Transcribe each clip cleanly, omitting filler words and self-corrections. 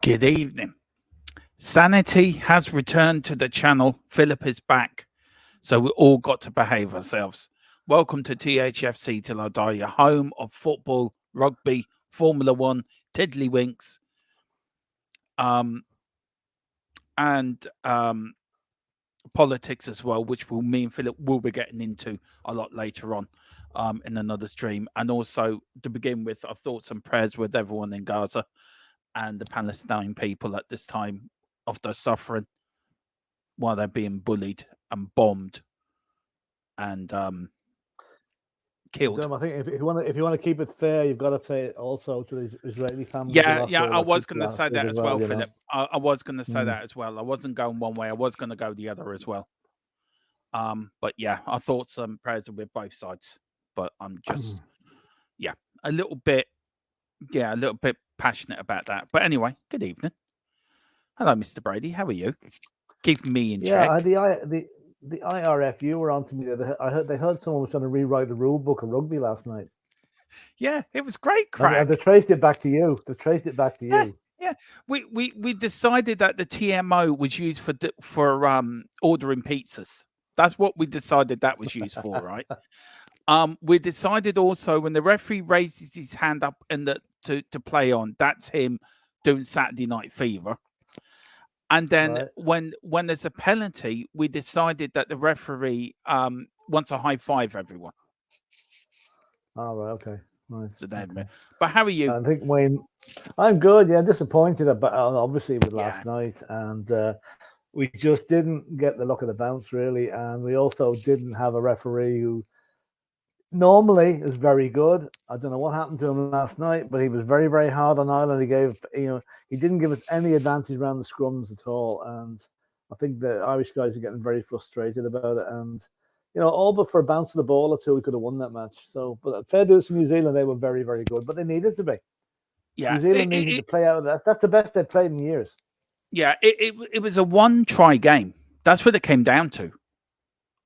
Good evening. Sanity has returned to the channel. Philip is back. So we all got to behave ourselves. Welcome to THFC Till I Die, your home of football, rugby, Formula One, tiddlywinks, and politics as well, which me and Philip will be getting into a lot later on in another stream. And also, to begin with, our thoughts and prayers with everyone in Gaza and the Palestinian people at this time of their suffering while they're being bullied and bombed and killed. I think if you want to keep it fair, you've got to say it also to the Israeli families. Yeah, I was going to say that as well, Philip. I was going to say that as well. I wasn't going one way. I was going to go the other as well. But yeah, our thoughts and prayers are with both sides. But I'm just, a little bit passionate about that. But anyway, good evening. Hello, Mr. Brady. How are you? Keep me in check. Yeah, the IRFU were on to me. I heard they heard someone was trying to rewrite the rule book of rugby last night. Yeah, it was great crack. And they traced it back to you. Yeah. We decided that the TMO was used for ordering pizzas. That's what we decided that was used for, right? We decided also when the referee raises his hand up to play on, that's him doing Saturday Night Fever. And then when there's a penalty, we decided that the referee wants a high five everyone. All right, okay. Nice. So But how are you? I think Wayne, I'm good. Yeah, disappointed about obviously with last night, and we just didn't get the luck of the bounce really, and we also didn't have a referee who normally is very good. I don't know what happened to him last night, but he was very, very hard on Ireland. He didn't give us any advantage around the scrums at all, and I think the Irish guys are getting very frustrated about it. And all but for a bounce of the ball or two, we could have won that match. So, but fair dues to New Zealand, they were very, very good, but they needed to be. Yeah, New Zealand needed to play out of that. That's the best they've played in years. Yeah, it was a one-try game. That's what it came down to.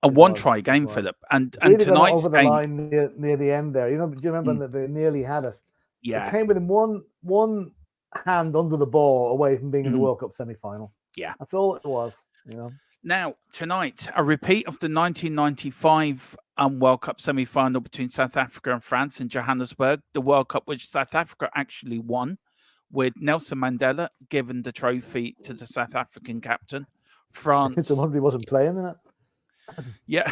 A one-try game, Philip, and tonight's over the line near the end there. Do you remember that they nearly had it? Yeah, it came within one hand under the ball away from being in the World Cup semi-final. Yeah, that's all it was. Now tonight, a repeat of the 1995 World Cup semi-final between South Africa and France in Johannesburg. The World Cup which South Africa actually won, with Nelson Mandela giving the trophy to the South African captain. France. The one he wasn't playing in it. Yeah.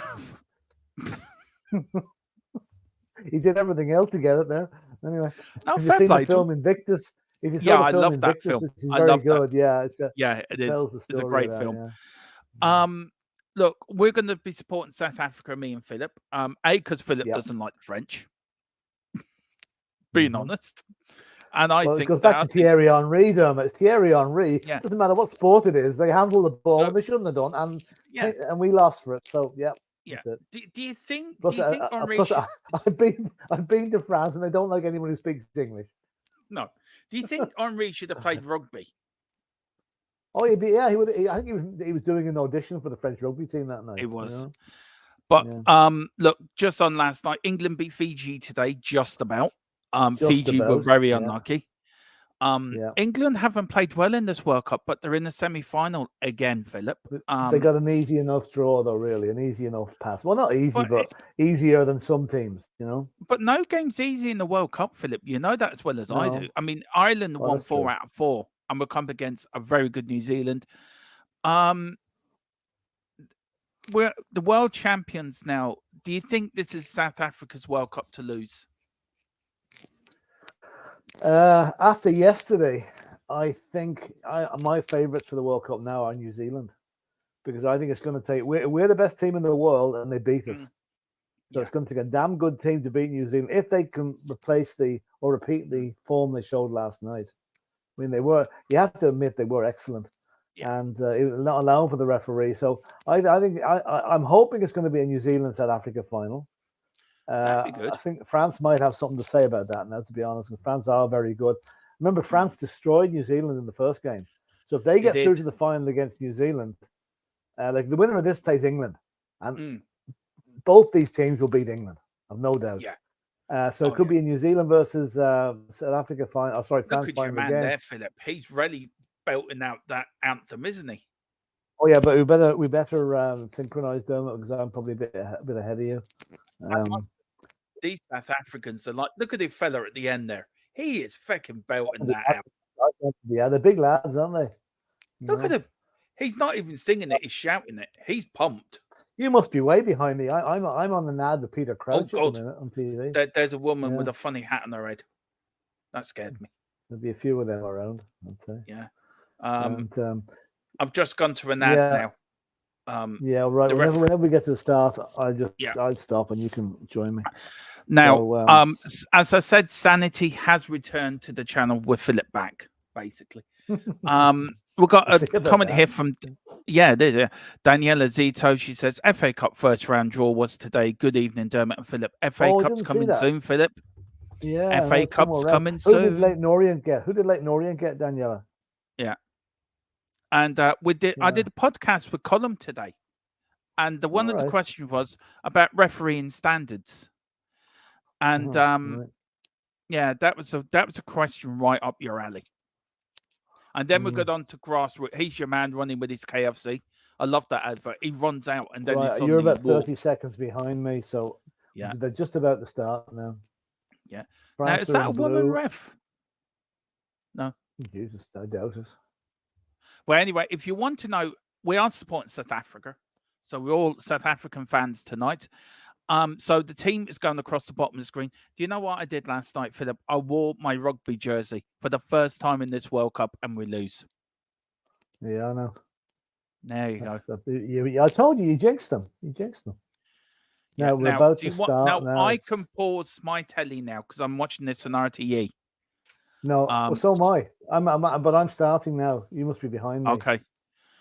He did everything else to get it there. Anyway, have you seen the film Invictus? I love that film. I love that. Yeah, it is. It's a great film. Yeah. Look, we're going to be supporting South Africa, me and Philip. Because Philip doesn't like the French. Being honest. And I think it goes back to Thierry Henry, Dermot. It's Thierry Henry. Yeah. Doesn't matter what sport it is. They handle the ball and they shouldn't have done, and we lost for it. So yeah. Do you think Henry? I've been to France, and I don't like anyone who speaks English. No. Do you think Henry should have played rugby? Oh, he would. I think he was doing an audition for the French rugby team that night. He was. But look, just on last night, England beat Fiji today, just about. Fiji were very unlucky. England haven't played well in this World Cup, but they're in the semi-final again, Philip. They got an easy enough draw, though, really. An easy enough pass. Well, not easy, but easier than some teams, But no game's easy in the World Cup, Philip. You know that as well as I do. I mean, Ireland won 4 out of 4, and we're come against a very good New Zealand. We're the world champions now. Do you think this is South Africa's World Cup to lose? After yesterday, I think my favourites for the World Cup now are New Zealand, because I think it's going to take. We're the best team in the world, and they beat us. So it's going to take a damn good team to beat New Zealand if they can repeat the form they showed last night. I mean, they were. You have to admit they were excellent, and not allowing for the referee. So I think I'm hoping it's going to be a New Zealand South Africa final. That'd be good. I think France might have something to say about that now, to be honest, because France are very good. Remember, France destroyed New Zealand in the first game. So if they get through to the final against New Zealand, like the winner of this plays England. And both these teams will beat England, I've no doubt. So it could be a New Zealand versus South Africa final. France final man again. there, Philip. He's really belting out that anthem, isn't he? Oh yeah, but we better synchronize them because I'm probably a bit ahead of you. These South Africans are like, look at the fella at the end there. He is fucking belting that out. Yeah, they're big lads, aren't they? Look at him. He's not even singing it. He's shouting it. He's pumped. You must be way behind me. I'm on the NAD with Peter Crouch at the minute on TV. There's a woman with a funny hat on her head. That scared me. There'll be a few of them around, I'd say. Yeah. I've just gone to a NAD now. Yeah, right. Whenever we get to the start, I'll stop and you can join me. Now, as I said, sanity has returned to the channel with Philip back, basically. We've got a comment here from Daniela Zito. She says FA Cup first round draw was today. Good evening, Dermot and Philip. FA Cup's coming soon, Philip. Yeah, FA Cup's coming soon. Who did Leighton Orient get, Daniela? Yeah. And I did a podcast with Colm today. And one of the questions was about refereeing standards. And that was a question right up your alley. And then we got on to grassroots. He's your man running with his KFC. I love that advert. He runs out and then he's you're about 30 seconds behind me, so they're just about to start now. Yeah. Now, is that a woman ref? No. Jesus, I doubt it. Well, anyway, if you want to know, we are supporting South Africa. So we're all South African fans tonight. So the team is going across the bottom of the screen. Do you know what I did last night, Philip? I wore my rugby jersey for the first time in this World Cup, and we lose. Yeah, I know. There you go. I told you, you jinxed them. Now we're about to start. Now I can pause my telly now because I'm watching this on RTE. No, so am I. But I'm starting now. You must be behind me. Okay.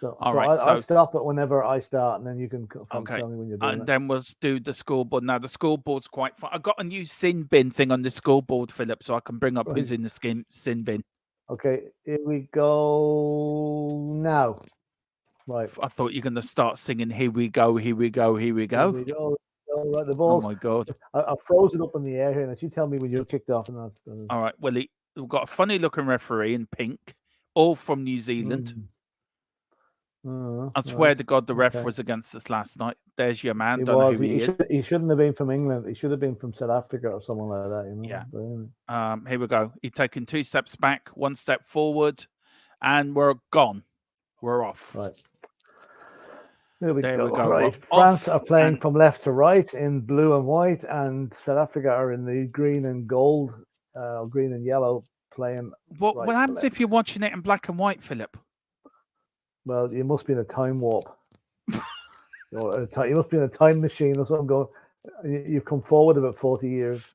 So I'll stop it whenever I start, and then you can tell me when you're doing it. Then we'll do the scoreboard. Now, the scoreboard's quite fun. I got a new sin bin thing on the scoreboard, Philip, so I can bring up who's in the sin bin. Okay, here we go now. Right. I thought you were going to start singing, here we go, here we go, here we go. Here we go. All right, the balls. Oh, my God. I froze it up in the air here, and you tell me when you're kicked off. And that's all right, well, we've got a funny-looking referee in pink, all from New Zealand. I swear to God, the ref was against us last night. There's your man. He shouldn't have been from England. He should have been from South Africa or someone like that. You know? Yeah. But anyway. Here we go. He's taking 2 steps back, 1 step forward, and we're gone. We're off. Right. There we go. Right. France are playing from left to right in blue and white, and South Africa are in the green and gold, green and yellow playing. What happens if you're watching it in black and white, Philip? Well, you must be in a time warp. You must be in a time machine or something. Going, you've come forward about 40 years.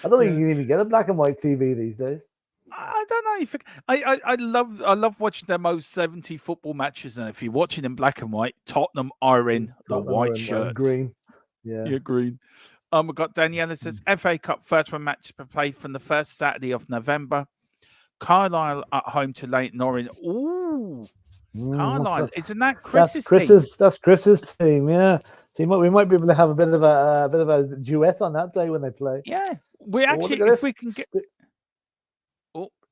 I don't think you can even get a black and white TV these days. I don't know. I love watching them most 70 football matches, and if you're watching in black and white, Tottenham are in the white shirt, green. Yeah, you're green. We've got Daniela says FA Cup first one match to play from the first Saturday of November. Carlisle at home to Leighton Orient. Ooh. Carlisle, isn't that Chris's team? That's Chris's team, yeah. See, we might be able to have a bit of a duet on that day when they play. Yeah, if we can get.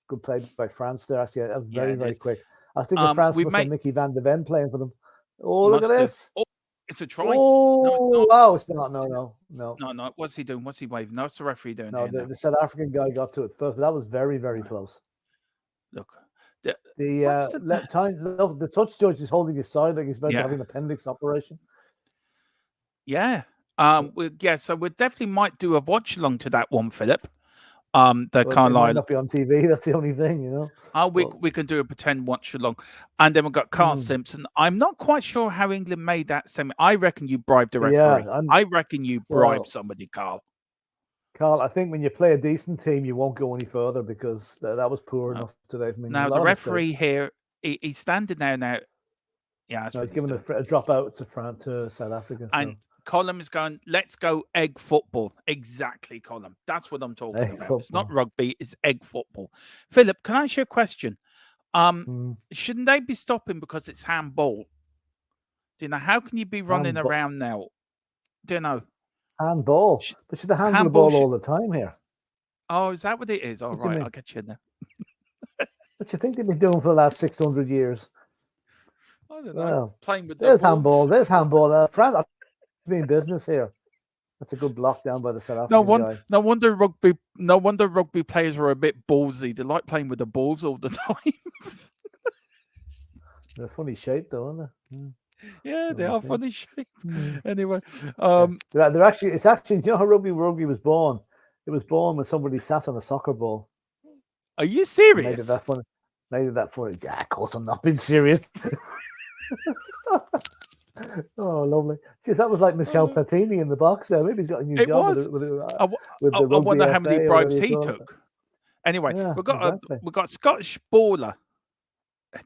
Good play by France there. Actually, that was very quick. I think France must have Mickey van der Ven playing for them. Oh, look at this! Oh, it's a try. Oh, wow! It's not. No. What's he doing? What's he waving? No, it's the referee doing. No, the South African guy got to it first, but that was very close. Look. The touch judge is holding his side like he's about to have an appendix operation. Yeah. So we definitely might do a watch along to that one, Philip. Carlisle might not be on TV. That's the only thing, you know. We can do a pretend watch along, and then we've got Carl Simpson. I'm not quite sure how England made that semi. I reckon you bribed a referee. Yeah, I reckon you bribed somebody, Carl. Carl, I think when you play a decent team, you won't go any further because that was poor enough today. Now the referee here, he's standing there now. Yeah, he's giving a drop out to South Africa. And Colm is going, let's go egg football. Exactly, Colm. That's what I'm talking about. Football. It's not rugby, it's egg football. Philip, can I ask you a question? Shouldn't they be stopping because it's handball? Do you know, how can you be running around now? Do you know? Handball. But should handle the ball all the time here. Oh, is that what it is? All right, I'll get you in there. What you think they've been doing for the last 600 years? I don't know. Well, Playing with the there's balls. handball. There's handball. France are doing business here. That's a good block down by the South No African guy. No wonder rugby players are a bit ballsy. They like playing with the balls all the time. They're a funny shape, though, aren't they? Yeah, they are funny shape. Mm. Anyway, they're actually. It's actually. You know how rugby was born? It was born when somebody sat on a soccer ball. Are you Made serious? it that funny. Made it that funny. Yeah, of course I'm not being serious. Oh, lovely. Geez, that was like Michel Platini in the box there. Maybe he's got a new It job was. with I the Rugby wonder how many FA or bribes whatever he you call it. took. Anyway, Yeah, exactly. we've got Scottish baller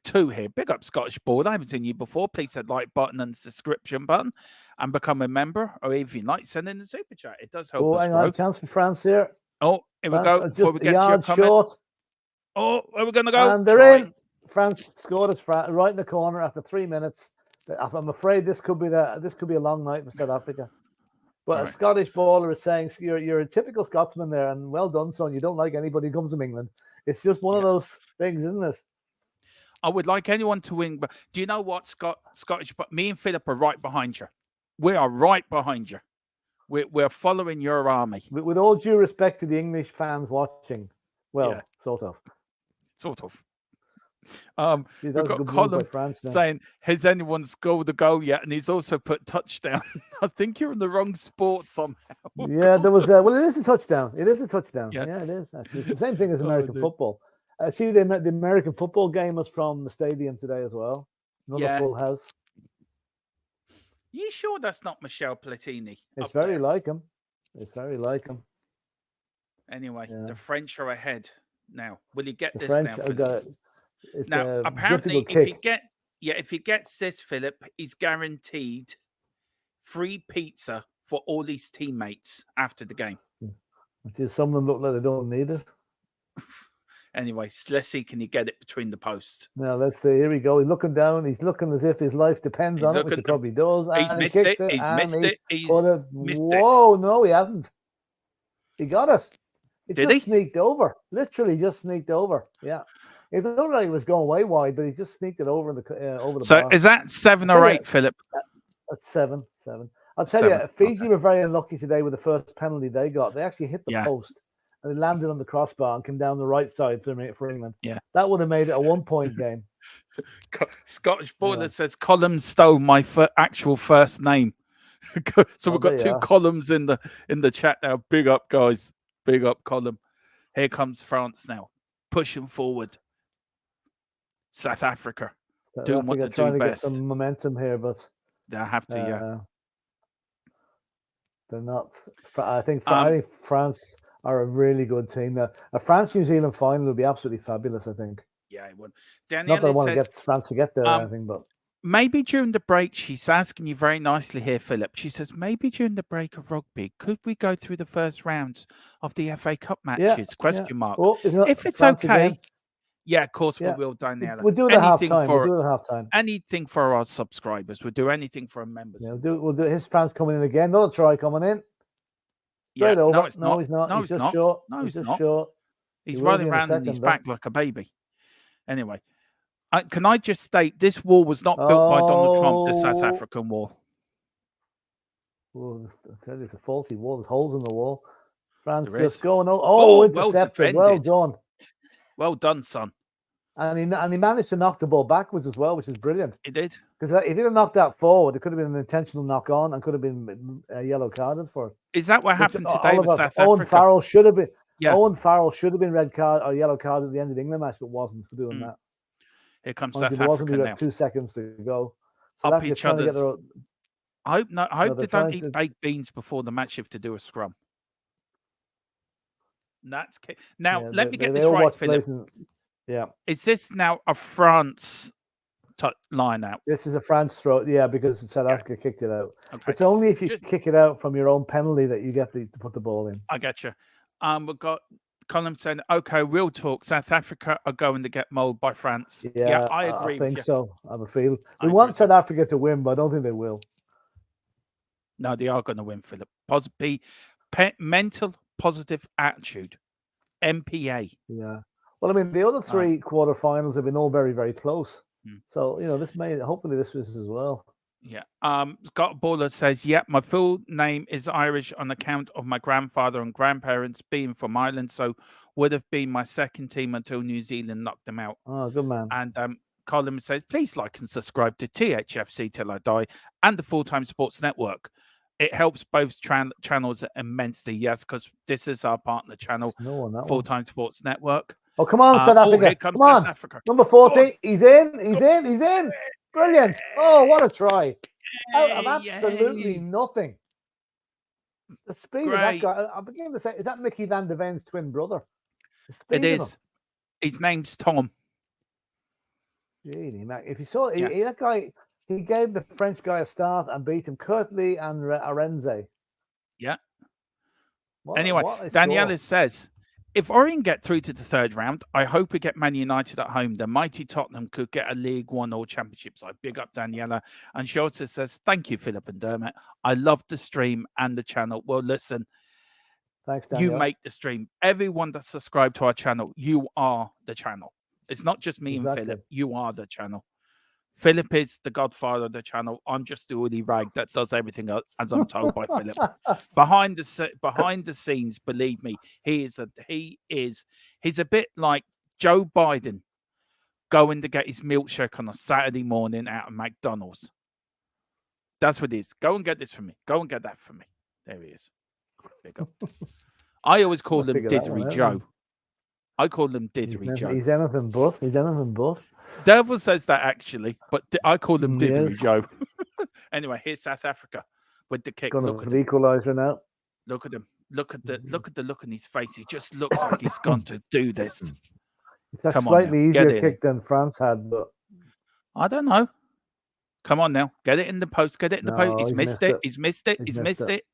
2 here. Big up Scottish baller. I haven't seen you before. Please hit like button and subscription button and become a member. Or if you like, send in a super chat. It does help Oh, us hang grow. on. Chance for France here. Oh, here we France go. are Before we just get a to your yard comment. short. Oh, where are we going to go? And they're in. France scored us right in the corner after 3 minutes. I'm afraid this could be a long night for South Africa. But a Scottish baller is saying you're a typical Scotsman there, and well done, son. You don't like anybody who comes from England. It's just one of those things, isn't it? I would like anyone to win, but do you know what, Scottish? But me and Philip are right behind you. We are right behind you. We're following your army. With all due respect to the English fans watching, well, sort of. We've got Colin saying, has anyone scored a goal yet? And he's also put touchdown. I think you're in the wrong sport somehow. Yeah, there was well, it is a touchdown. It is a touchdown. Yeah, it is actually. It's the same thing as American football. See, the American football game was from the stadium today as well. Another full house. You sure that's not Michel Platini? It's very like him. It's very like him. Anyway, the French are ahead now. Will he get the this French now? Now, apparently, if he gets this, Philip, he's guaranteed free pizza for all his teammates after the game. Some of them look like they don't need it. Anyway, let's see, can he get it between the posts? Now, let's see. Here we go. He's looking down. He's looking as if his life depends on it, which he probably does. He's missed it. He's missed it. Whoa, no, he hasn't. He got it. Did he? Sneaked over. Literally just sneaked over. Yeah. It looked like he was going way wide, but he just sneaked it over the bar. So is that 7 or 8, Philip? That's 7. I'll tell you, Fiji were very unlucky today with the first penalty they got. They actually hit the post and they landed on the crossbar and came down the right side for England. Yeah. That would have made it a 1-point game. Scottish baller says Colin stole my actual first name. So we've got 2 columns in the chat now. Big up, guys. Big up, Colin. Here comes France now, pushing forward. South Africa doing what they do trying to best. Get some momentum here, but they have to. They're not. I think France are a really good team. A France-New Zealand final would be absolutely fabulous. I think. Yeah, it would. Not that I want to get France to get there or anything, but maybe during the break, she's asking you very nicely here, Philip. She says maybe during the break of rugby, could we go through the first rounds of the FA Cup matches? Question mark. Well, if it's France okay. Again? Yeah, of course we will down there. We'll do the halftime. Anything for our subscribers. We'll do anything for our members. Yeah, we'll do his France coming in again. Another try coming in. Straight over. No, it's no, not. He's not. No, he's just short. No, he's just short. He's running around on his back like a baby. Anyway, can I just state this wall was not built by Donald Trump, the South African wall. Well, it's a faulty wall. There's holes in the wall. France there just is. going. Intercepted. Well done. Well done, son. And he managed to knock the ball backwards as well, which is brilliant. He did. Because if he'd have knocked that forward, it could have been an intentional knock on and could have been yellow carded for it. Is that what happened today with South Africa? Owen Farrell should have been. Yeah. Owen Farrell should have been red card or yellow card at the end of the England match, but wasn't for doing that. Here comes South Africa now. 2 seconds to go. So up each other's. I hope they don't eat baked beans before the match if to do a scrum. That's now. Let me get this right, Philip. Yeah. Is this now a France line out? This is a France throw. Yeah, because South Africa kicked it out. Okay. It's only if you kick it out from your own penalty that you get to put the ball in. I get you. We've got Colin saying, okay, real talk. South Africa are going to get mauled by France. Yeah, I agree. I think so. I have a feel. We want South Africa to win, but I don't think they will. No, they are going to win, Philip. Mental positive attitude. MPA. Yeah. Well, I mean, the other three quarterfinals have been all very, very close. So, this may, hopefully this is as well. Yeah. Scott Baller says, yeah, my full name is Irish on account of my grandfather and grandparents being from Ireland. So would have been my second team until New Zealand knocked them out. Oh, good man. And Colin says, please like and subscribe to THFC Till I Die and the Full-Time Sports Network. It helps both channels immensely. Yes, because this is our partner channel, Full-Time Sports Network. Oh, come on, South Africa. Here comes come on. South Africa. Number 14. He's in. Brilliant. Oh, what a try. Out of absolutely nothing. The speed of that guy. I'm beginning to say, is that Mickey van der Ven's twin brother? It is. His name's Tom. Gee, if you saw that guy, he gave the French guy a start and beat him curtly and Arenze. Yeah. Anyway, Daniela says, if Orient get through to the third round, I hope we get Man United at home. The mighty Tottenham could get a League One or Championship side. Big up Daniela. And Schultz says, thank you, Philip and Dermot. I love the stream and the channel. Well, listen, thanks, Daniela. You make the stream. Everyone that's subscribed to our channel, you are the channel. It's not just me and Philip. You are the channel. Philip is the godfather of the channel. I'm just the woolly rag that does everything as I'm told by Philip. Behind the scenes, believe me, he's a bit like Joe Biden going to get his milkshake on a Saturday morning out of McDonald's. That's what it is. Go and get this for me. Go and get that for me. There he is. There you go. I always call him Dithery Joe. I call him Dithery Joe. He's anything but. Devil says that actually, but I call him Dithery Joe. Anyway, here's South Africa with the kick. Look at the equaliser now. Look at him. Look at the look in his face. He just looks like he's gone to do this. It's a slightly easier kick than France had, but I don't know. Come on now, get it in the post. Get it in the post. He's missed it. He's missed it. He's missed it.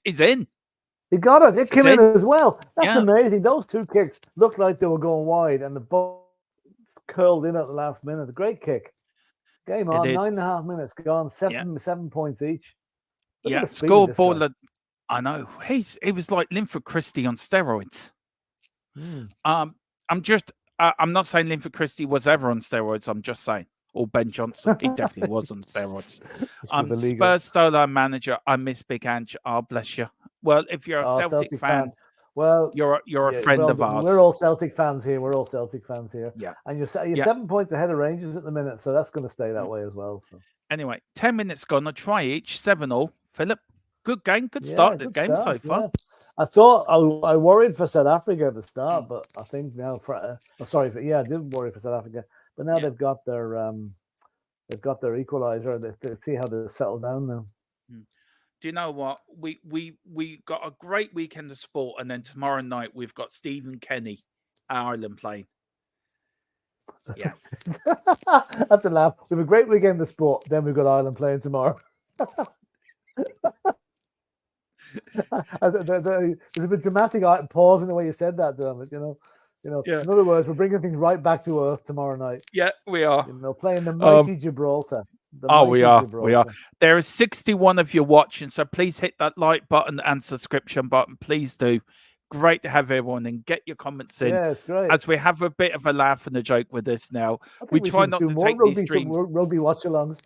He's in. He got it. It came in as well. That's amazing. Those two kicks looked like they were going wide, and the ball curled in at the last minute. A great kick. Game on. 9.5 minutes gone. 7 points each. Scoreboard. I know. He was like Linford Christie on steroids. I'm not saying Linford Christie was ever on steroids. I'm just saying. Or Ben Johnson. He definitely was on steroids. Spurs Stolar manager. I miss Big Ange. Oh, bless you. Well, if you're a Celtic fan, well, you're a friend of ours. We're all Celtic fans here. Yeah. And you're 7 points ahead of Rangers at the minute, so that's going to stay that way as well. So. Anyway, 10 minutes gone. A try each. 7-7. Philip, good game. Good start to the game so far. Yeah. I thought I worried for South Africa at the start, but I think now I did worry for South Africa, but now they've got their equaliser. They see how they settle down now. Do you know what? We got a great weekend of sport, and then tomorrow night we've got Stephen Kenny, Ireland playing. Yeah, that's a laugh. We have a great weekend of sport, then we've got Ireland playing tomorrow. There's a bit dramatic pause in the way you said that, Dermot. In other words, we're bringing things right back to earth tomorrow night. Yeah, we are. Playing the mighty Gibraltar. We are. There are 61 of you watching, so please hit that like button and subscription button. Please do. Great to have everyone and get your comments in. Yeah, it's great. As we have a bit of a laugh and a joke with this now. We try not to take these streams. Rugby watchalongs.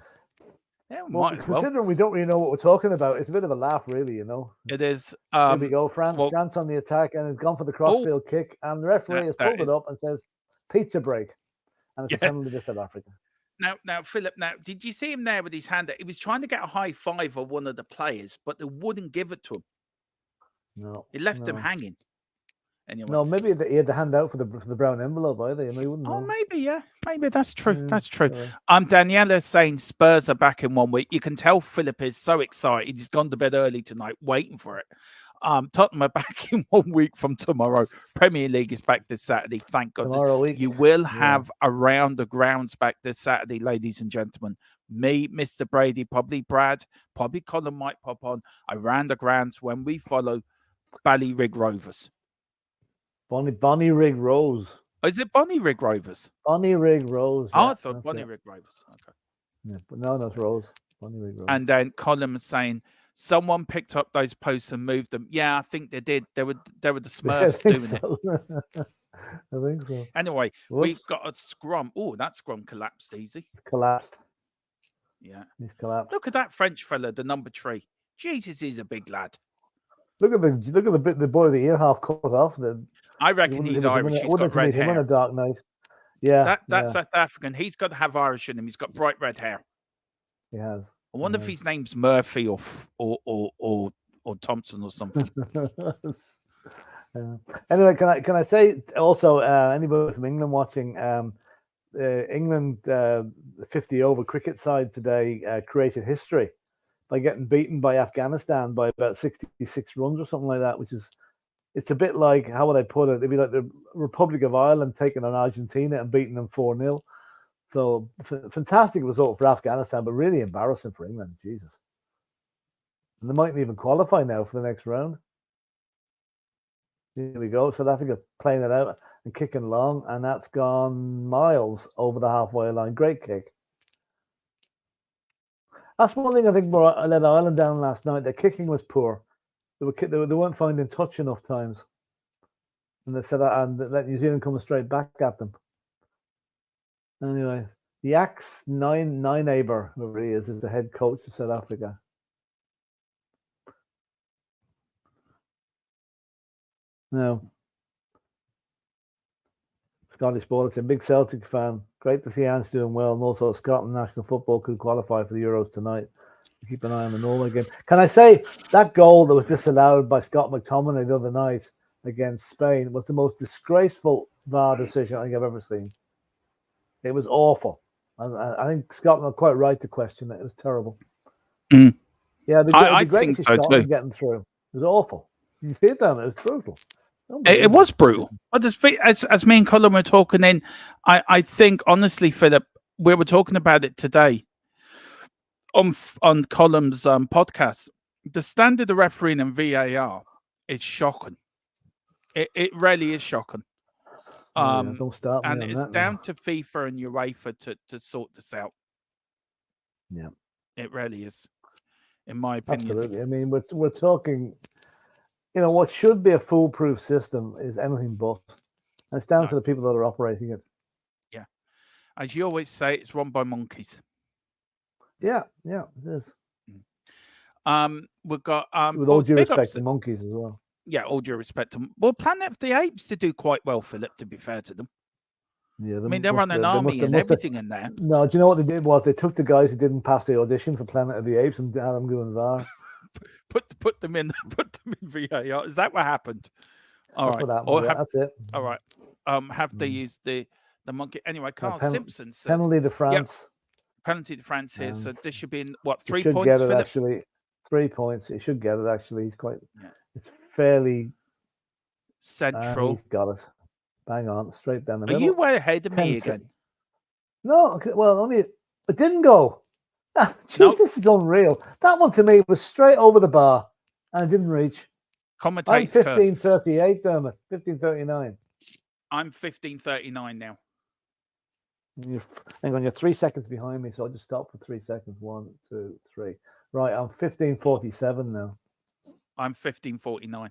Yeah, considering we don't really know what we're talking about, it's a bit of a laugh, really. It is. Here we go. France on the attack and has gone for the crossfield kick, and the referee has pulled it up and says pizza break, and it's a penalty to South Africa. Now, Philip. Now, did you see him there with his hand? He was trying to get a high five of one of the players, but they wouldn't give it to him. No, he left him hanging. Anyway. No, maybe he had the hand out for the brown envelope either. He wouldn't know. Maybe that's true. That's true. Daniela saying Spurs are back in 1 week. You can tell Philip is so excited. He's gone to bed early tonight, waiting for it. Tottenham are back in 1 week from tomorrow. Premier League is back this Saturday. Thank God. You will have around the grounds back this Saturday, ladies and gentlemen. Me, Mr. Brady, probably Brad, probably Colin might pop on around the grounds when we follow Ballyrig Rovers. Bonnie Rig Rose. Oh, is it Bonnie Rig Rovers? Bonnie Rig Rose. Yeah, I thought Bonnie Rig Rovers. Okay. Yeah, but no, that's Rose. Bonnie Rig Rose. And then Colin was saying someone picked up those posts and moved them. Yeah, I think they did. They were the Smurfs doing it. I think so. Anyway, we've Whoops. got a scrum. Oh, that scrum collapsed easy. Collapsed. Yeah. He's collapsed. Look at that French fella, the number 3. Jesus, he's a big lad. Look at the boy with the ear half cut off. I reckon he's Irish. He's got red meet him on hair. a dark night. Yeah, That's South African. He's got to have Irish in him. He's got bright red hair. he has. I wonder if his name's Murphy or Thompson or something. Anyway, can I say also anybody from England watching? England, the 50 over cricket side today created history by getting beaten by Afghanistan by about 66 runs or something like that, which is, it's a bit like, how would I put it? It'd be like the Republic of Ireland taking on Argentina and beating them 4-0. So fantastic result for Afghanistan, but really embarrassing for England. Jesus. And they mightn't even qualify now for the next round. Here we go. South Africa playing it out and kicking long, and that's gone miles over the halfway line. Great kick. That's one thing I think let Ireland down last night. Their kicking was poor. They weren't finding touch enough times, and they said that, and let New Zealand come straight back at them. Anyway, the Axe Nine-Aber, whoever he is the head coach of South Africa. Now, Scottish Bulletin, big Celtic fan. Great to see Ange doing well, and also Scotland national football could qualify for the Euros tonight. Keep an eye on the Norway game. Can I say that goal that was disallowed by Scott McTominay the other night against Spain was the most disgraceful VAR decision I think I've ever seen. It was awful. I think Scotland are quite right to question it. It was terrible. Mm. Yeah, I it'd be great think to see so Scotland too. getting through. It was awful. Did you see it, Dan? It was brutal. It was brutal. But as me and Colin were talking in, I think, honestly, Philip, we were talking about it today on Colin's podcast. The standard of refereeing and VAR is shocking. It really is shocking. Don't start me and on it's that down now. to FIFA and UEFA to sort this out. Yeah. It really is, in my opinion. Absolutely. I mean, we're talking, what should be a foolproof system is anything but. And it's down to the people that are operating it. Yeah. As you always say, it's run by monkeys. Yeah, it is. We've got with all due respect to monkeys as well. Yeah, all due respect to them. Well, Planet of the Apes to do quite well, Philip, to be fair to them. Yeah, I mean, they're on an army and everything in there. No, do you know what they did was they took the guys who didn't pass the audition for Planet of the Apes and had them doing VAR. put them in VAR. Is that what happened? All right. What happened. That's it. All right. Have they used the monkey? Anyway, Carl Simpson says penalty to France. Yep, penalty to France here. So this should be in what, 3 points? Get it, Philip? Actually, 3 points. He should get it. Actually, he's quite. Yeah. It's fairly central. He's got it. Bang on, straight down the middle. Are you way ahead of me again? No, well, only it didn't go. Jeez, This is unreal. That one to me was straight over the bar, and it didn't reach. Commentator's I'm 15:38, Dermot. 15:39. I'm 15:39 now. Hang on, you're 3 seconds behind me, so I'll just stop for 3 seconds. 1, 2, 3. Right, I'm 15:47 now. I'm 15:49.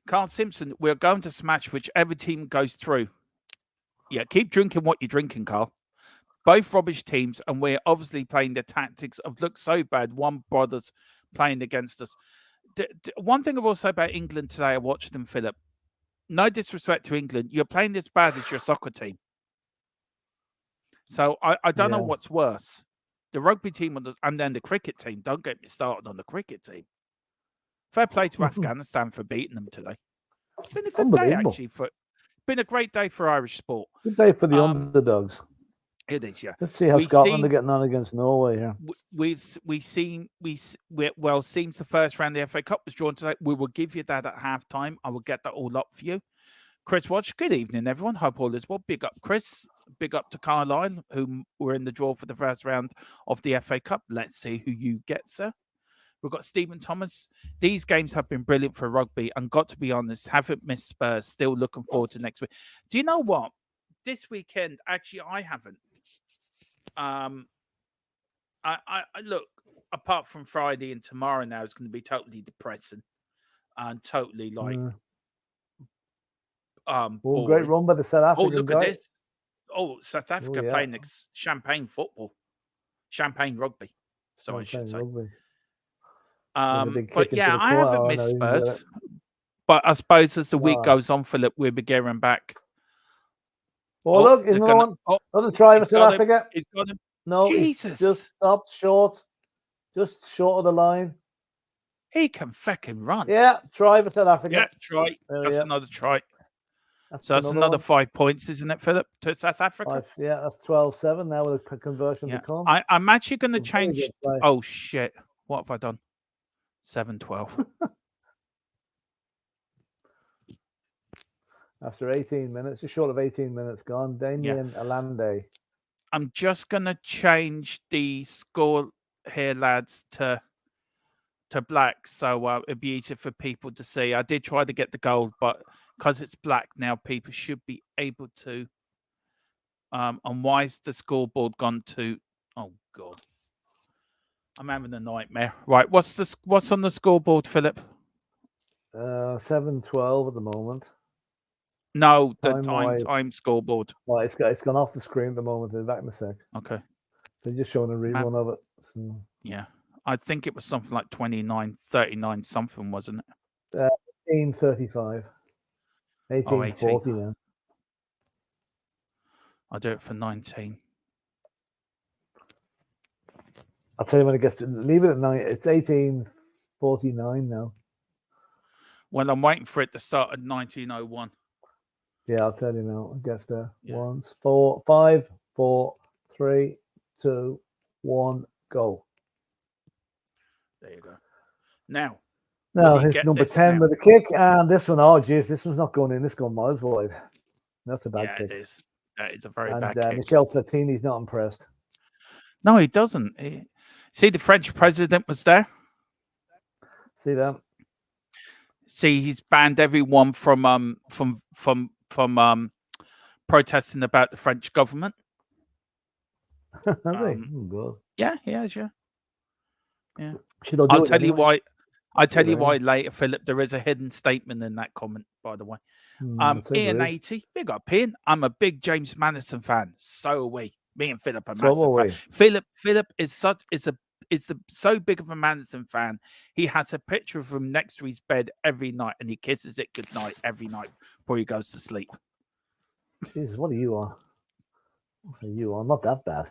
Carl Simpson, we're going to smash whichever team goes through. Yeah, keep drinking what you're drinking, Carl. Both rubbish teams, and we're obviously playing the tactics of look so bad. One brother's playing against us. One thing I will say about England today, I watched them, Philip. No disrespect to England, you're playing this bad as your soccer team. So I don't know what's worse. The rugby team and then the cricket team. Don't get me started on the cricket team. Fair play to Afghanistan for beating them today. It's been a good day, actually. Been a great day for Irish sport. Good day for the underdogs. It is, yeah. Let's see how Scotland are getting on against Norway here. Seems the first round of the FA Cup was drawn today. We will give you that at halftime. I will get that all up for you. Chris Watch, good evening, everyone. Hope all is well. Big up, Chris. Big up to Carlisle, who were in the draw for the first round of the FA Cup. Let's see who you get, sir. We've got Stephen Thomas. These games have been brilliant for rugby, and got to be honest, haven't missed Spurs. Still looking forward to next week. Do you know what? This weekend, actually, I haven't. I look, apart from Friday and tomorrow now, it's going to be totally depressing and totally like great run by the South African look guy. at this. Oh, South Africa playing champagne football. Champagne rugby. So I should say. Rugby. But yeah, I haven't missed Spurs. But I suppose as the week goes on, Philip, we'll be gearing back. Oh, look, he's another try for South Africa. He's got him. No, Jesus. Just stopped short. Just short of the line. He can fucking run. Yeah, try for South Africa. Yeah, try. That's another try. So that's another 5 points, isn't it, Philip, to South Africa? Yeah, that's 12-7 now with a conversion to come. I'm actually going to change. Oh, shit. What have I done? 7-12. After 18 minutes, just short of 18 minutes gone. Damien Alande. I'm just going to change the score here, lads, to black, so it'd be easier for people to see. I did try to get the gold, but because it's black now, people should be able to. And why is the scoreboard gone to? Oh God, I'm having a nightmare. Right, what's on the scoreboard, Philip? 7-12 at the moment. No, the time scoreboard. Well, it's gone off the screen at the moment. They're back in a sec. Okay. They're just showing a rerun of it. So. Yeah. I think it was something like 29-39 something, wasn't it? 18-35. 18-40 then. I'll do it for 19. I'll tell you when it gets to leave it at 9. It's 18-49 now. Well, I'm waiting for it to start at 19:01. Yeah, I'll tell you now. It gets there. 4, 5, 4, 3, 2, 1, go. There you go. Now it's number 10 with the kick, and this one, oh geez, this one's not going in. This going miles wide. That's a bad kick. It is. That is a very bad kick. Michel Platini's not impressed. No, he doesn't. See, the French president was there. See that? See, he's banned everyone from protesting about the French government. Has he? Oh God. Yeah, he has. Yeah. I'll tell you why. I'll tell you why later, Philip. There is a hidden statement in that comment, by the way. Ian 80, big up Ian. I'm a big James Madison fan. So are we. Me and Philip are massive fans. Philip is so big of a Madison fan. He has a picture of him next to his bed every night, and he kisses it goodnight every night before he goes to sleep. Jesus, what are you on? What are you on? Not that bad.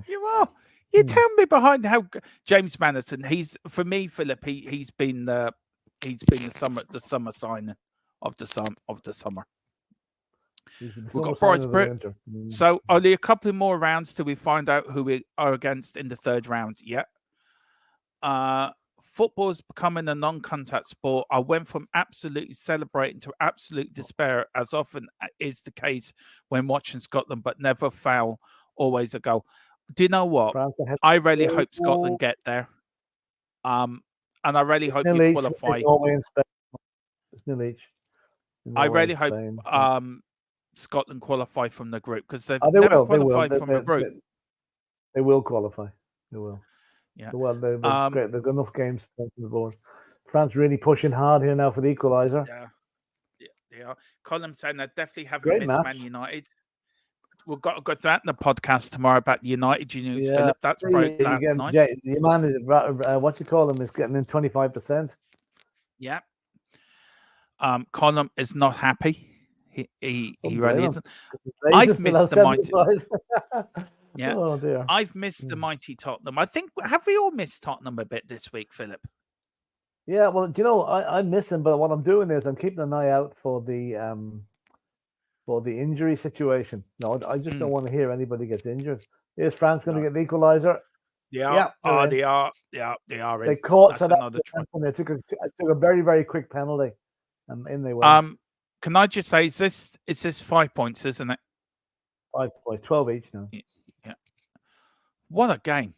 You are. You tell me behind how James Madison. He's for me, Philip. He's been the summer signing of the summer. We've got Forest Brick. So only a couple of more rounds till we find out who we are against in the third round. Yeah. Football is becoming a non-contact sport. I went from absolutely celebrating to absolute despair, as often is the case when watching Scotland, but never foul, always a goal. Do you know what? I really hope Scotland get there. And I really hope you qualify. I really hope Scotland qualify from the group because they've never qualified from the group. They will qualify. They will. Yeah. Well, they're great. They've got enough games on the board. France really pushing hard here now for the equaliser. Yeah, they are. Colin saying I definitely haven't missed Man United. We've got to go through that in the podcast tomorrow about United news, Philip. That's broke last night. The man is what you call him is getting in 25%. Yeah. Colin is not happy. He really isn't. I've missed the mighty. Yeah. Oh dear. I've missed the mighty Tottenham. I think have we all missed Tottenham a bit this week, Philip? Yeah. Well, do you know I miss him, but what I'm doing is I'm keeping an eye out for the injury situation. No, I just don't want to hear anybody gets injured. Is France going to get the equaliser? Yeah. They are. Yeah, they are. They caught South Africa and they took a very, very quick penalty. In they went. Can I just say, is this 5 points, isn't it? 5 points, 12 each now. Yeah. What a game!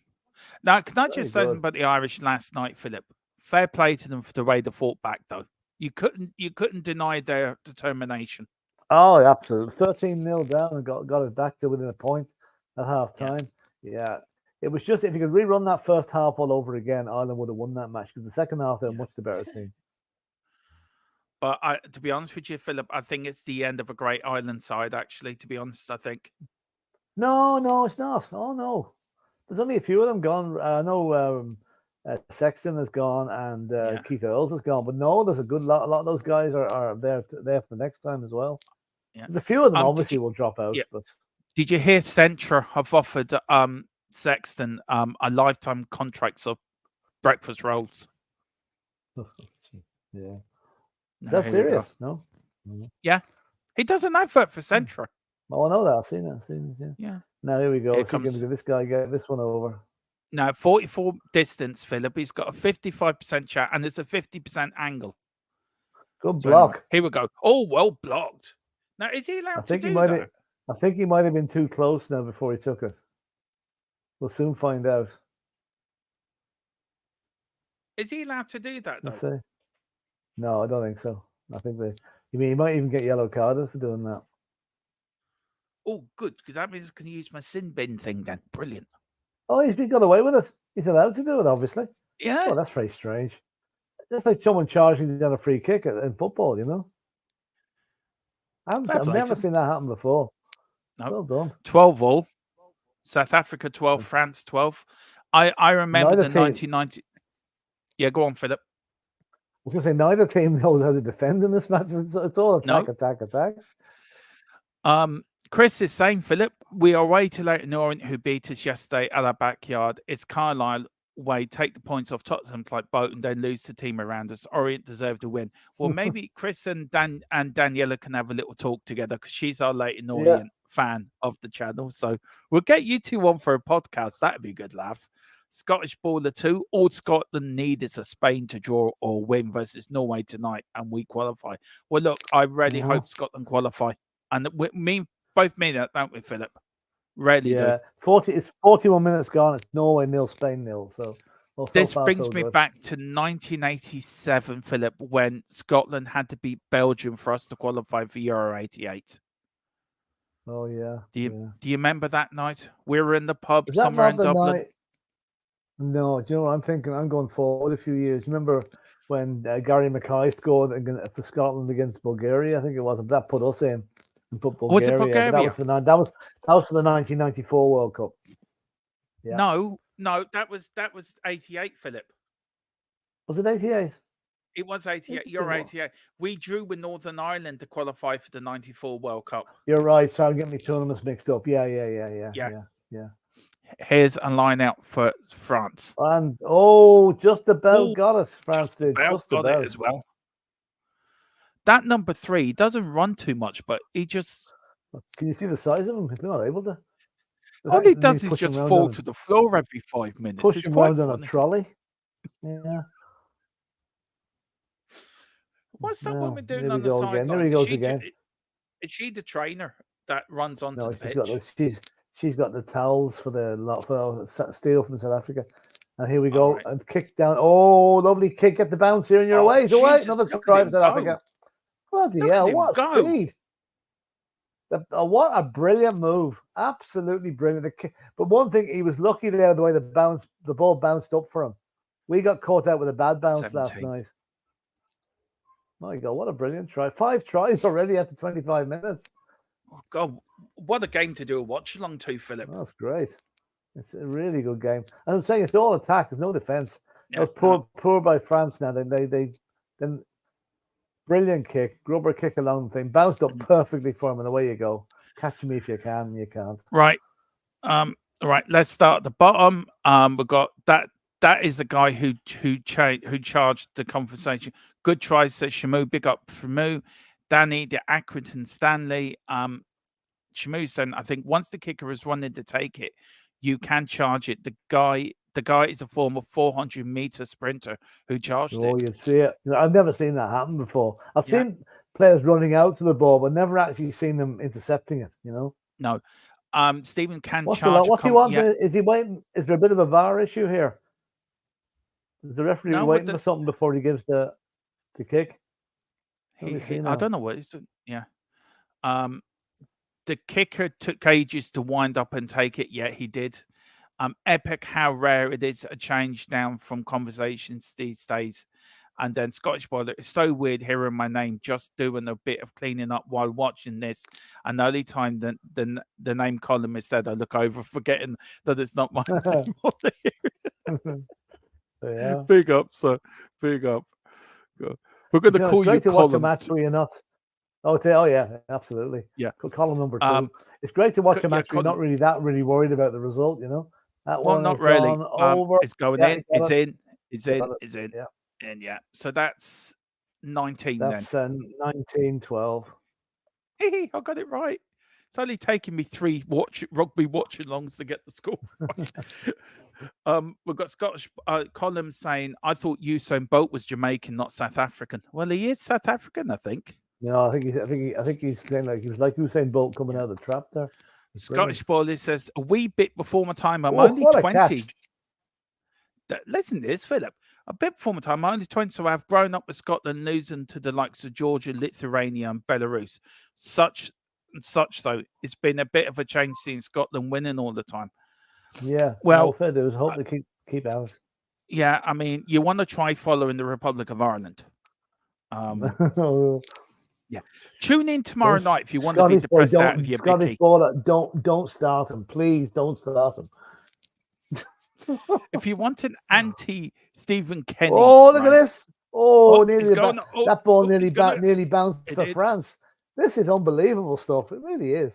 Now, can I just say something about the Irish last night, Philip? Fair play to them for the way they fought back, though. You couldn't deny their determination. Oh, absolutely. 13-0 down and got it back to within a point at half time. Yeah. It was just if you could rerun that first half all over again, Ireland would have won that match because the second half they're much the better team. But to be honest with you, Philip, I think it's the end of a great island side. Actually, to be honest, I think. No, it's not. Oh no, there's only a few of them gone. I know Sexton has gone and Keith Earls has gone, but no, there's a good lot. A lot of those guys are there for the next time as well. Yeah. There's a few of them obviously will drop out. Yeah. But did you hear Centra have offered Sexton a lifetime contracts of breakfast rolls? Yeah, No, that's serious. No. Yeah, he does an advert for Centra. Oh, I know that. I've seen it. Yeah. Now here we go. Here See, comes this guy get this one over. Now 44 distance, Philip. He's got a 55% shot and it's a 50% angle. Good block. Anyway, here we go. Oh, well blocked. Now, is he allowed to do that? I think he might have been too close now before he took it. We'll soon find out. Is he allowed to do that, though? Let's see. No, I don't think so. I think you mean he might even get yellow carded for doing that. Oh, good, because that means I can use my sin bin thing then. Brilliant. Oh, he's got away with it. He's allowed to do it, obviously. Yeah. Oh, that's very strange. That's like someone charging down a free kick in football, you know? I've never seen that happen before. No. Well done. 12-all. South Africa 12, France 12. I remember the 1990. Yeah, go on, Philip. I was going to say, neither team knows how to defend in this match. It's all attack. Chris is saying, Philip, we are way too late in Orient, who beat us yesterday at our backyard. It's Carlisle way, take the points off Tottenham's like boat and then lose the team around us. Orient deserve to win. Well, maybe Chris and Daniela can have a little talk together because she's our Leyton Orient fan of the channel. So we'll get you two on for a podcast. That'd be a good laugh. Scottish Baller 2. All Scotland need is a Spain to draw or win versus Norway tonight, and we qualify. Well, look, I really hope Scotland qualify. And both mean that, don't we, Philip? Really do. 41 minutes gone. It's Norway 0, Spain 0. So this brings me back to 1987, Philip, when Scotland had to beat Belgium for us to qualify for Euro 88. Oh, yeah. Do you remember that night? We were in the pub somewhere in Dublin. No, do you know what I'm thinking? I'm going forward a few years. Remember when Gary Mackay scored for Scotland against Bulgaria? I think it was. That put us in. And put Bulgaria. Was it Bulgaria? That was for the 1994 World Cup. Yeah. No, that was 88, Philip. Was it 88? It was 88. You're 88. We drew with Northern Ireland to qualify for the 94 World Cup. You're right. So I'm getting my tournaments mixed up. Yeah. Here's a line out for France. And just about got us. France did. Just about it as well. That number 3 doesn't run too much, but he just... Can you see the size of him? If you're not able to. All he does is just fall to the floor every 5 minutes. Push him around on a trolley. Yeah. What's that woman doing on the sideline? There he goes again. Is she the trainer that runs onto the pitch? She's got the towels for steal from South Africa. And here we go. Right. And kick down. Oh, lovely kick. Get the bounce here and you're away. Another try for South Africa. Bloody hell, what speed. What a brilliant move. Absolutely brilliant. But one thing, he was lucky there the way the ball bounced up for him. We got caught out with a bad bounce last night. My God, what a brilliant try. 5 tries already after 25 minutes. Oh, God, what a game to do a watch-along to, Philip. That's great. It's a really good game. And I'm saying it's all attack. There's no defense. Yeah, poor by France now. They brilliant kick. Grubber kick along the thing. Bounced up perfectly for him, and away you go. Catch me if you can. You can't. Right. Right. Let's start at the bottom. We've got that. That is the guy who charged the conversation. Good try, says Shamu. Big up Shamu. Danny, the Accrington Stanley. Shamu saying, I think once the kicker is running to take it, you can charge it. The guy is a former 400-meter sprinter who charged it. Oh, you'd see it. I've never seen that happen before. I've seen players running out to the ball, but never actually seen them intercepting it, you know? No. Stephen can what's charge. What's he want? Is he waiting? Is there a bit of a VAR issue here? Is the referee waiting for something before he gives the kick? I don't know what he's doing. Yeah. The kicker took ages to wind up and take it. Yeah, he did. Epic how rare it is a change down from conversations these days. And then Scottish Boiler, it's so weird hearing my name, just doing a bit of cleaning up while watching this. And the only time the name column is said, I look over, forgetting that it's not my name on there. Yeah. Big up, sir. Big up. We're going to call you great to watch a column. match where you're not. Oh yeah, absolutely. Yeah. Column number 2. It's great to watch a match where you're not really worried about the result, you know. That Well, one not is really. gone over. It's going Yeah, in. It's in. It's in. got it. It's in. Yeah. And yeah. So that's 19 That's then. 1912. Hey, I got it right. It's only taken me 3 rugby watch-alongs to get the score right. We've got Scottish column saying, I thought Usain Bolt was Jamaican, not South African. Well, he is South African, I think. No, I think he's playing like he was like Usain Bolt coming out of the trap there. Scottish Boiler says, a wee bit before my time. I'm Oh, only what a 20. catch. Listen to this, Philip. A bit before my time. I'm only 20, so I've grown up with Scotland, losing to the likes of Georgia, Lithuania, and Belarus. Such, though, it's been a bit of a change seeing Scotland winning all the time. Yeah. Well, fair dues. Hope they keep out. Yeah, I mean, you want to try following the Republic of Ireland. Yeah. Tune in tomorrow night if you want to be depressed out of your Scottish Baller, don't start him. Please don't start him. If you want an anti-Stephen Kenny. Oh, look at this. That ball nearly bounced for France. This is unbelievable stuff. It really is.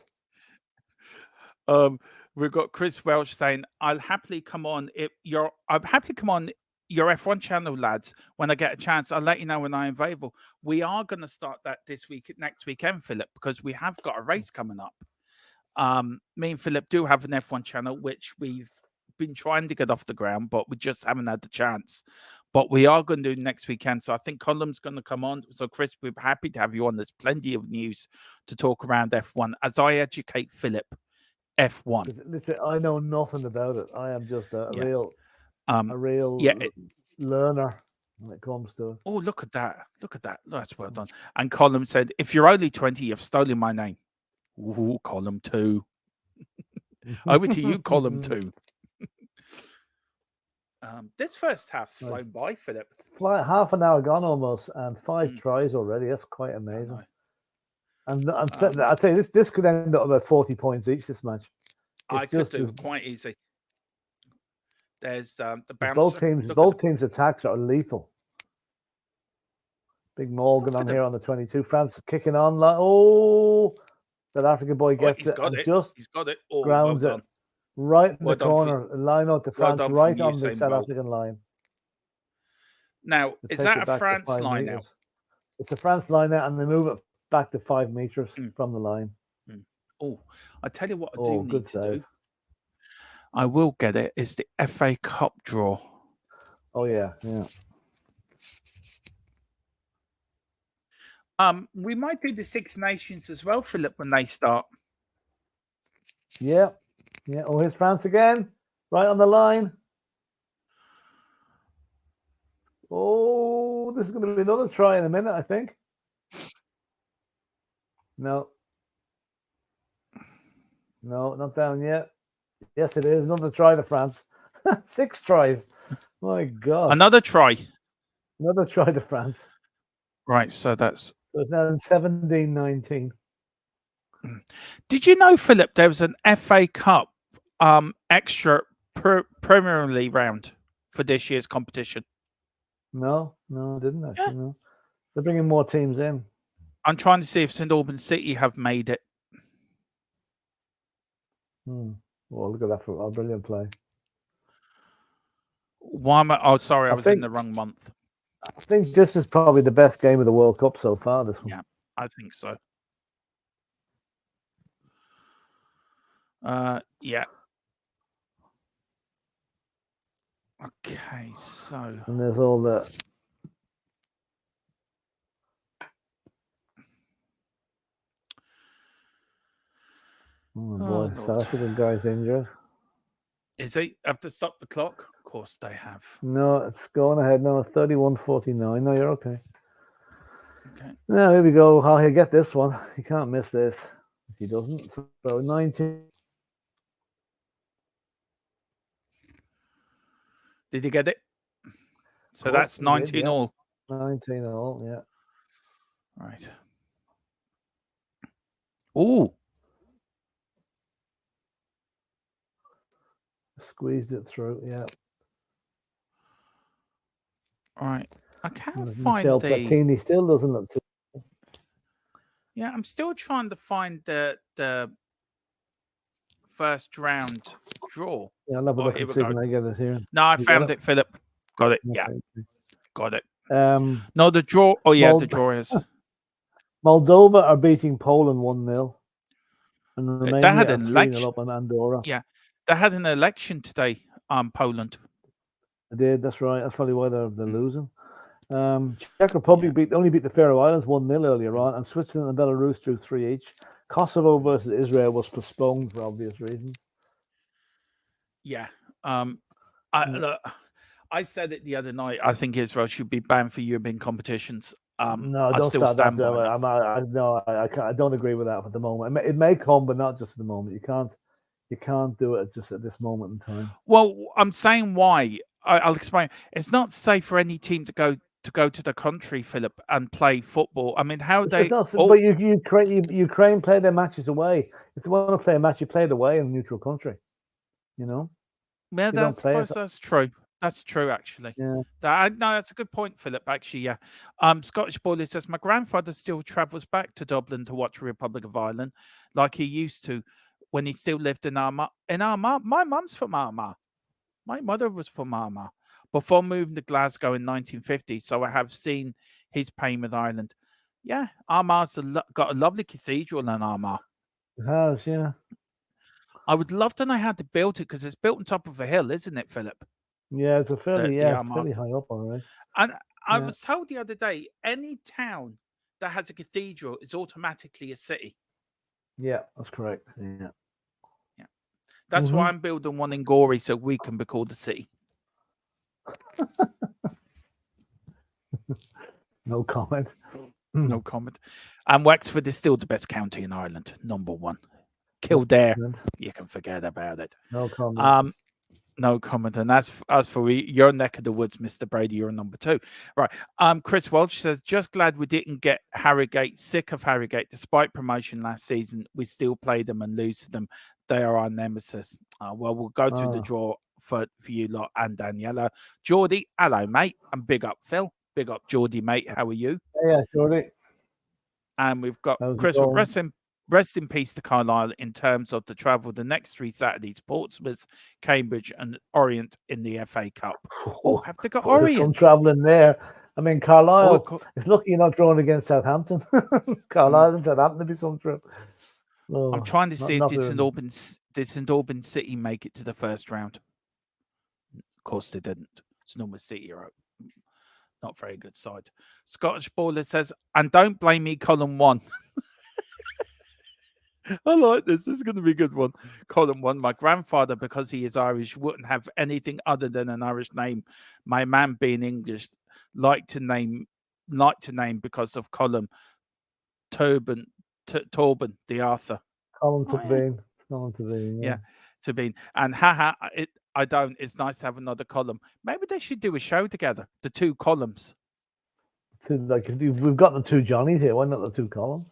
We've got Chris Welch saying, I'm happy to come on your F1 channel, lads. When I get a chance, I'll let you know when I'm available. We are going to start that next weekend, Philip, because we have got a race coming up. Me and Philip do have an F1 channel, which we've been trying to get off the ground, but we just haven't had the chance. But we are going to do next weekend. So I think Column's going to come on. So Chris, we're happy to have you on. There's plenty of news to talk around F1 as I educate Philip. F1. Literally, I know nothing about it. I am just a real learner when it comes to it. Oh, look at that. Look at that. That's well done. And Column said, if you're only 20, you've stolen my name. Ooh, Column 2. Over to you, Column 2. This first half's flown by, Philip. Half an hour gone almost, and 5 tries already. That's quite amazing. And I tell you, this could end up about 40 points each. This match, I could do quite easy. There's the bouncer. Both teams' attacks are lethal. Big Morgan on here on the 22. France kicking on. That African boy gets it. He's got it. Grounds it right in the corner. Line out to France, right on the South African line. Now, is that a France line now? It's a France line now, and they move it back to 5 meters from the line. Oh, I tell you what I do need to do. I will get it. It's the FA Cup draw. Oh yeah. We might do the Six Nations as well, Philip, when they start. Yeah. Oh, here's France again, right on the line. Oh, this is going to be another try in a minute, I think. No, not down yet. Yes, it is. Another try to France. 6 tries. My God. Another try. Another try to France. Right, so that's... So it's now 17-19. Did you know, Philip, there was an FA Cup extra Premier League round for this year's competition? No, I didn't actually. No. They're bringing more teams in. I'm trying to see if St Albans City have made it. Oh, look at that for a brilliant play. Why am I? Oh, sorry, I was in the wrong month. I think this is probably the best game of the World Cup so far. This one. Yeah, I think so. Yeah. Okay, so. And there's all the. Oh boy, South African guy's injured. Is he? Have to stop the clock? Of course they have. No, it's going ahead now. It's 31-49. No, you're okay. Okay. Now here we go. How he'll get this one? He can't miss this. If he doesn't, so 19. Did he get it? So that's 19 all. 19 all, yeah. Right. Oh, Squeezed it through, yeah. all right. I can't find Michel the. Platini still doesn't look too. Yeah, I'm still trying to find the first round draw. Yeah, I'll have a Oh, look here and we see go. when I get it here. No, I You got found it, Philip. Got it. Yeah, Okay. got it. Um, No, the draw. Oh, yeah, the Mold- draw is. Moldova are beating Poland 1-0. And They Romania had are an 3-0 election. up on Andorra. Yeah, they had an election today. Poland. They did, that's right. That's probably why they're Mm. losing. Czech Republic only beat the Faroe Islands 1-0 earlier on, and Switzerland and Belarus drew 3 each. Kosovo versus Israel was postponed for obvious reasons. Yeah. I said it the other night. I think Israel should be banned for European competitions. No, I don't still start that. stand by that. I don't agree with that at the moment. It may come, but not just at the moment. You can't do it just at this moment in time. Well, I'm saying why. I'll explain. It's not safe for any team to go to the country, Philip, and play football. I mean, how they? But Ukraine play their matches away. If you want to play a match, you play it away in a neutral country. You know. Yeah, that's true. That's true, actually. Yeah. No, that's a good point, Philip. Actually, yeah. Scottish Boiler says my grandfather still travels back to Dublin to watch Republic of Ireland, like he used to when he still lived in Armagh. My mum's from Armagh. My mother was from Armagh before moving to Glasgow in 1950. So I have seen his pain with Ireland. Yeah, Armagh's got a lovely cathedral in Armagh. It has, yeah. I would love to know how they built it because it's built on top of a hill, isn't it, Philip? Yeah, it's fairly high up, all right. And I was told the other day, any town that has a cathedral is automatically a city. Yeah, that's correct. Yeah. Yeah. That's why I'm building one in Gorey so we can be called a city. No comment. No comment. And Wexford is still the best county in Ireland, number one. Kildare, you can forget about it. No comment. No comment. And as for your neck of the woods, Mr. Brady, you're number 2. Right. Chris Welch says, just glad we didn't get Harrogate, sick of Harrogate. Despite promotion last season, we still play them and lose to them. They are our nemesis. Well, we'll go through the draw for you lot and Daniela. Geordie, hello, mate. And big up, Phil. Big up, Geordie, mate. How are you? Yeah, Geordie. And we've got Chris, rest in peace to Carlisle in terms of the travel the next 3 Saturdays, Portsmouth, Cambridge and Orient in the FA Cup. Oh, have they got Orient? There's some travelling there. I mean, Carlisle is lucky you're not drawn against Southampton. Carlisle and Southampton to be some trip. I'm trying to see if did St Albans City make it to the first round. Of course they didn't. It's Normal City are not very good side. Scottish Baller says, and don't blame me, column 1. I like this. This is going to be a good one. Column 1. My grandfather, because he is Irish, wouldn't have anything other than an Irish name. My man, being English, like to name because of column Torben, the Arthur. Column to Bean. Yeah, to Bean. And haha, I don't. It's nice to have another column. Maybe they should do a show together. The 2 columns. We've got the 2 Johnnies here. Why not the 2 columns?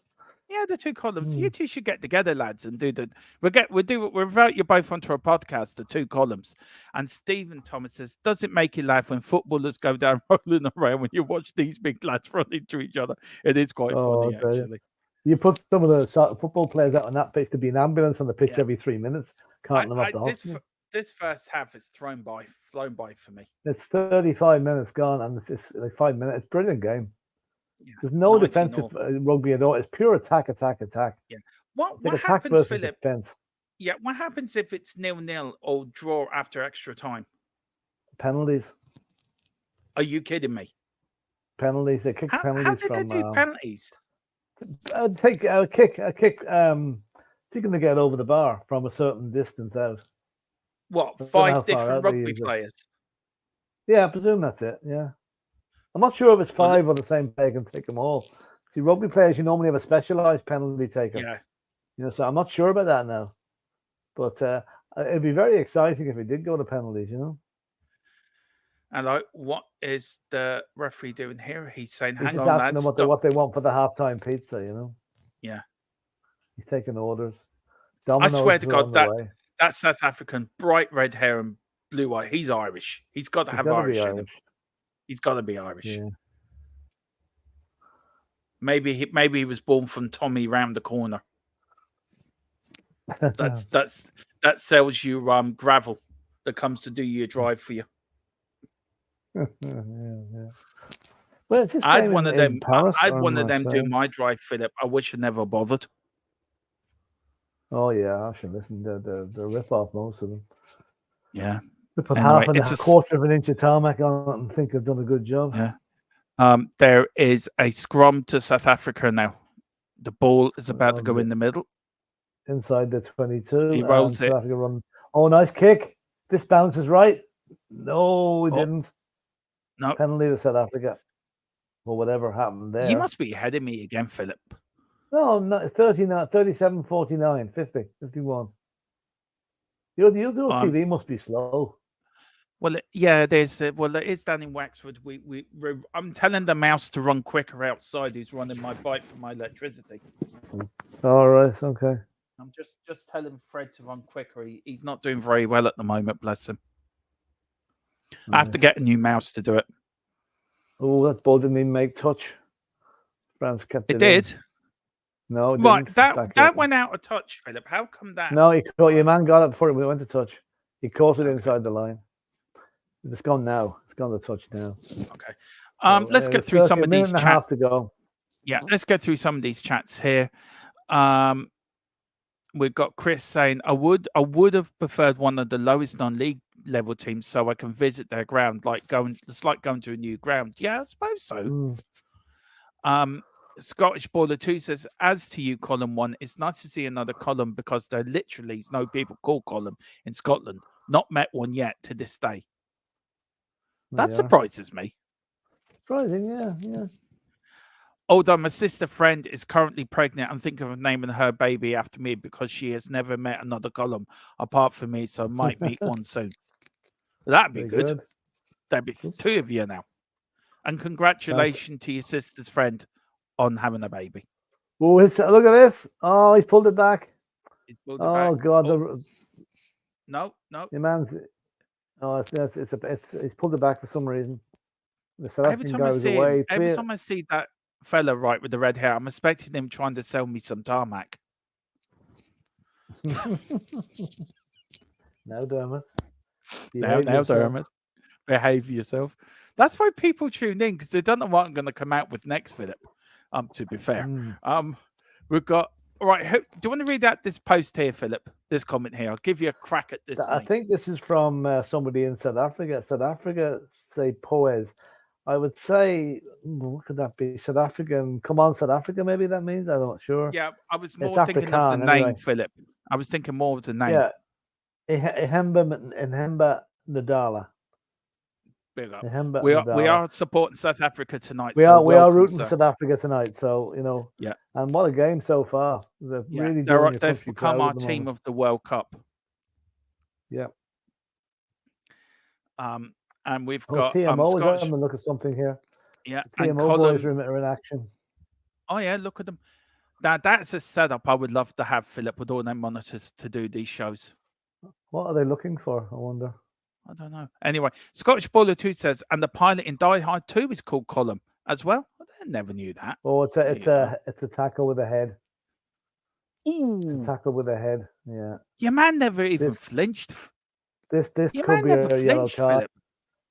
Yeah, the 2 columns. You 2 should get together, lads, and do the. We'll invite you both onto a podcast. The 2 columns. And Stephen Thomas says, "Does it make you laugh when footballers go down rolling around when you watch these big lads run into each other? It is quite funny, actually. You put some of the football players out on that pitch to be an ambulance on the pitch every 3 minutes. Can't them up the hospital. This first half is flown by for me. It's 35 minutes gone, and it's like 5 minutes. It's a brilliant game. Yeah. There's no defensive rugby at all. It's pure attack. Yeah. What happens, Philip? Defense. Yeah. What happens if it's 0-0 or draw after extra time? Penalties. Are you kidding me? Penalties. They kick penalties. How did they do penalties? Take a kick. Taking to get over the bar from a certain distance out. What? 5 different rugby players? Yeah, I presume that's it. Yeah. I'm not sure if it's 5 or the same player can take them all. See, rugby players, you normally have a specialised penalty taker. Yeah. So I'm not sure about that now. But it'd be very exciting if we did go to penalties, And like, what is the referee doing here? He's saying, He's "Hang just on, asking lads, them stop." what they want for the halftime pizza. Yeah, He's taking orders. I swear Domino's to are God, on the way. that South African, bright red hair and blue eye, he's Irish. He's got to He's have got to be Irish in him. Irish. He's got to be Irish. Yeah. Maybe he was born from Tommy round the corner. That sells you gravel that comes to do your drive for you. Yeah. Well, it's this I had game one of in them. Paris. I had one of I them do say. my drive, Philip. I wish I never bothered. Oh yeah, I should listen to the rip off most of them. Yeah. They put Anyway, half and a quarter of an inch of tarmac on it and think they've done a good job. Yeah. There is a scrum to South Africa now. The ball is about to go in the middle. Inside the 22. He rolls it. South Africa run. Oh, nice kick. This bounces right. No, it didn't. No. Penalty to South Africa. Or whatever happened there. You must be ahead of me again, Philip. No, 39, 37, 49, 50, 51. Your TV must be slow. Well, yeah, there's it is down in Waxford. I'm telling the mouse to run quicker outside. He's running my bike for my electricity. All right, okay. I'm just telling Fred to run quicker. He's not doing very well at the moment, bless him. I have to get a new mouse to do it. Oh, that ball didn't even make touch. France kept it. It did. No, it right. Didn't. That went out of touch, Philip. How come that? No, your man got it before it went to touch. He caught it inside the line. It's gone now. It's gone to touch now. Okay. Let's get through some of these chats. Half to go. Yeah, let's get through some of these chats here. We've got Chris saying, I would have preferred one of the lowest non-league level teams so I can visit their ground, it's like going to a new ground. Yeah, I suppose so. Scottish Baller 2 says, as to you, Column 1, it's nice to see another column because there literally is no people called Column in Scotland. Not met one yet to this day. That surprises me. Surprising, yeah. Although my sister friend is currently pregnant, I'm thinking of naming her baby after me because she has never met another column apart from me, so I might meet one soon. That'd be good. That'd be 2 of you now. And congratulations to your sister's friend on having a baby. Oh, look at this. Oh, he's pulled it back. God. No. Your man's... Oh, it's pulled it back for some reason. The South African guy was away. Every time I see that fella with the red hair, I'm expecting him trying to sell me some tarmac. Now, Dermot. Now, Dermot. Behave yourself. That's why people tune in, because they don't know what I'm going to come out with next, Philip. To be fair. We've got... All right, do you want to read out this post here, Philip? This comment here. I'll give you a crack at this. I think this is from somebody in South Africa. South Africa, say Poes. I would say, what could that be? South African. Come on, South Africa, maybe that means? I'm not sure. Yeah, I was more thinking of the name, Philip. I was thinking more of the name. Yeah. Ihemba Ndala. Big up. We are supporting South Africa tonight. We are rooting for South Africa tonight. So, yeah. And what a game so far. They've become our team of the World Cup. Yeah. And we've got TMO is having a look at something here. Yeah. The TMO boys are in action. Oh, yeah. Look at them. Now, that's a setup I would love to have, Philip, with all them monitors to do these shows. What are they looking for? I wonder. I don't know. Anyway, Scottish Baller 2 says, and the pilot in Die Hard 2 is called Column as well. I never knew that. Oh, it's a tackle with a head. Ooh. It's a tackle with a head. Yeah. Your man never even flinched. This could be a yellow card. Philip.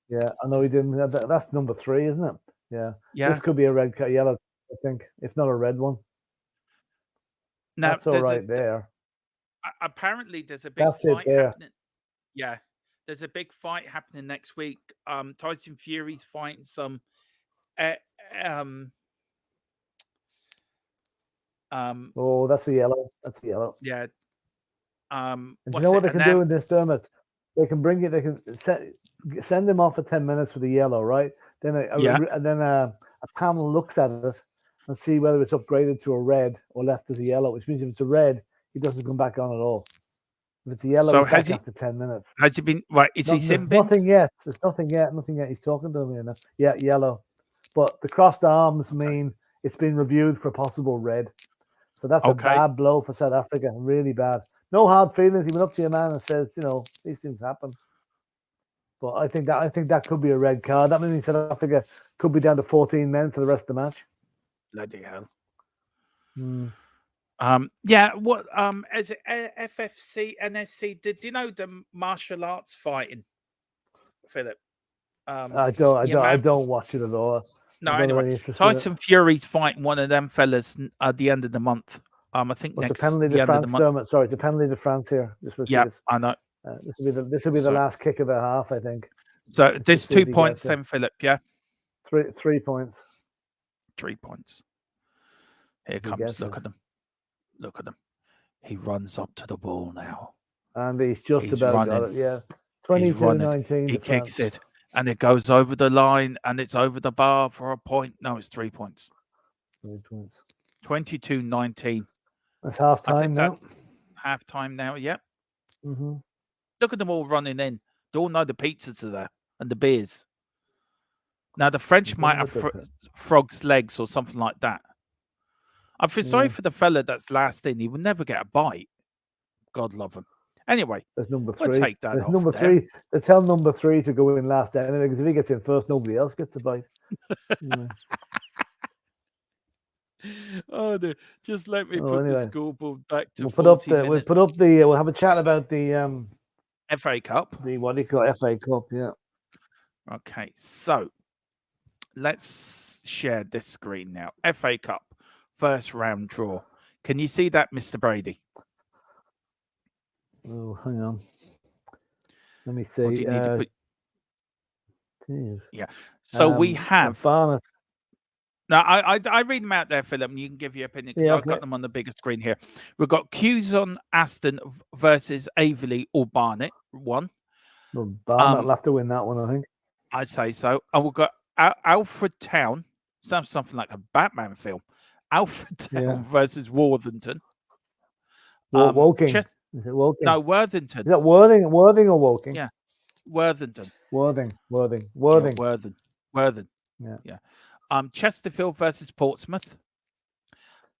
Yeah, I know he didn't. That's number 3, isn't it? Yeah. This could be a red card, yellow, I think, if not a red one. Now, that's all right there. Apparently, there's a big fight happening. Yeah. There's a big fight happening next week. Tyson Fury's fighting some. Oh, that's a yellow. That's a yellow. Yeah. And you know what they can do in this, Dermot? They can bring it. They can send them off for 10 minutes with a yellow, right? Then a panel looks at it and see whether it's upgraded to a red or left as a yellow. Which means if it's a red, it doesn't come back on at all. If it's a yellow, So he's back after 10 minutes. has he been right? Is he sin binned? Nothing yet. There's nothing yet. Nothing yet. He's talking to him here now. Yeah, yellow. But the crossed arms mean it's been reviewed for possible red. So that's a bad blow for South Africa. Really bad. No hard feelings. He went up to your man and says, these things happen. But I think that could be a red card. That means South Africa could be down to 14 men for the rest of the match. Bloody hell. Hmm. Yeah. What? As FFC, NSC. Did you know the martial arts fighting, Philip? I don't watch it at all. No. Anyway, Tyson Fury's fighting one of them fellas at the end of the month. I think What's next the penalty the to end of the France, month. Sorry, the penalty to France here. I know. This will be the last kick of the half, I think. So there's 2 points then, Philip. Yeah. 3 points. 3 points. Here comes. Look at them. Look at them. He runs up to the ball now. And he's about got it. Yeah. 22-19. He kicks it. And it goes over the line. And it's over the bar for a point. No, it's 3 points. 3 points. 22-19. That's half time now. That's half time now. Yep. Mm-hmm. Look at them all running in. They all know the pizzas are there and the beers. Now, the French might have frog's legs or something like that. I feel sorry for the fella that's last in. He will never get a bite. God love him. Anyway, there's number 3. We'll take that off number 3. They tell number 3 to go in last anyway, because if he gets in first, nobody else gets a bite. Oh, no. Just let me put the scoreboard back to we'll have a chat about the FA Cup. What do you call it? FA Cup, yeah. Okay, so let's share this screen now. FA Cup, first round draw. Can you see that, Mr. Brady? Oh, hang on. Let me see. What do you need to put? Yeah. So we have. Barnes. Now, I read them out there, Philip, and you can give your opinion because I've got them on the bigger screen here. We've got Cuson Aston versus Averley or Barnet, 1. Well, Barnet will have to win that one, I think. I'd say so. And we've got Alfred Town. Sounds something like a Batman film. Alfred Town versus Worthington. Woking. Is it Woking? No, Worthington. Is that Worthing or Woking? Yeah. Worthington. Worthing. Yeah. Chesterfield versus Portsmouth.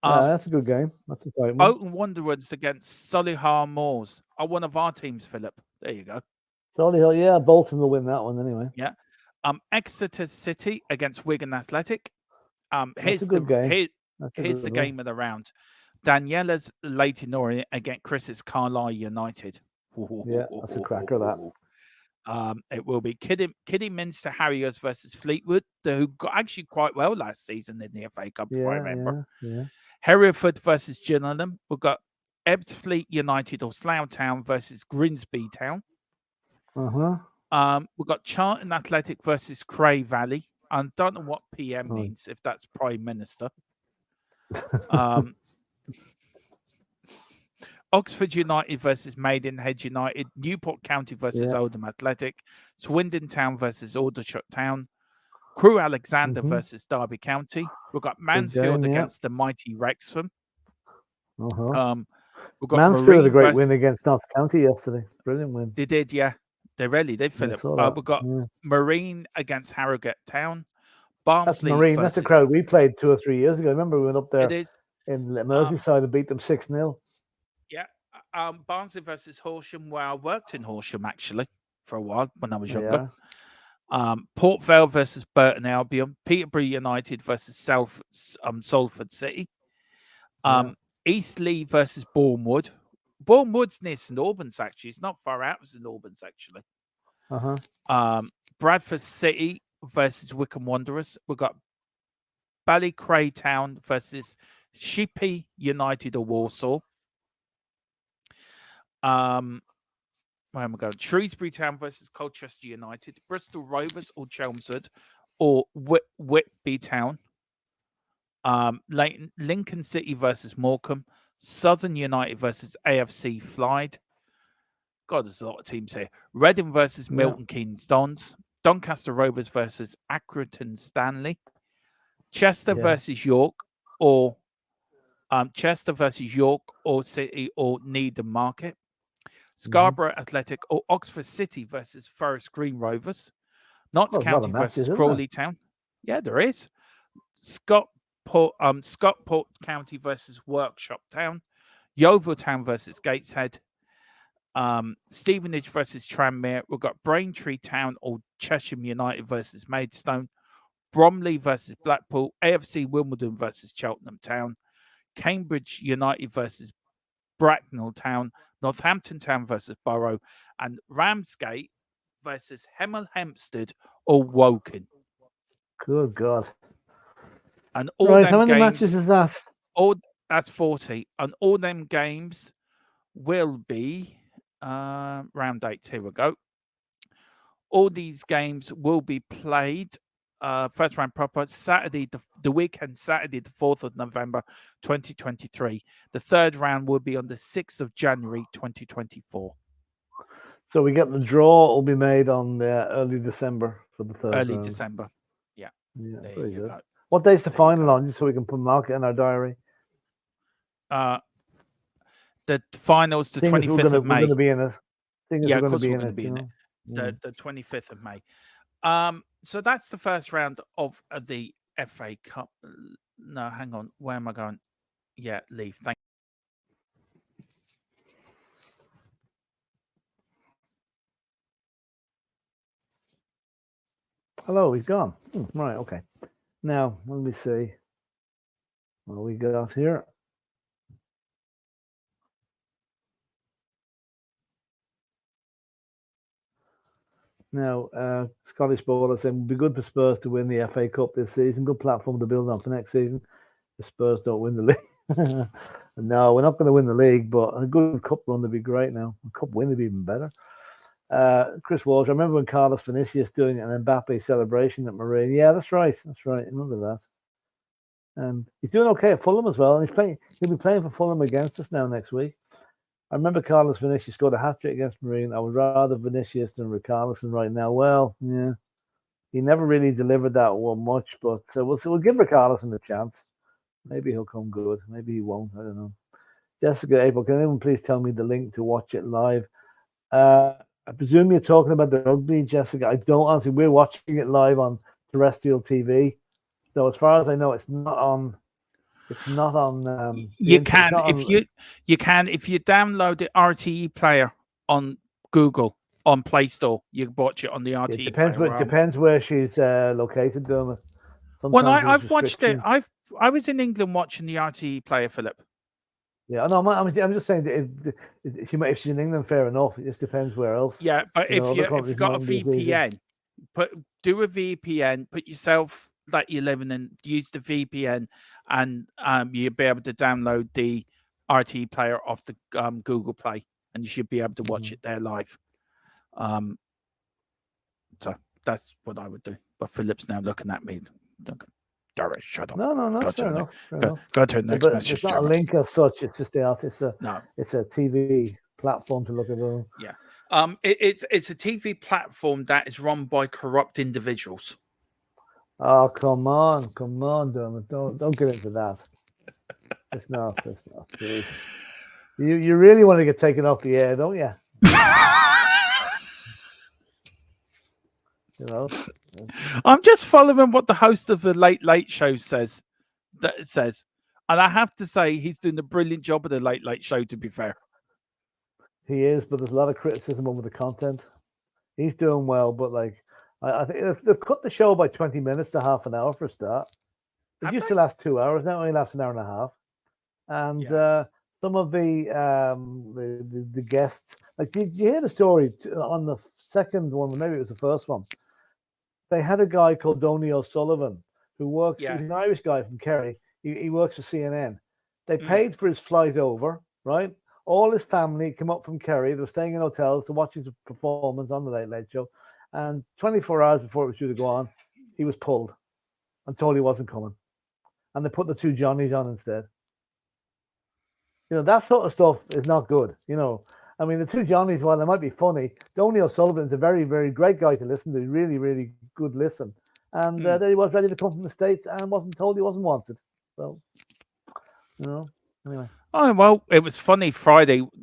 That's a good game. That's a fight. Bolton Wanderers against Solihull Moors. One of our teams, Philip. There you go. Solihull, yeah. Bolton will win that one anyway. Yeah. Exeter City against Wigan Athletic. Here's a good game. Here's the game of the round. Daniela's Leyton Orient against Chris's Carlisle United. Yeah, that's a cracker, that. It will be Kidderminster Harriers versus Fleetwood, who got actually quite well last season in the FA Cup, if I remember. Yeah. Hereford versus Gillingham. We've got Ebbsfleet United or Slough Town versus Grimsby Town. We've got Charlton Athletic versus Cray Valley. I don't know what PM means, if that's Prime Minister. Oxford United versus Maidenhead United, Newport County versus Oldham Athletic, Swindon Town versus Aldershot Town, Crewe Alexander versus Derby County. We've got Mansfield against the mighty Wrexham. We've got Mansfield had a great win against Notts County yesterday. Brilliant win. They did, yeah. They really did, Philip. We've got Marine against Harrogate Town. Barnsley. That's Marine. That's a crowd we played 2 or 3 years ago. I remember we went up there in Merseyside and beat them 6-0. Yeah. Barnsley versus Horsham, where I worked in Horsham actually for a while when I was younger. Port Vale versus Burton Albion, Peterborough United versus Salford City, Eastleigh versus Bournemouth. Bournemouth's near St Albans actually. It's not far out of St Albans actually. Bradford City versus Wycombe Wanderers. We've got Ballycray Town versus Shippey United or Warsaw. Where am I going? Shrewsbury Town versus Colchester United, Bristol Rovers or Chelmsford, or Whitby Town. Lincoln City versus Morecambe, Southern United versus AFC Clyde. God, there's a lot of teams here. Reading versus Milton Keynes Dons, Doncaster Rovers versus Accrington Stanley, Chester versus York, or Chester versus York or City or Needham Market. Scarborough Athletic or Oxford City versus Forest Green Rovers. Notts County versus Crawley Town. Yeah, there is. Stockport County versus Workshop Town. Yeovil Town versus Gateshead. Stevenage versus Tranmere. We've got Braintree Town or Cheshire United versus Maidstone. Bromley versus Blackpool. AFC Wimbledon versus Cheltenham Town. Cambridge United versus Bracknell Town. Northampton Town versus Borough. And Ramsgate versus Hemel Hempstead or Woking. Good God. And all right, them how many games, matches is that? That's 40. And all them games will be round 8. Here we go. All these games will be played first round proper Saturday, the weekend Saturday, the 4th of November, 2023. The third round will be on the 6th of January, 2024. So we get the draw will be made on early December for the third Early round. December. Yeah. There very you good. Go. What date's the final on, just so we can mark it in our diary? The finals, the 25th of May. We're going to be in it. Yeah, of course we're going to be in it. The 25th of May. So that's the first round of the FA Cup. No, hang on. Where am I going? Yeah, leave. Thank you. Hello, he's gone. Right, okay. Now, let me see what we got here. Now, Scottish Bowler saying, it would be good for Spurs to win the FA Cup this season. Good platform to build on for next season. The Spurs don't win the league. No, we're not going to win the league, but a good cup run would be great now. A cup win would be even better. Chris Walsh, I remember when Carlos Vinicius doing an Mbappe celebration at Marine. Yeah, that's right. That's right. I remember that. He's doing okay at Fulham as well. And he'll be playing for Fulham against us now next week. I remember Carlos Vinicius scored a hat-trick against Marine. I would rather Vinicius than Richarlison right now. Well, yeah. He never really delivered that one much, but we'll give Richarlison a chance. Maybe he'll come good. Maybe he won't. I don't know. Jessica April, can anyone please tell me the link to watch it live? I presume you're talking about the rugby, Jessica. I don't honestly. We're watching it live on terrestrial TV. So as far as I know, it's not on. It's not on. You can if you download the RTE player on Google on Play Store, you can watch it on the RTE. It depends where she's located, Dermot. Well, I've watched it. I was in England watching the RTE player, Philip. Yeah, no, I'm just saying that if she's in England, fair enough. It just depends where else. Yeah, but if you've got a VPN, do a VPN, put yourself that you're living in, use the VPN, and you'll be able to download the RTE player off the Google Play, and you should be able to watch it there live. So that's what I would do. But Philip's now looking at me. Gareth, shut up. No, fair enough. Go to the next message. It's not a link as such. It's just it's a TV platform to look at. Yeah. It's a TV platform that is run by corrupt individuals. Oh, come on, Dermot. Don't get into that. It's not. Please. You really want to get taken off the air, don't you? You know. I'm just following what the host of the Late Late Show says. And I have to say, he's doing a brilliant job of the Late Late Show. To be fair, he is, but there's a lot of criticism over the content. He's doing well, but I think they've cut the show by 20 minutes to half an hour for a start. It used to last 2 hours. Now it only lasts an hour and a half. And some of the guests, did you hear the story on the second one? Maybe it was the first one. They had a guy called Donny O'Sullivan who works. He's an Irish guy from Kerry. He works for CNN. They paid for his flight over, right? All his family came up from Kerry. They were staying in hotels to watch his performance on the Late Late Show. And 24 hours before it was due to go on, he was pulled and told he wasn't coming. And they put the two Johnnies on instead. That sort of stuff is not good. I mean, the two Johnnies, while they might be funny, Donny O'Sullivan's a very, very great guy to listen to. Really, really good listen. And then he was ready to come from the States and wasn't told he wasn't wanted. So, Anyway. Oh well, it was funny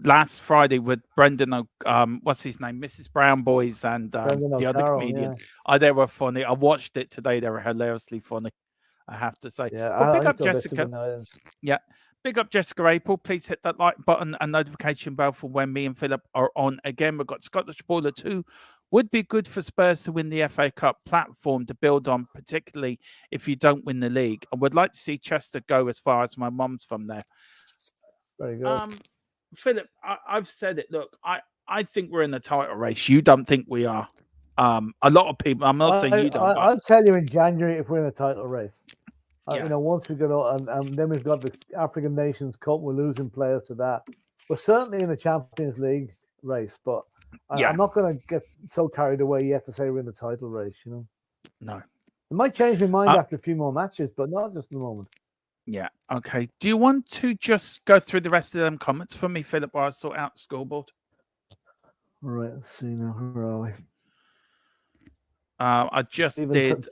last Friday with Brendan. What's his name, Mrs. Brown Boys, and Brendan the other O'Carroll, comedian. yeah. Oh, they were funny. I watched it today. They were hilariously funny, I have to say. Yeah, But big I up thought they're super Jessica. nice. Yeah, big up Jessica April. Please hit that like button and notification bell for when me and Philip are on again. We've got Scottish Baller 2. Would be good for Spurs to win the FA Cup platform to build on, particularly if you don't win the league. I would like to see Chester go as far as my mum's from there. Very good. Philip, I've said it. Look, I think we're in the title race. You don't think we are. A lot of people. I'm not saying you don't. But I'll tell you in January if we're in a title race. yeah. You know, once we get on, and then we've got the African Nations Cup. We're losing players to that. We're certainly in the Champions League race, but Yeah. I'm not going to get so carried away yet to say we're in the title race. You know. No. It might change my mind after a few more matches, but not just in the moment. Yeah. Okay. Do you want to just go through the rest of them comments for me, Philip, while I sort out the scoreboard? All right. Let's see now. Where are we? I just did.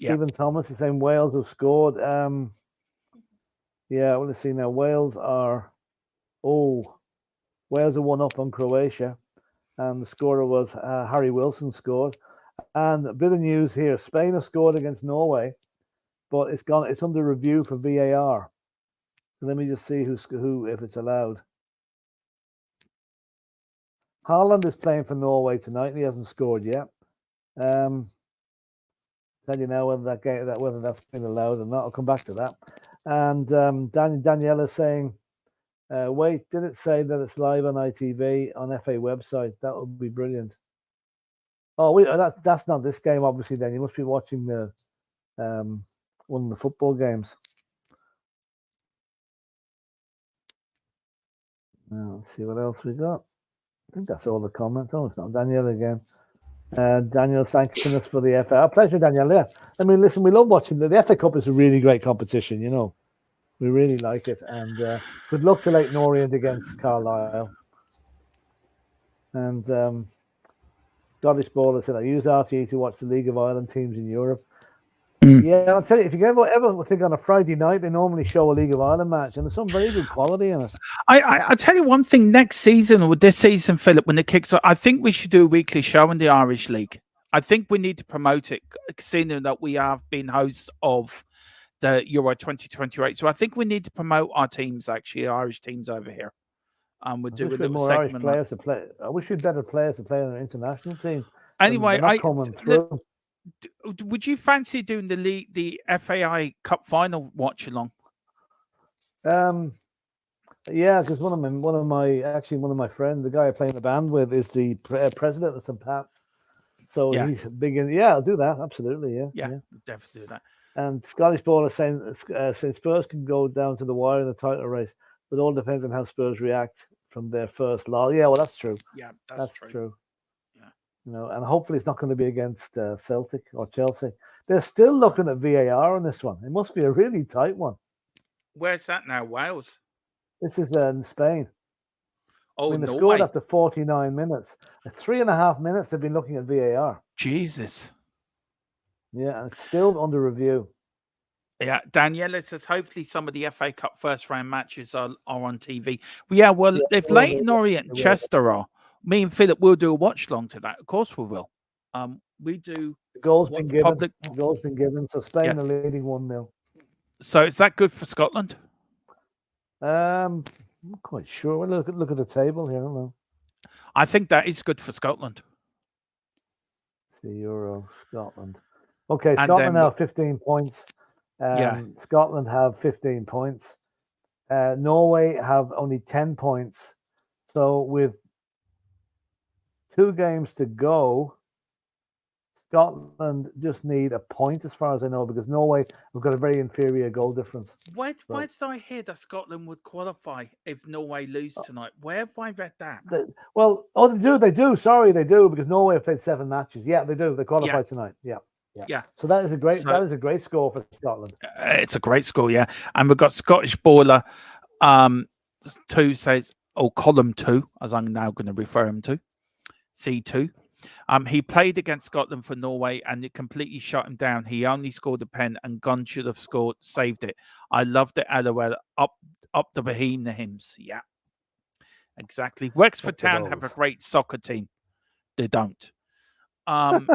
Stephen Thomas is saying Wales have scored. Yeah. Well, let's see now. Wales are 1 up on Croatia, and the scorer was Harry Wilson scored. And a bit of news here: Spain have scored against Norway, but it's under review for VAR. So let me just see who if it's allowed. Haaland is playing for Norway tonight, and he hasn't scored yet. Tell you now whether that's been allowed or not. I'll come back to that. And Danielle is saying, wait, did it say that it's live on ITV on FA website? That would be brilliant. Oh, that's not this game, obviously. Then you must be watching the one of the football games. Now, let's see what else we got. I think that's all the comments. Oh, it's not Danielle again. Daniel thanking us for the FA. Our pleasure, Daniel. Yeah. I mean, listen, we love watching the FA Cup is a really great competition, you know. We really like it. And good luck to Leighton Orient against Carlisle. And Scottish Baller said, I use RTE to watch the League of Ireland teams in Europe. Yeah, I'll tell you, if you ever think on a Friday night, they normally show a League of Ireland match, and there's some very good quality in it. I tell you one thing, next season or this season, Philip, when it kicks off, I think we should do a weekly show in the Irish League. I think we need to promote it, seeing that we have been hosts of the Euro 2028. So I think we need to promote our teams, actually, Irish teams over here. We'll do a little more Irish players to play. I wish we had better players to play on an international team. Anyway, they're not coming through. Would you fancy doing the FAI Cup final watch along? Yeah, because one of my friends, the guy I play in the band with, is the president of St. Pat's. So he's big in. Yeah, I'll do that. Absolutely. Yeah. Definitely do that. And Scottish Baller saying Spurs can go down to the wire in the title race, but it all depends on how Spurs react from their first loss. Yeah, well, that's true. Yeah, that's true. You know, and hopefully it's not going to be against Celtic or Chelsea. They're still looking at VAR on this one. It must be a really tight one. Where's that now? Wales? This is in Spain. Oh, I mean, they scored after 49 minutes. 3.5 minutes they've been looking at VAR. Jesus. Yeah, and it's still under review. Yeah, Daniela says hopefully some of the FA Cup first round matches are on TV. Well, if Leighton Orient and Chester are, me and Philip will do a watch along to that. Of course we will. We do. The goal's been given. The goal's been given. So Spain are leading 1-0. So is that good for Scotland? I'm not quite sure. Well, look at the table here. I don't know. I think that is good for Scotland. See Euro Scotland. Okay, Scotland now 15 points. Scotland have 15 points. Norway have only 10 points. So with 2 games to go, Scotland just need a point, as far as I know, because Norway have got a very inferior goal difference. Why did I hear that Scotland would qualify if Norway lose tonight? Where have I read that? They do. Sorry, they do, because Norway have played 7 matches. Yeah, they do. They qualify tonight. Yeah. So that is a great score for Scotland. It's a great score, yeah. And we've got Scottish Baller 2 says, column 2, as I'm now going to refer him to, C2. He played against Scotland for Norway and it completely shut him down. He only scored a pen and Gunn should have saved it. I loved it. LOL. Up the hymns. Yeah, exactly. Wexford Town have a great soccer team. They don't. Sorry.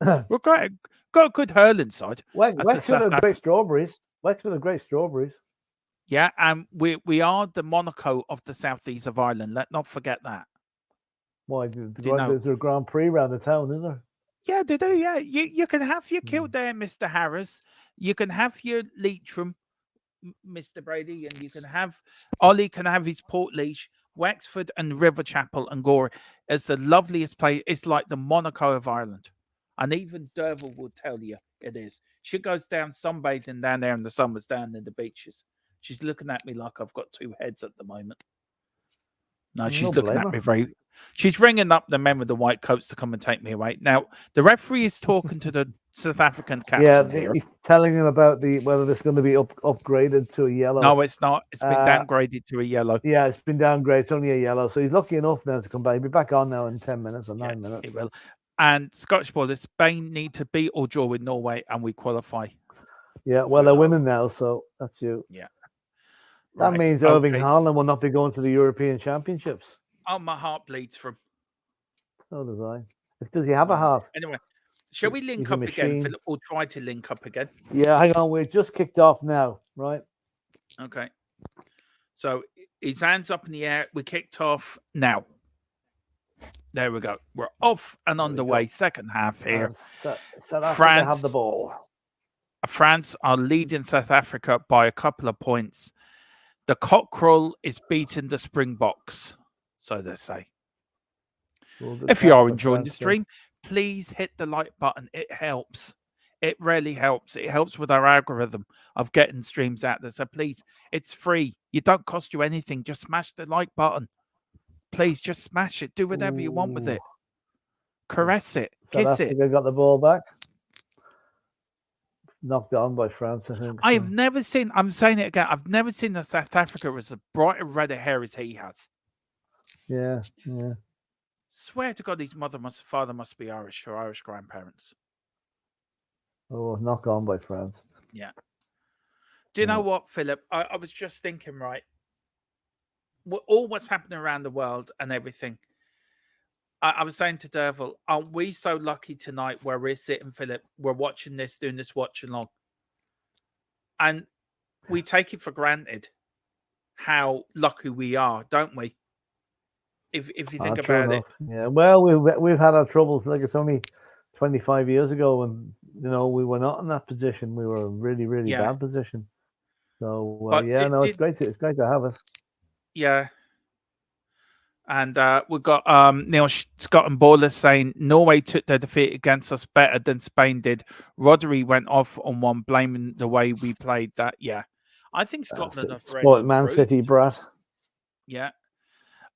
We're got a good hurling side. Wexford are great strawberries. Wexford are great strawberries. Yeah, and we are the Monaco of the southeast of Ireland. Let not forget that. Why? There's a Grand Prix around the town, isn't there? Yeah, they do. Yeah, you can have your Kildare, Mr. Harris. You can have your Leitrim, Mr. Brady, and you can have Ollie can have his Portlaoise, Wexford, and Riverchapel and Gore. It's the loveliest place. It's like the Monaco of Ireland, and even Derval will tell you it is. She goes down sunbathing down there in the summers, down in the beaches. She's looking at me like I've got two heads at the moment. No, she's looking at me very. She's ringing up the men with the white coats to come and take me away. Now, the referee is talking to the South African captain here. He's telling him about whether it's going to be upgraded to a yellow. No, it's not. It's been downgraded to a yellow. Yeah, it's been downgraded. It's only a yellow. So he's lucky enough now to come back. He'll be back on now in 10 minutes or 9 minutes. It will. And Scottish Borders, Spain need to beat or draw with Norway and we qualify. Yeah, well, they're winning now, so that's you. Yeah. That means Irving Haaland will not be going to the European Championships. Oh, my heart bleeds from. So does I. Does he have a heart? Anyway, shall we link up again, Philip? Or try to link up again? Yeah, hang on. We're just kicked off now, right? Okay. So his hands up in the air. We kicked off now. There we go. We're off and underway. Second half here. South Africa have the ball. France are leading South Africa by a couple of points. The Cockerel is beating the Springboks, so they say. If you are enjoying the stream, please hit the like button. It helps. It really helps. It helps with our algorithm of getting streams out there. So please, it's free. It don't cost you anything. Just smash the like button. Please, just smash it. Do whatever you want with it. Caress it. Kiss it. Got the ball back. Knocked on by France, I think. I have never seen, I'm saying it again, I've never seen a South Africa with as bright and red hair as he has. Yeah. Swear to God, his father must be Irish or Irish grandparents. Oh, knock on by France. Yeah. Do you know what, Philip? I was just thinking, right? All what's happening around the world and everything. I was saying to Derval, aren't we so lucky tonight where we're sitting, Philip? We're watching this, doing this watch along. And we take it for granted how lucky we are, don't we? If you think about it. Yeah, well, we've had our troubles. Like it's only 25 years ago when, we were not in that position. We were in a really, really bad position. So, it's great to have us. Yeah. And we've got Neil Scott and Baller saying Norway took their defeat against us better than Spain did. Rodri went off on one, blaming the way we played that. Yeah. I think Scotland have really Man City brat. Yeah.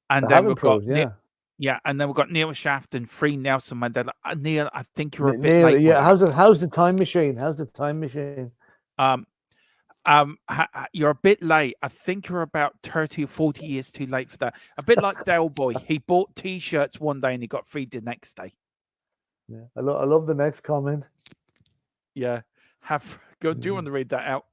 And then we've got and then we've got Neil Shaft and Free Nelson Mandela. Neil, I think you're a bit late. Yeah, how's the time machine? How's the time machine? You're a bit late. I think you're about 30 or 40 years too late for that. A bit like Del Boy. He bought T-shirts one day and he got free the next day. Yeah, I love the next comment. Yeah. Do you want to read that out?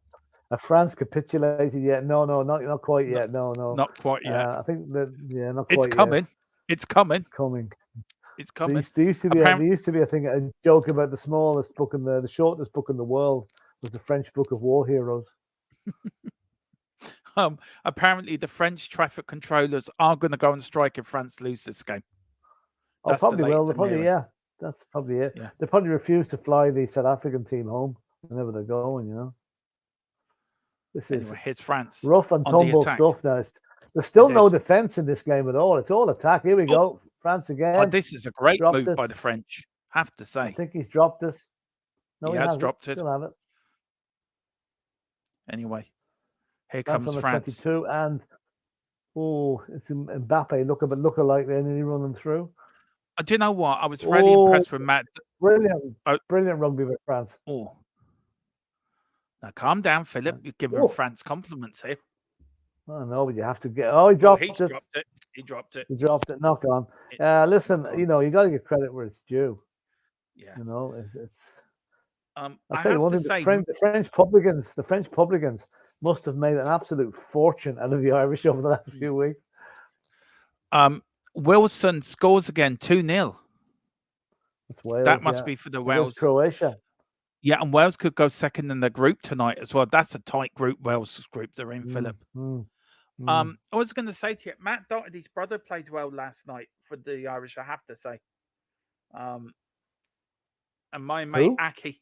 Have France capitulated yet? No, not quite yet. No. Not quite yet. I think that not quite yet. It's coming. It's coming. There used to be I think, a joke about the smallest book in the shortest book in the world was the French Book of War Heroes. Apparently the French traffic controllers are going to go on strike if France lose this game. That's probably will. That's probably it. Yeah. They probably refuse to fly the South African team home whenever they're going. This is here's France. Rough and tumble stuff now. There's still no defense in this game at all. It's all attack. Here we go. France again. Oh, this is a great move by the French, have to say. I think he's dropped this. No, he has dropped it. Still have it. Anyway, here comes France. 22 and it's Mbappe. Look alike there, nearly running through. Do you know what? I was really impressed with Matt. Brilliant rugby with France. Now calm down, Philip. You're giving France compliments here. I don't know, but you have to get. Oh, he dropped it. Dropped it. He dropped it. He dropped it. Knock on. Listen, you got to give credit where it's due. Yeah. It's. I tell you one thing: the French publicans must have made an absolute fortune out of the Irish over the last few weeks. Wilson scores again, 2-0. That's Wales. That must be for the Wales. Croatia. Yeah, and Wales could go second in the group tonight as well. That's a tight group, Wales group they're in, Philip. I was going to say to you, Matt Doherty's brother played well last night for the Irish, I have to say. And my mate Aki,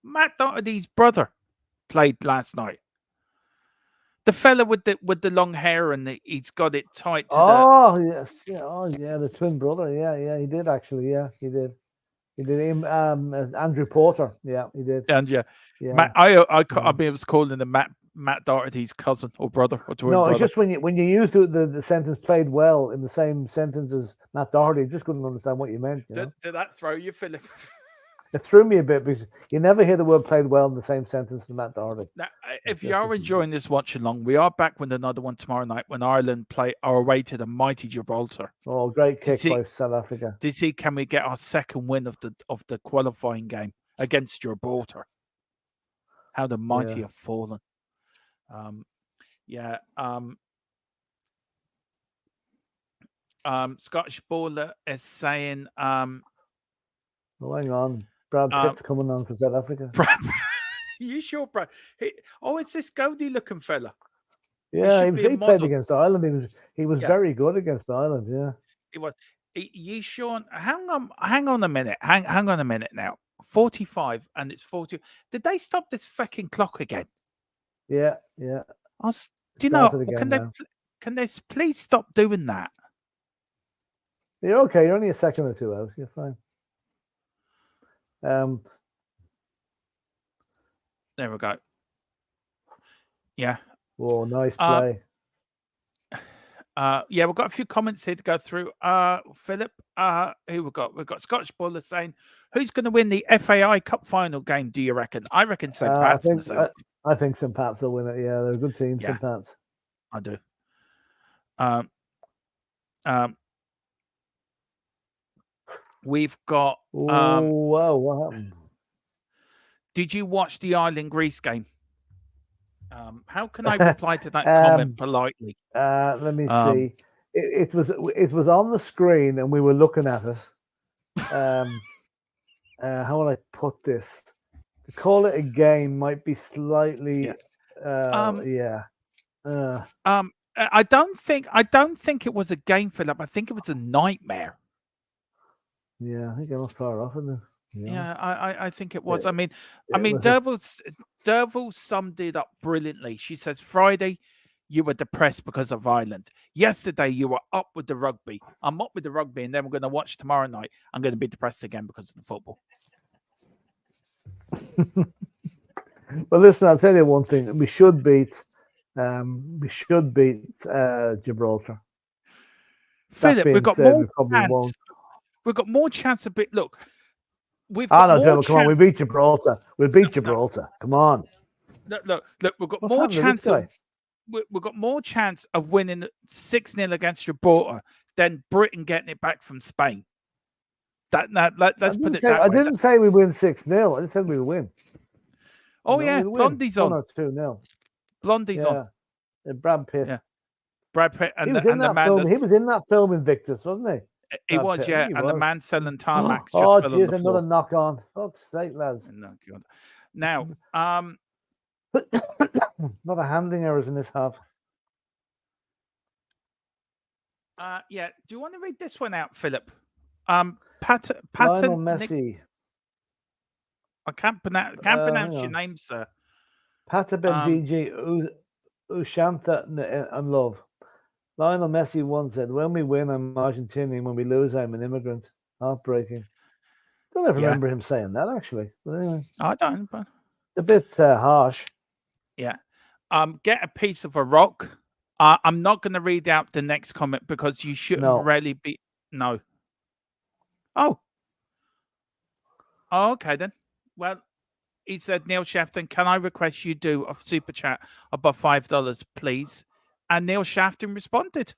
Matt Doherty's brother, played last night. The fella with the long hair and he's got it tight to yes, yeah, the twin brother, yeah, he did actually, yeah, he did. He did him, Andrew Porter, yeah, he did. And yeah. Matt, I was calling him Matt Doherty's cousin or brother or twin brother. It's just when you use the sentence played well in the same sentence as Matt Doherty, just couldn't understand what you meant. Did that throw you, Philip? It threw me a bit because you never hear the word played well in the same sentence as Matt Doherty. Now, if you are enjoying this watch along, we are back with another one tomorrow night when Ireland play our way to the mighty Gibraltar. Oh, great kick by South Africa. To see can we get our second win of the qualifying game against Gibraltar. How the mighty have fallen. Scottish baller is saying hang on. Brad Pitt's coming on for South Africa. You sure, Brad? It's this goatee looking fella. Yeah, he played against Ireland. He was very good against Ireland. Yeah, he was. You sure? Hang on a minute. Hang on a minute now. 45 and it's 40. Did they stop this fucking clock again? Yeah. Do you know? Can they please stop doing that? You're okay. You're only a second or two out. You're fine. There we go. Yeah. Oh, nice play. We've got a few comments here to go through. Philip, who we've got Scottish Buller saying, who's going to win the FAI Cup final game, do you reckon? I reckon St. Pat's. I think St. Pat's will win it. Yeah, they're a good team, St. Pat's. I do. We've got... wow, what happened? Did you watch the Ireland-Greece game? How can I reply to that comment politely? Let me see. It was on the screen and we were looking at it. How will I put this? To call it a game might be slightly. I don't think it was a game, Philip. I think it was a nightmare. Yeah, I think I was far off, isn't it? Yeah, I think it was. I mean, Derval summed it up brilliantly. She says, Friday, you were depressed because of Ireland. Yesterday, you were up with the rugby. I'm up with the rugby, and then we're going to watch tomorrow night. I'm going to be depressed again because of the football. Well, listen, I'll tell you one thing. We should beat Gibraltar. Philip, we've got more chance. We've got more chance of bit. Look. Come on, we beat Gibraltar. We'll beat Gibraltar. Come on. Look, we've got more chance we've got more chance of winning 6-0 against Gibraltar than Britain getting it back from Spain. Let's put it that way. I didn't say we win 6-0. I just said we win. Oh, yeah. Blondie's on. 2-0. Blondie's on. And Brad Pitt. Yeah. Brad Pitt and the man. He was in that film Invictus, wasn't he? He was, yeah, and the man selling tarmacs just fell on the floor. Another knock on. Fuck's sake, lads. Now, not a handling errors in this half. Do you want to read this one out, Philip? Lionel Messi. I can't pronounce your name, sir. Pata Bendigi Ushanta and Love. Lionel Messi once said, when we win, I'm Argentinian. When we lose, I'm an immigrant. Heartbreaking. I don't ever remember him saying that, actually. But anyway, I don't. But... a bit harsh. Yeah. Get a piece of a rock. I'm not going to read out the next comment because you shouldn't really be... No. Oh, okay, then. Well, he said, Neil Shafton, can I request you do a super chat above $5, please? and Neil Shafton responded.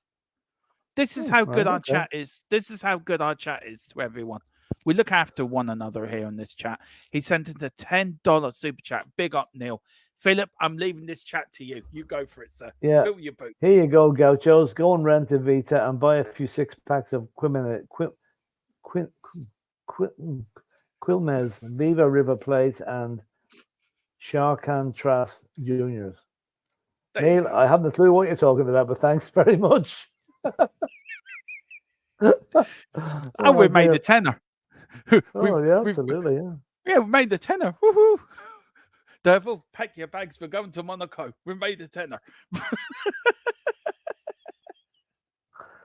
This is how good our okay. chat is. This is how good our chat is to everyone. We look after one another here in this chat. He sent in a $10 super chat. Big up, Neil. Philip, I'm leaving this chat to you. You go for it, sir. Yeah. Fill your boots. Here you go, Gauchos. Go and rent a Vita and buy a few 6-packs of Quilmes, Viva River Plate, and Sharkan Tras Juniors. Neil, I haven't a clue what you're talking about, but thanks very much. We made the tenner. Absolutely, yeah. Yeah, we made the tenner. Woohoo! Devil, pack your bags. We're going to Monaco. We made the tenner.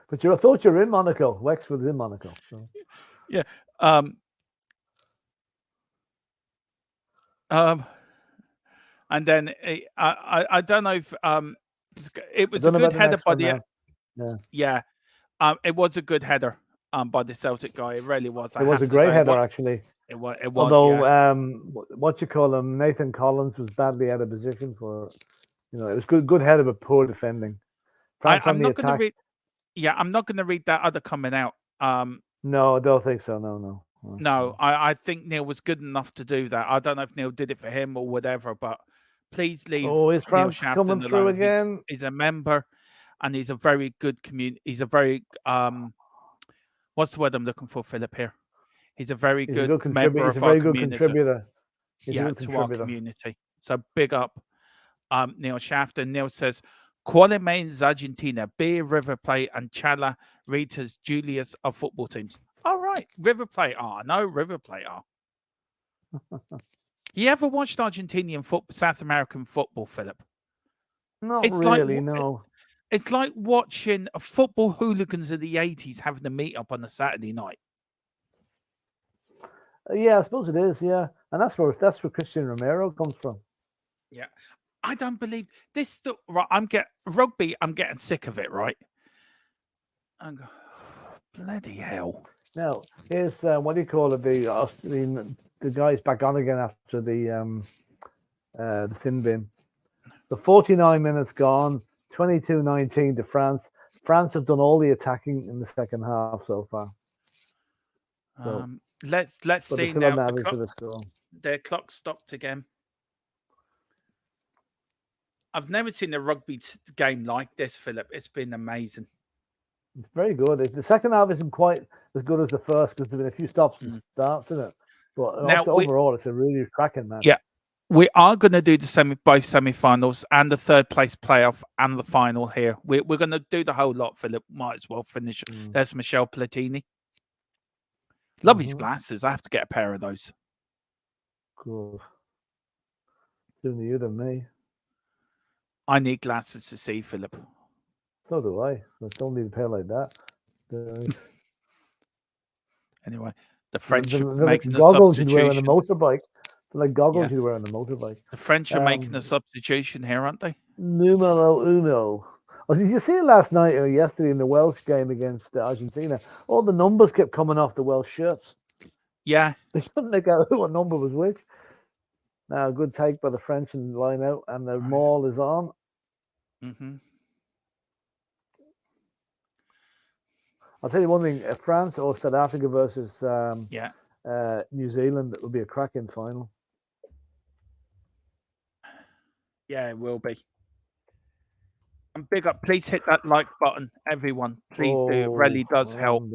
But I thought you were in Monaco. Wexford is in Monaco. So. Yeah. And then I don't know if it was a good header by the it was a good header by the Celtic guy. It really was. It was a great header, actually. It was. Although what you call him, Nathan Collins was badly out of position for it. You know, it was good header, but poor defending. I'm not going to read. Yeah, I'm not going to read that other comment out. No, I don't think so. No. I think Neil was good enough to do that. I don't know if Neil did it for him or whatever, but please leave. Oh, is France Neil coming Shafton through alone. again? He's a member, and he's a very good He's a very what's the word I'm looking for, Philip? Here, he's a very good member of our community. Contributor. To our community. So big up, Neil Shafton. Neil says, "Quale means Argentina, B River Plate, and Chala Ritas Julius are football teams." All right, River Plate are. No, River Plate are. You ever watched Argentinian South American football, Philip? Not really, no. It's like watching football hooligans of the 80s having a meet up on a Saturday night. Yeah, I suppose it is. Yeah, and that's where Christian Romero comes from. Yeah, I don't believe this. Right, I'm getting sick of it. Right, I'm go, bloody hell. Now here's what do you call it? The guy's back on again after the sin bin. The 49 minutes gone. 22-19 to France. France have done all the attacking in the second half so far. So, let's see now. Their clock stopped again. I've never seen a rugby game like this, Philip. It's been amazing. It's very good. The second half isn't quite as good as the first because there's been a few stops and starts in it. But now, overall, it's a really cracking match. Yeah. We are going to do both semi-finals and the third place playoff and the final here. We're going to do the whole lot, Philip. Might as well finish. There's Michel Platini. Love his glasses. I have to get a pair of those. Cool. Sooner you than me. I need glasses to see, Philip. So do I. I don't need a pair like that. Anyway, the French are making goggles you'd wear on a motorbike. They're like goggles you'd wear on a motorbike. The French are making a substitution here, aren't they? Numero uno. Oh, did you see it last night or yesterday in the Welsh game against Argentina? All the numbers kept coming off the Welsh shirts. Yeah. They couldn't make out what number was which. Now, good take by the French and line out, and the maul is on. Mm-hmm. I'll tell you one thing: France or South Africa versus New Zealand, it will be a cracking final. Yeah, it will be. And big up, please hit that like button, everyone. Please do. It really does help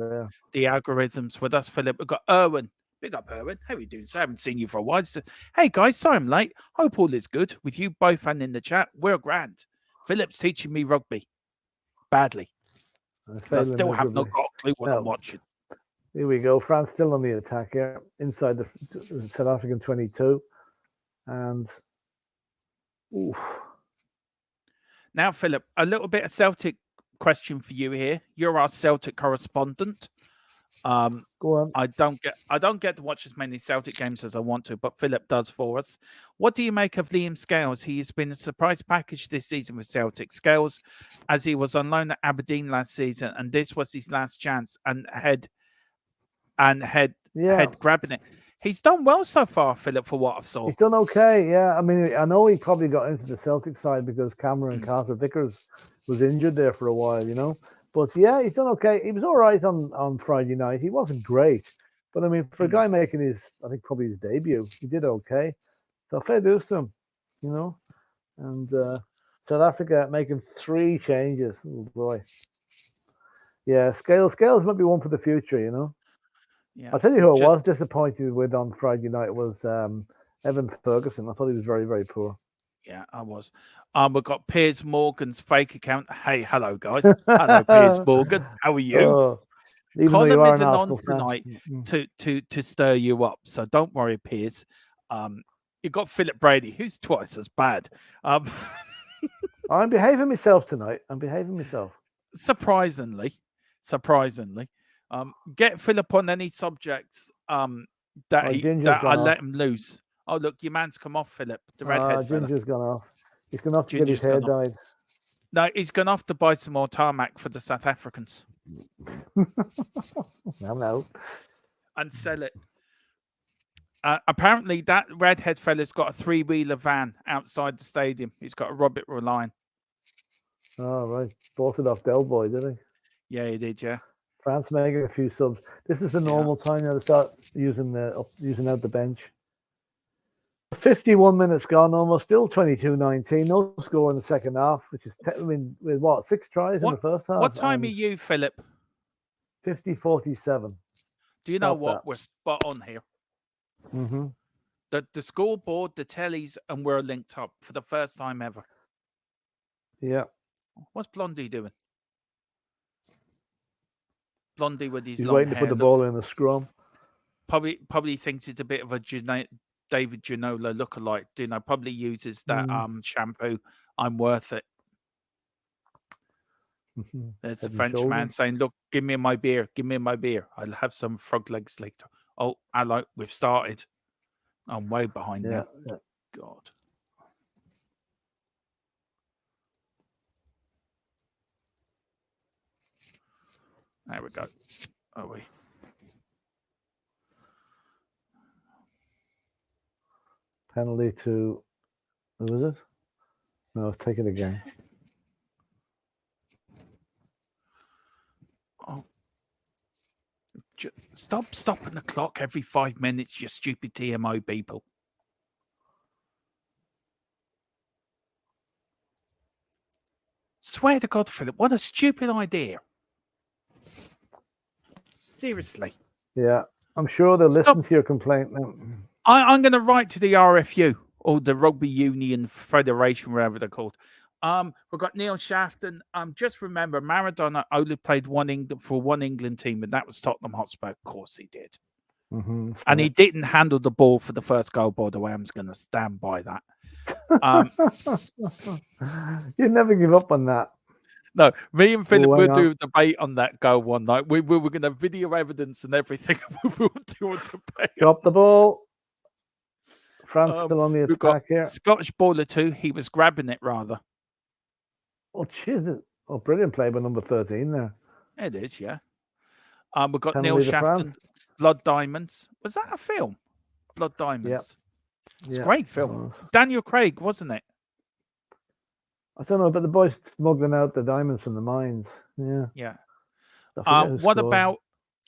the algorithms with us, Philip. We've got Erwin. Big up, Erwin. How are you doing? So I haven't seen you for a while. So, hey, guys, sorry I'm late. Hope all is good with you both and in the chat. We're grand. Philip's teaching me rugby. Badly. I still have not got a clue what I'm watching. Here we go. France still on the attack here. Inside the South African 22. And... oof. Now, Philip, a little bit of Celtic question for you here. You're our Celtic correspondent. Go on. I don't get to watch as many Celtic games as I want to, but Philip does for us. What do you make of Liam Scales? He has been a surprise package this season with Celtic. Scales, as he was on loan at Aberdeen last season, and this was his last chance, and head grabbing it. He's done well so far, Philip, for what I've saw. He's done okay, yeah. I mean, I know he probably got into the Celtic side because Cameron Carter Vickers was injured there for a while, you know. But yeah, he's done okay. He was all right on Friday night. He wasn't great, but I mean, for a guy making his, I think probably his debut, he did okay. So fair dues to him, you know. And South Africa making 3 changes. Oh boy. Yeah, Scales might be one for the future, you know. Yeah. I'll tell you who I was disappointed with on Friday night was Evan Ferguson. I thought he was very, very poor. Yeah, I was. We've got Piers Morgan's fake account. Hey, hello, guys. Hello, Piers Morgan. How are you? Column isn't on tonight to stir you up, so don't worry, Piers. You've got Philip Brady, who's twice as bad. I'm behaving myself tonight. I'm behaving myself. Surprisingly. Get Philip on any subjects that I let him loose. Oh, look, your man's come off, Philip. The redhead fella. Ginger's gone off. He's gone off to get his hair dyed. No, he's gone off to buy some more tarmac for the South Africans. No. And sell it. Apparently, that redhead fella's got a 3-wheeler van outside the stadium. He's got a Robert Line. Oh, right. Bought it off Del Boy, did he? Yeah, he did, yeah. France making a few subs. This is the normal time now to start using out the bench. 51 minutes gone, almost still 22-19. No score in the second half, which is, I mean, with what, 6 tries in the first half? What time are you, Philip? 50-47. Do you know what? We're spot on here. Mm-hmm. The scoreboard, the tellies, and we're linked up for the first time ever. Yeah. What's Blondie doing? Blondie with his He's long waiting hair. to put the ball in the scrum. Probably thinks it's a bit of a David Ginola lookalike. You know, probably uses that shampoo. I'm worth it. There's a French man saying, "Look, give me my beer. Give me my beer. I'll have some frog legs later." Oh, hello, we've started. I'm way behind now. Yeah. God. There we go. Are we? Penalty to, who was it? No, let's take it again. Oh. Stop stopping the clock every 5 minutes, you stupid TMO people. Swear to God, Philip, what a stupid idea. Seriously. Yeah, I'm sure they'll listen to your complaint now. I'm going to write to the RFU or the Rugby Union Federation, wherever they're called. We've got Neil Shafton. Just remember, Maradona only played for one England team, and that was Tottenham Hotspur. Of course he did. Mm-hmm. And he didn't handle the ball for the first goal, by the way. I'm just going to stand by that. You'd never give up on that. No, me and Philip will do a debate on that goal one night. We were going to video evidence and everything. We'll do a debate. Drop the ball. France still on the attack here. Scottish baller too. He was grabbing it rather. Oh, jeez. Oh, brilliant play by number 13 there. It is, yeah. We've got Neil Shafton, Blood Diamonds. Was that a film? Blood Diamonds. Yeah. It's a great film. Daniel Craig, wasn't it? I don't know, but the boys smuggling out the diamonds from the mines. Yeah. Yeah. What about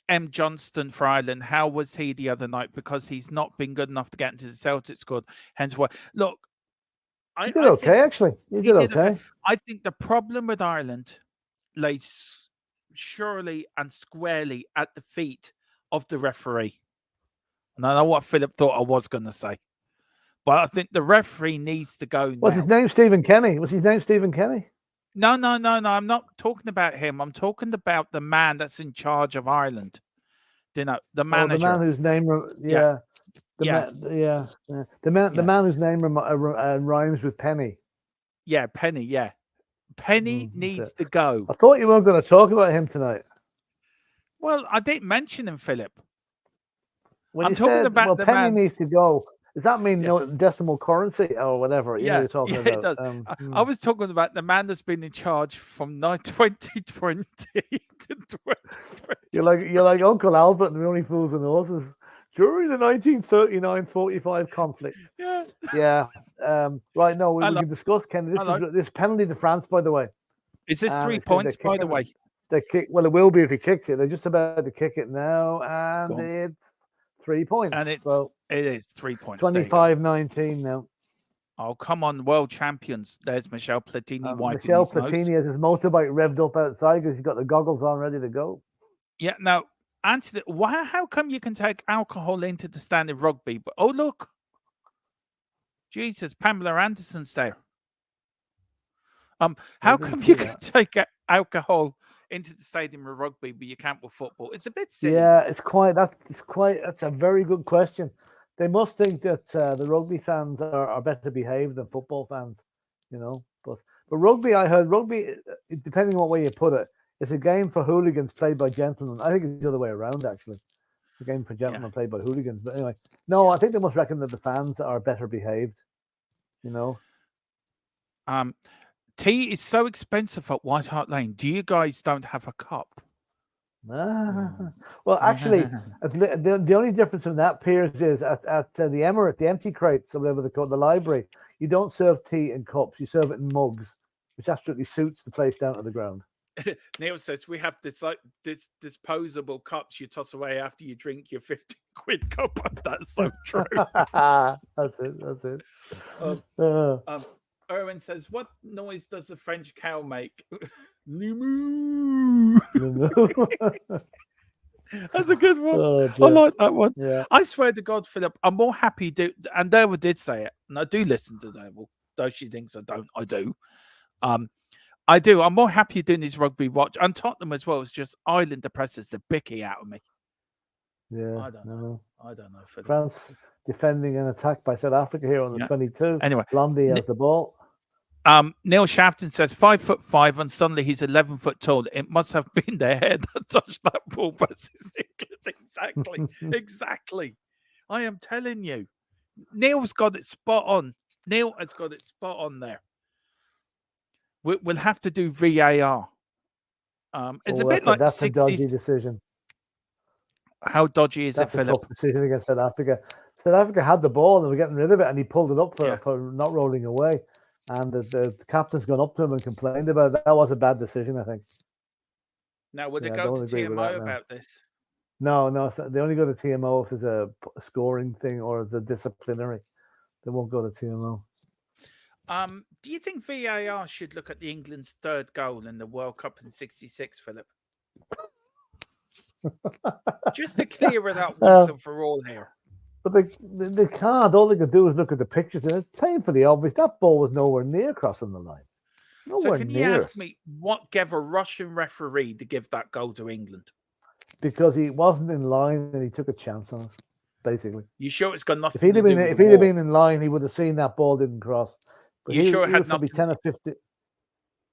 M. Johnston for Ireland? How was he the other night? Because he's not been good enough to get into the Celtic squad. Hence why. Look, he did okay, actually. He did okay. I think the problem with Ireland lays surely and squarely at the feet of the referee. And I know what Philip thought I was going to say. But I think the referee needs to go now. Was his name Stephen Kenny? Was his name Stephen Kenny? No. I'm not talking about him. I'm talking about the man that's in charge of Ireland. You know, the manager. The man whose name, the man whose name rhymes with Penny. Yeah, Penny. Yeah, Penny needs to go. I thought you weren't going to talk about him tonight. Well, I didn't mention him, Philip. When I'm talking about the Penny man needs to go. Does that mean no decimal currency or whatever? You know you're talking about? It does. I was talking about the man that's been in charge from 2020 to 2020. You're like Uncle Albert and the Only Fools and Horses. During the 1939-45 conflict. Yeah. Yeah. Right. No, we Hello. can discuss, Ken. Hello. This penalty to France, by the way. Is this 3 It said points, they're by the kicking way? They kick. Well, it will be if he kicks it. They're just about to kick it now, and Go on. it's 3 points. And So it is 3 points. There you go. 25-19 now. Oh, come on, world champions. There's Michel Platini wiping Michel his nose. Platini has his motorbike revved up outside because he's got the goggles on ready to go. Yeah, now, answer why? How come you can take alcohol into the stand in rugby? But oh, look. Jesus, Pamela Anderson's there. How come you can take alcohol into the stadium of rugby, but you can't with football? It's a bit silly. Yeah, that's a very good question. They must think that the rugby fans are better behaved than football fans, you know. But rugby, I heard rugby, depending on what way you put it, it's a game for hooligans played by gentlemen. I think it's the other way around, actually. It's a game for gentlemen played by hooligans. But anyway, no, I think they must reckon that the fans are better behaved, you know. Tea is so expensive at White Hart Lane. Do you guys don't have a cup? Well, actually, the only difference from that, Piers, is at the Emirate, the empty crates, or whatever they call it, the library, you don't serve tea in cups, you serve it in mugs, which absolutely suits the place down to the ground. Neil says we have this disposable cups you toss away after you drink your 15 quid cup. That's so true. That's it. Erwin says, what noise does the French cow make? That's a good one. I like that one. Yeah. I swear to God, Philip, I'm more happy and Derwa did say it, and I do listen to Derwa, though she thinks I don't. I do. I do. I'm more happy doing this rugby watch, and Tottenham as well. It's just Ireland depresses the bicky out of me. Yeah, I don't know. Philip. France defending an attack by South Africa here on the 22. Anyway, Blondie has the ball. Neil Shafton says 5'5" and suddenly he's 11 foot tall. It must have been their hair that touched that ball versus England. Exactly. I am telling you. Neil's got it spot on. Neil has got it spot on there. We'll have to do VAR. It's a bit like that's 60s. a dodgy decision. How dodgy is it, Philip? That's a tough decision against South Africa. South Africa had the ball and they were getting rid of it, and he pulled it up for not rolling away. And the captain's gone up to him and complained about it. That was a bad decision, I think. Now, would it go to TMO about this? No. They only go to TMO if it's a scoring thing or it's a disciplinary. They won't go to TMO. Do you think VAR should look at the England's third goal in the World Cup in '66, Philip? Just to clear it up once and for all here. But they can't. All they can do is look at the pictures, and it's painfully obvious that ball was nowhere near crossing the line. So can you ask me what gave a Russian referee to give that goal to England? Because he wasn't in line and he took a chance on it, basically. You sure it's got nothing to do with If he'd have been in line, he would have seen that ball didn't cross. But you sure it had nothing? 10 or 50.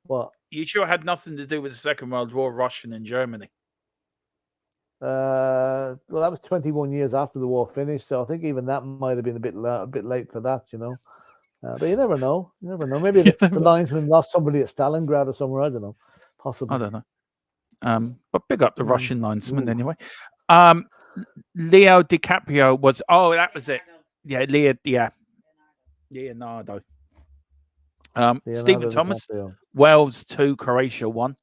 What? You sure it had nothing to do with the Second World War, Russian and Germany? Well, that was 21 years after the war finished, so I think even that might have been a bit late for that, you know. But you never know. Maybe the linesman lost somebody at Stalingrad or somewhere. I don't know. Possibly. I don't know. But big up the Russian linesman anyway. Leo DiCaprio was. Oh, that was it. Yeah, Leonardo. Stephen Thomas. Wales 2, Croatia 1.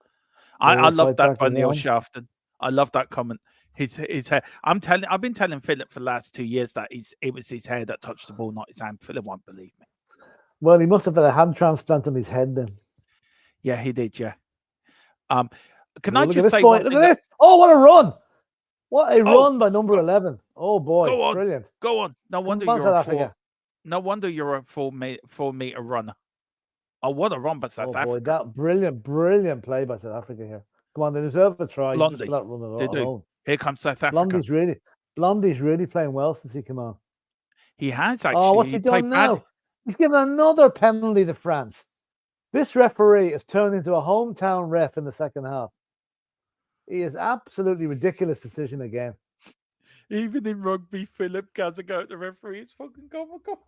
I love that by Neil Shafton. I love that comment. His hair. I've been telling Philip for the last 2 years that it was his hair that touched the ball, not his hand. Philip won't believe me. Well, he must have had a hand transplant on his head then. Yeah, he did. Yeah. Can I just say look at this? Oh, what a run! What a run by number 11. Oh boy, go on, brilliant! Go on. No wonder you're a 4 meter runner. Oh, what a run by South Africa! Boy, that brilliant play by South Africa here. Come on, they deserve a try. Blondie. Just that run They do. Here comes South Africa. Blondie's really playing well since he came on. He has actually. Oh, what's he done now? He's given another penalty to France. This referee has turned into a hometown ref in the second half. He is absolutely ridiculous decision again. Even in rugby, Philip can't go at the referee. It's fucking comical.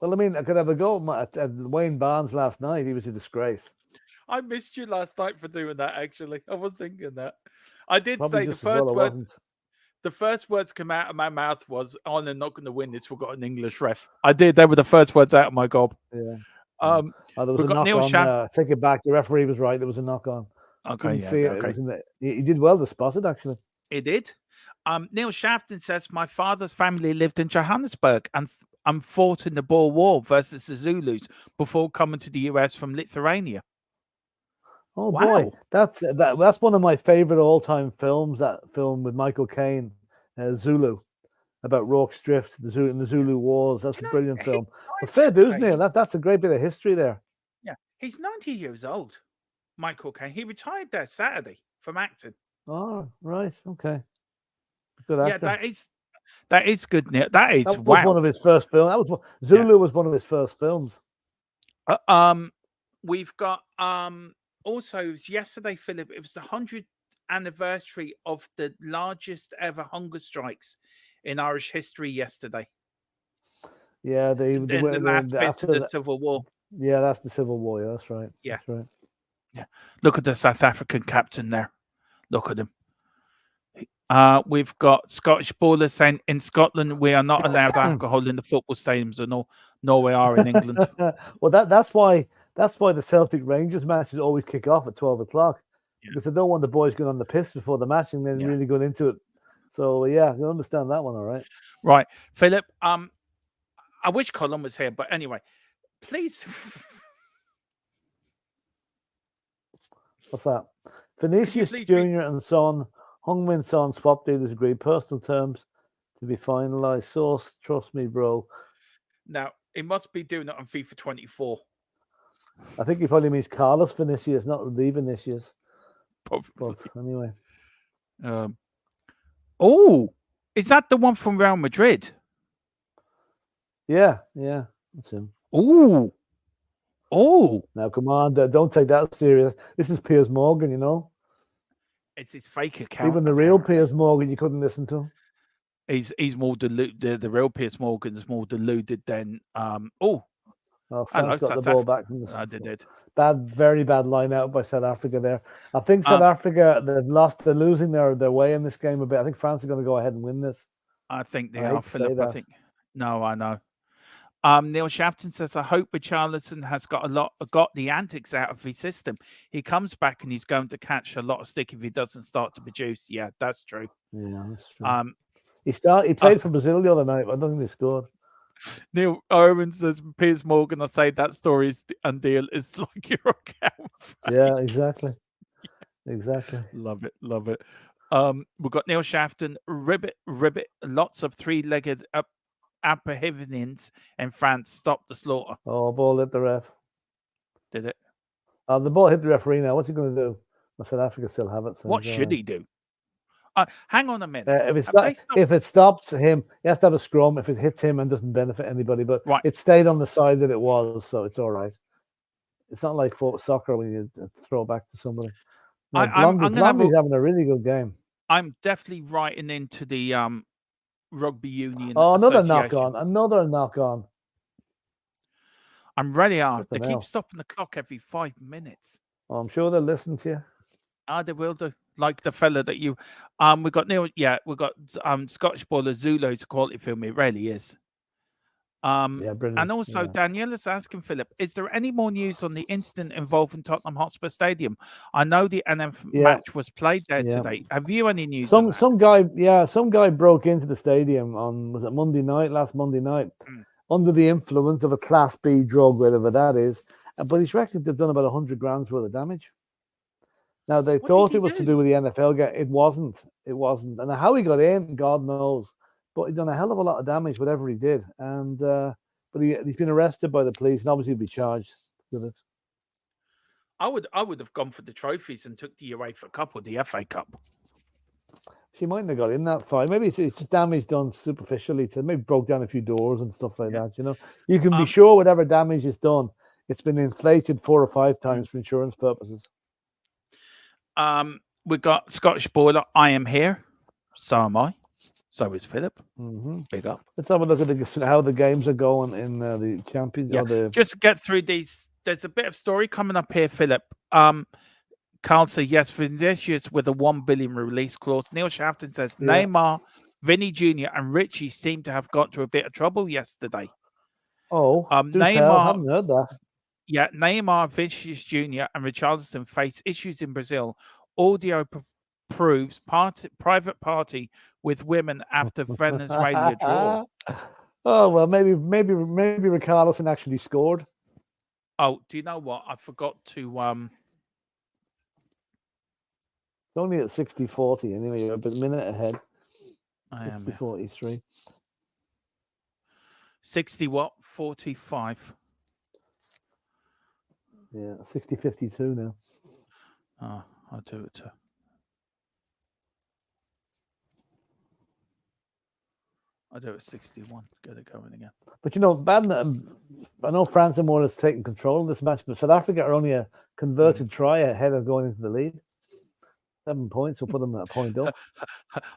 Well, I mean, I could have a go at Wayne Barnes last night. He was a disgrace. I missed you last night for doing that, actually. I was thinking that. I did Probably say the The first words come out of my mouth was, "Oh, they're not going to win this. We've got an English ref." I did. They were the first words out of my gob. Yeah. There There was we've a got knock Neil on. Shaft. Take it back. The referee was right. There was a knock on. Okay, Couldn't yeah, see it. It okay. was in the. He did well to spot it, actually. He did. Neil Shafton says, "My father's family lived in Johannesburg and fought in the Boer War versus the Zulus before coming to the US from Lithuania." Oh boy, Wow. that's one of my favorite all-time films. That film with Michael Caine, Zulu, about Rorke's Drift, the Zulu Wars. That's a brilliant film. But fair dues, Neil. That's a great bit of history there. Yeah, he's 90 years old. Michael Caine. He retired there Saturday from acting. Oh, right. Okay. Good actor. Yeah, that is good, Neil. That was wow. one of his first films. Zulu was one of his first films. We've got also it was yesterday, Philip. It was the 100th anniversary of the largest ever hunger strikes in Irish history yesterday. Yeah, the last bits of the Civil War. Yeah, that's the Civil War. Yeah, that's right. Yeah, that's right. Yeah, look at the South African captain there. Look at him. We've got Scottish ballers saying in Scotland we are not allowed alcohol in the football stadiums, and nor we are in England. Well, that's why the Celtic Rangers matches always kick off at 12 o'clock, because they don't want the boys going on the piss before the match and then really going into it. So yeah, you understand that one, all right? Right, Philip. I wish Colin was here, but anyway, please. What's that? Vinicius Jr. and Son, Heung-min Son swap dealers agreed personal terms to be finalised. Source, trust me, bro. Now, he must be doing it on FIFA 24. I think he probably means Carlos Vinicius, not Lee Vinicius. Probably. But anyway. Oh, is that the one from Real Madrid? Yeah, that's him. Oh. Now, come on, don't take that serious. This is Piers Morgan, you know. It's his fake account. Even the real Piers Morgan, you couldn't listen to. He's more deluded. The real Piers Morgan is more deluded than France hello, got the ball back from the did. Very bad line out by South Africa there. I think South Africa, they're losing their way in this game a bit. I think France are going to go ahead and win this. I think they are, Philip. I think. No, I know. Neil Shafton says, I hope Richarlison has got the antics out of his system. He comes back and he's going to catch a lot of stick if he doesn't start to produce. Yeah, that's true. Yeah, that's true. He played for Brazil the other night, but I don't think he scored. Neil Owen says, Piers Morgan, I say that story and deal is like your account. Yeah, exactly. Exactly. Love it. We've got Neil Shafton, Ribbit, lots of three-legged apprehensions in France. Stop the slaughter. Oh, ball hit the ref. Did it? The ball hit the referee now. What's he going to do? South Africa still have it. So what should he do? Hang on a minute. If it stops him, he has to have a scrum. If it hits him and doesn't benefit anybody, but it stayed on the side that it was, so it's all right. It's not like soccer when you throw back to somebody. No, Blondie's having a really good game. I'm definitely writing into the Rugby Union. Oh, another knock on. I'm ready. They keep stopping the clock every 5 minutes. Oh, I'm sure they'll listen to you. They will do. Like the fella that you, we got Neil. Yeah, we got Scottish baller Zulu. It's a quality film. It really is. Brilliant. And also Daniela's asking Philip, is there any more news on the incident involving Tottenham Hotspur Stadium? I know the NF match was played there today. Have you any news? Some guy broke into the stadium on last Monday night, under the influence of a Class B drug, whatever that is. But he's reckoned they've done about 100 grams worth of damage. Now, they thought it was to do with the NFL game. It wasn't. And how he got in, God knows. But he's done a hell of a lot of damage, whatever he did. And but he's been arrested by the police, and obviously he'll be charged with it. I would have gone for the trophies and took the UEFA Cup or the FA Cup. She mightn't have got in that far. Maybe it's damage done superficially. Maybe broke down a few doors and stuff like that. You know, you can be sure whatever damage is done, it's been inflated 4 or 5 times for insurance purposes. We've got Scottish Boiler. I am here. So am I. So is Philip. Big up. Let's have a look at how the games are going in the Champions. Just to get through these, there's a bit of story coming up here, Philip. Carl says, yes, Vinicius with a 1 billion release clause. Neil Shafton says, Yeah. Neymar, Vinny Jr. and Richie seem to have got to a bit of trouble yesterday. Oh, do tell. Neymar, Haven't heard that. Yeah, Neymar, Vinicius Jr. and Richarlison face issues in Brazil. Audio proves private party with women after Venezuela draw. Oh, well, maybe Richarlison actually scored. Oh, do you know what? I forgot to It's only at 60-40 anyway. You're a minute ahead. I am 60-43. 60 what? 45. Yeah, 60-52 now. Oh, I'll do it too. I'll do it 61. Get it going again. But I know France and more has taken control of this match, but South Africa are only a converted try ahead of going into the lead. 7 points will put them at a point up.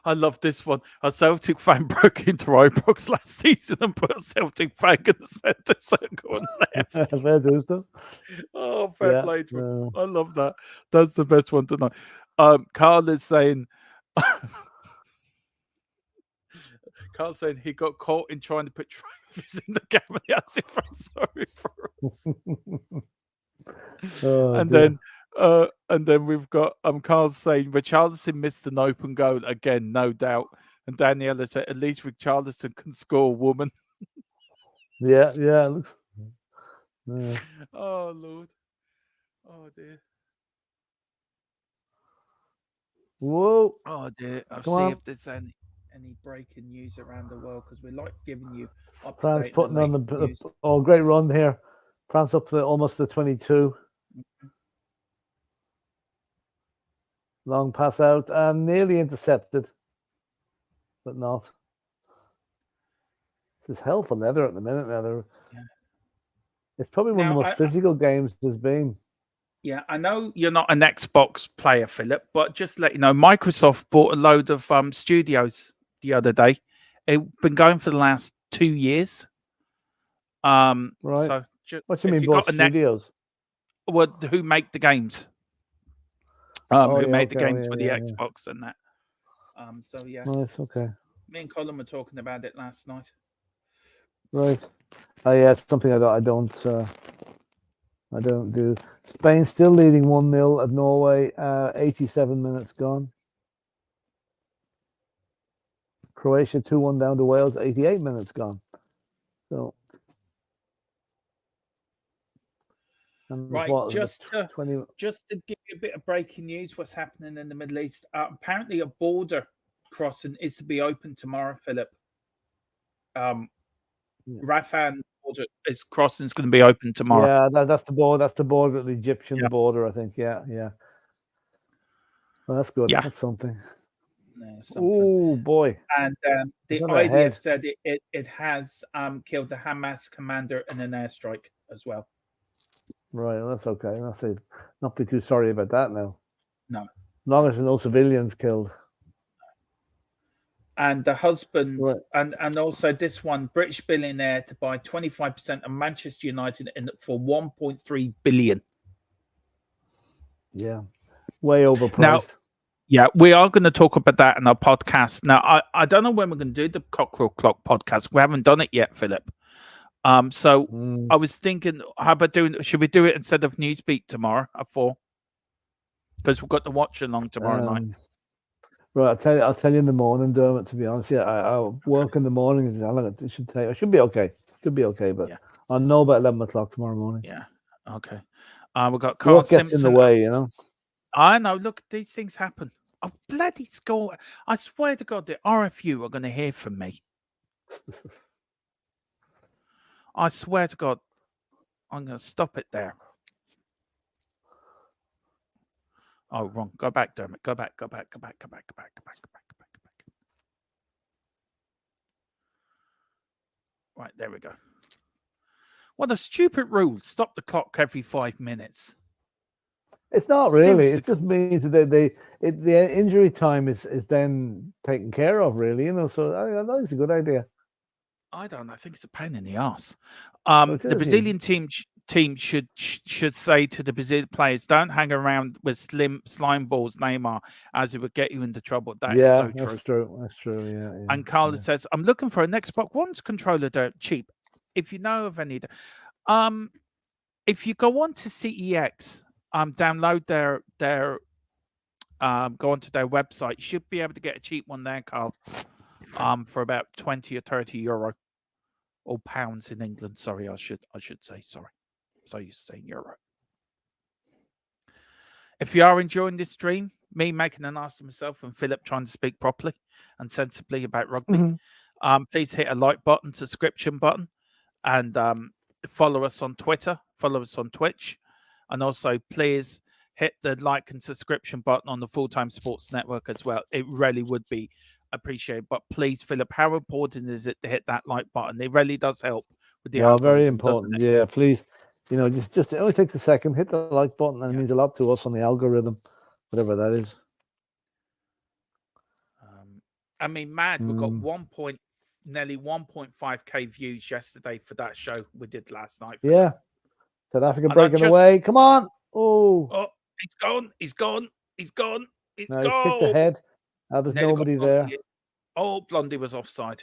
I love this one. A Celtic fan broke into Ibrox last season and put a Celtic flag in the centre circle and left. Fair do stuff. Oh, fair play to him. I love that. That's the best one to know. Carl is saying, Carl's saying he got caught in trying to put trophies in the camera. As if I'm sorry for us. And then we've got Carl saying Richarlison missed an open goal again, no doubt. And Daniela said, at least Richarlison can score, woman. Yeah. Oh Lord. Oh dear. Whoa. Oh dear. I'll see if there's any breaking news around the world, because we like giving you up France putting on the great run here. France up to almost the 22. Long pass out and nearly intercepted, but not. This is hell for leather at the minute now. It's probably one of the most physical games there's been. Yeah, I know you're not an Xbox player, Philip, but just to let you know, Microsoft bought a load of studios the other day. It's been going for the last 2 years. Right. So what do you mean bought studios? Who make the games? Who made the games for the Xbox and that. So yeah. Nice, okay. Me and Colin were talking about it last night. Right. Oh yeah, it's something I don't do. Spain still leading 1-0 at Norway. 87 minutes gone. Croatia 2-1 down to Wales. 88 minutes gone. So. Right, just to give you a bit of breaking news, what's happening in the Middle East. Apparently, a border crossing is to be open tomorrow, Philip. Rafah border crossing is going to be open tomorrow. Yeah, that's the border. That's the border, the Egyptian border, I think. Yeah. Well, that's good. Yeah. That's something. Oh boy! And the IDF said it has killed the Hamas commander in an airstrike as well. Right, well, that's okay. That's it. Not be too sorry about that now. No. As long as there's no civilians killed. And the husband, and also this one, British billionaire to buy 25% of Manchester United for 1.3 billion. Yeah, way overpriced. Now, yeah, we are going to talk about that in our podcast. Now, I don't know when we're going to do the Cockerel Clock podcast. We haven't done it yet, Philip. I was thinking, how about should we do it instead of Newsbeat tomorrow at 4? Because we've got the Watchalong tomorrow night. Right, I'll tell you in the morning, Dermot. To be honest, yeah, I'll work in the morning. I should be okay. Should be okay, but I'll know about 11 o'clock tomorrow morning. Yeah. Okay. We've got Carl Simpson. Gets in the way, you know. I know. Look, these things happen. Oh, bloody score! I swear to God, the RFU are going to hear from me. I swear to God, I'm going to stop it there. Oh, wrong. Go back, Dermot. Go back. Right, there we go. What a stupid rule. Stop the clock every 5 minutes. It's not really. It just means that the injury time is then taken care of, really, you know. So I think it's a good idea. I don't know. I think it's a pain in the ass. The Brazilian team team should say to the Brazil players, don't hang around with slime balls Neymar, as it would get you into trouble. That is so true. That's true. That's true. Yeah. And Carla says, I'm looking for an Xbox One's controller cheap. If you know of any, if you go on to CEX, download their go onto their website, you should be able to get a cheap one there, Carl, for about 20 or 30 euro, or pounds in England. Sorry, I should say sorry. So you're saying euro. If you are enjoying this stream, me making an ass of myself and Philip trying to speak properly and sensibly about rugby, please hit a like button, subscription button, and follow us on Twitter, follow us on Twitch, and also please hit the like and subscription button on the Full-Time Sports Network as well. It really would be appreciated. But please, Philip, how important is it to hit that like button? It really does help with the algorithm, very important. Yeah, please. Just it only takes a second. Hit the like button, and it means a lot to us on the algorithm, whatever that is. I mean, mad. We got nearly 1.5k views yesterday for that show we did last night. Yeah, South Africa breaking away. Come on! Oh, he's gone! He's gone! He's gone! He's kicked ahead. There's nobody there. Oh, Blondie was offside.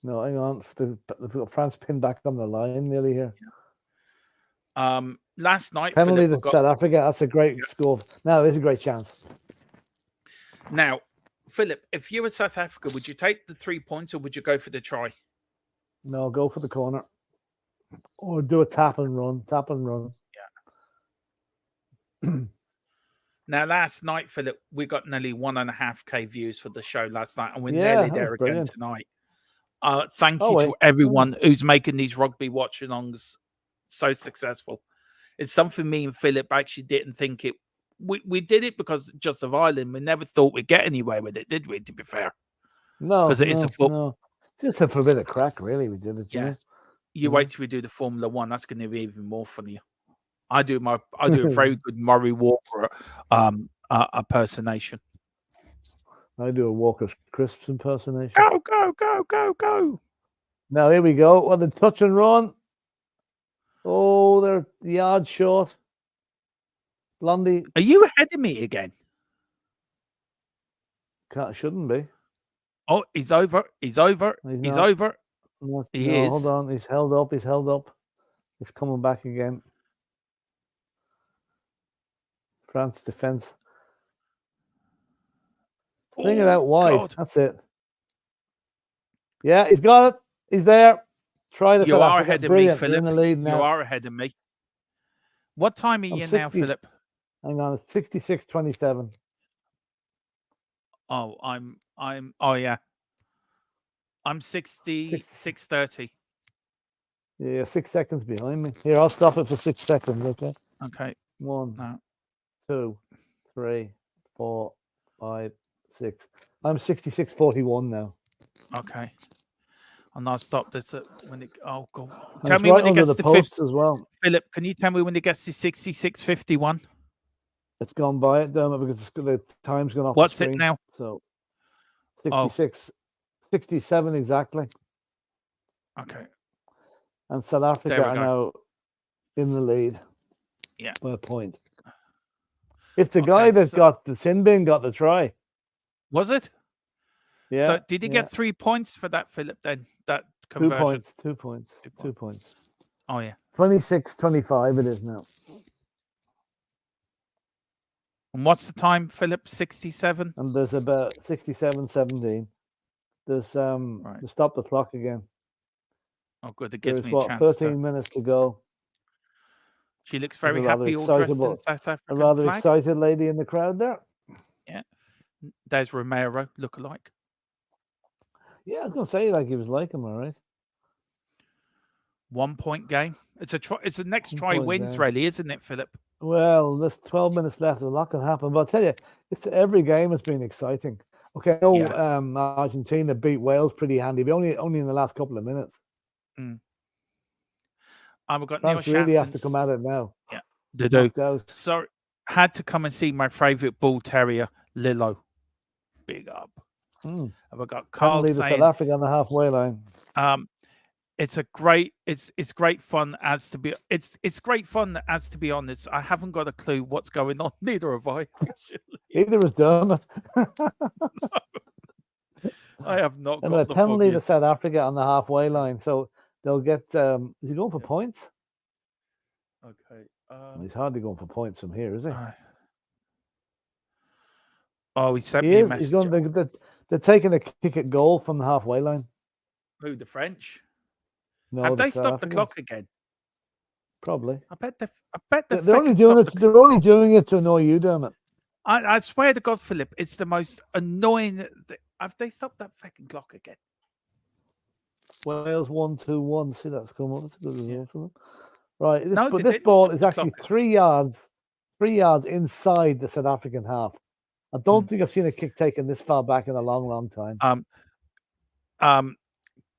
No, hang on. They've got France pinned back on the line nearly here. Last night, penalty to South Africa. That's a great score. Now there's a great chance. Now, Philip, if you were South Africa, would you take the 3 points or would you go for the try? No, go for the corner. Or do a tap and run. Tap and run. Yeah. Now, last night, Philip, we got nearly 1.5k views for the show last night, and we're nearly there again tonight. Thank you to everyone who's making these rugby watch-alongs so successful. It's something me and Philip actually didn't think it. We did it because just of Ireland. We never thought we'd get anywhere with it, did we? To be fair, no, because it is a football. Just for a bit of crack, really. We did it. Yeah, you wait till we do the Formula One. That's going to be even more funny. I do a very good Murray Walker impersonation. I do a Walker Crisps impersonation. Go! Now here we go. Well, the touch and run. Oh, they're yards short. Blondie. Are you ahead of me again? Shouldn't be. Oh, he's over. He's over. He's over. He is. Hold on. He's held up. He's coming back again. France defense. Bring it out wide. God. That's it. Yeah, he's got it. He's there. Try to. You are ahead of me, Philip. In the lead now. You are ahead of me. What time are you now, Philip? Hang on, it's 66:27. Oh, oh yeah. I'm 66:30. Yeah, 6 seconds behind me. Here, I'll stop it for 6 seconds, okay? Okay. 1, 2, 3, 4, 5, 6. I'm 66:41 now. Okay. And I'll stop this when it. Oh God! Tell me when it gets to posts as well. Philip, can you tell me when it gets to 66:51? It's gone by it, Dermot, because the time's gone off. What's the screen. It now? So 66, 67 exactly. Okay. And South Africa are now in the lead. Yeah. By a point. It's the guy that got the sin bin got the try. Was it? Yeah. So did he get 3 points for that, Philip? Then that conversion. 2 points. 2 points. Oh yeah. 26-25 it is now. And what's the time, Philip? 67. And there's about 67-17. There's to stop the clock again. Oh good, it gives me a chance. 13 minutes to go. She looks very happy, all dressed in South African a rather flag. Excited lady in the crowd there. Yeah. There's Romero, look-alike. Yeah, I was going to say like he was like him, all right. 1 point game. It's a next try wins, really, isn't it, Philip? Well, there's 12 minutes left. A lot can happen. But I'll tell you, every game has been exciting. Okay, I know Argentina beat Wales pretty handy, but only in the last couple of minutes. Mm. We've got France really have to come at it now. Yeah, they do. So had to come and see my favourite bull terrier, Lilo. Big up. Have I got Carl saying South Africa on the halfway line? it's great fun as to be it's great fun as to be honest. I haven't got a clue what's going on. Neither have I. Either is Dermot. I have not And got a the penalty to foggiest. South Africa on the halfway line, so they'll get. Is he going for points? Okay. He's hardly going for points from here, is he? Oh, he sent He me a is. message. He's going. They're taking a kick at goal from the halfway line. Who, the French? No, Have they South stopped the Africans. clock again? Probably. I bet they're They're only doing it. They're only doing it to annoy you, Dermot. I swear to God, Philip, it's the most annoying. Have they stopped that fucking clock again? Wales 1-2-1. See, that's come up. That's a good result for them. Right. This, No, but they this didn't ball stop is the actually clock. 3 yards inside the South African half. I don't think I've seen a kick taken this far back in a long, long time.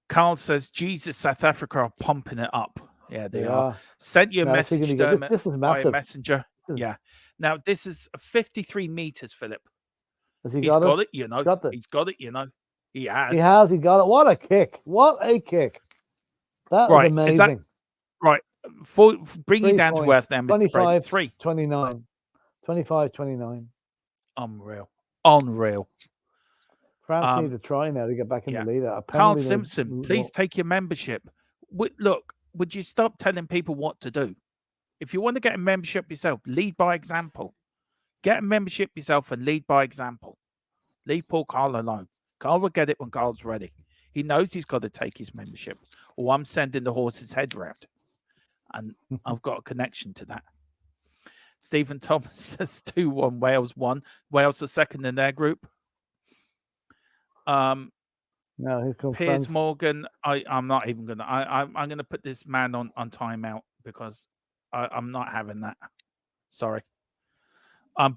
Carl says, Jesus, South Africa are pumping it up. Yeah, they are. are. Sent you a message, Dermot, this is massive. by messenger. Yeah. Now, this is 53 meters, Philip. Has he He's got it, you know. He's got it, you know. He has. He has. He got it. What a kick. What a kick. That was amazing. Right. Bring you down to earth now, Mr. 25, 3. 29. 25, 29. Unreal. France need to try now to get back in the lead. Carl Simpson, please take your membership. Look, would you stop telling people what to do? If you want to get a membership yourself, lead by example. Get a membership yourself and lead by example. Leave poor Carl alone. Carl will get it when Carl's ready. He knows he's got to take his membership, or I'm sending the horse's head round. And I've got a connection to that. Stephen Thomas says 2-1, Wales 1. Wales are second in their group. Now here comes Piers France. Morgan. I'm not even gonna. I'm gonna put this man on timeout because I'm not having that. Sorry.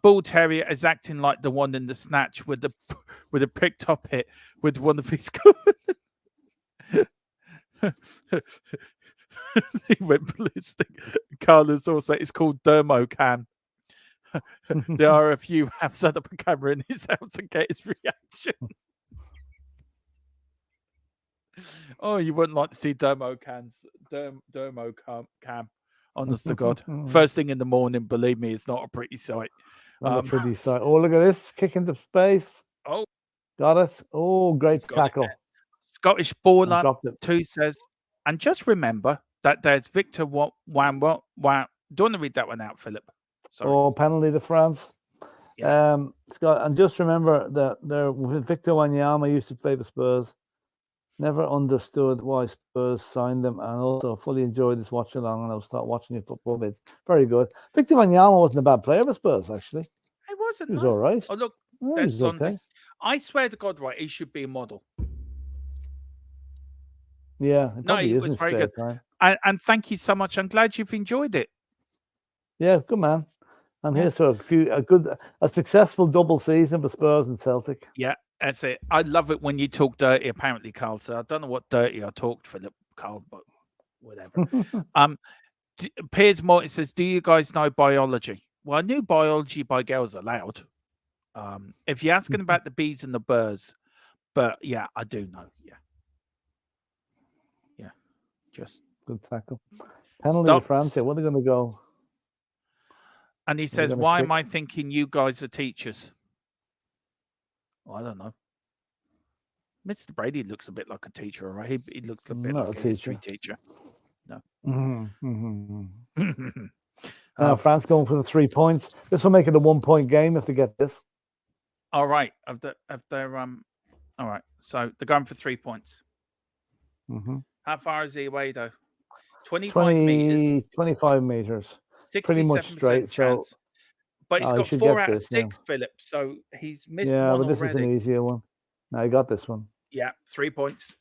Bull Terrier is acting like the one in the snatch with a picked up hit with one of his. He went ballistic. Carlos also, it's called Dermocan. There are a few have set up a camera in his house to get his reaction. Oh, you wouldn't like to see Dermocam. Honest to God. First thing in the morning, believe me, it's not a pretty sight. Not a pretty sight. Oh, look at this. Kick into space. Oh. Got it. Oh, great tackle. Scottish baller 2 says, and just remember that there's Victor Wow. Do you want to read that one out, Philip? Sorry. Oh, penalty to France. Yeah. Scott, and just remember that Victor Wanyama used to play for Spurs. Never understood why Spurs signed them, and also fully enjoyed this watch along. And I'll start watching your football bits. Very good. Victor Wanyama wasn't a bad player for Spurs, actually. He wasn't. He was all right. Oh, look, there's Blondie. Okay. I swear to God, right, he should be a model. Yeah, he was very good. And thank you so much. I'm glad you've enjoyed it. Yeah, good man. And here's a successful double season for Spurs and Celtic. Yeah, that's it. I love it when you talk dirty, apparently, Carl. So I don't know what dirty I talked, Philip, Carl, but whatever. Piers Morton says, do you guys know biology? Well, I knew biology by Girls Aloud. If you're asking about the bees and the birds, but yeah, I do know. Yeah. Just good tackle. Penalty to France. Where are they going to go? And he says, why am I thinking you guys are teachers? Well, I don't know. Mr. Brady looks a bit like a teacher, all right? He looks a bit like a history teacher. No. Now France going for the 3 points. This will make it a 1 point game if they get this. All right. All right. So they're going for 3 points. How far is he away though? 25 meters. 25 meters. Pretty much straight. Chance. So, but he's got 4 out of 6, Philip. So he's missed one already. Yeah, but this is an easier one. No, he got this one. Yeah, 3 points.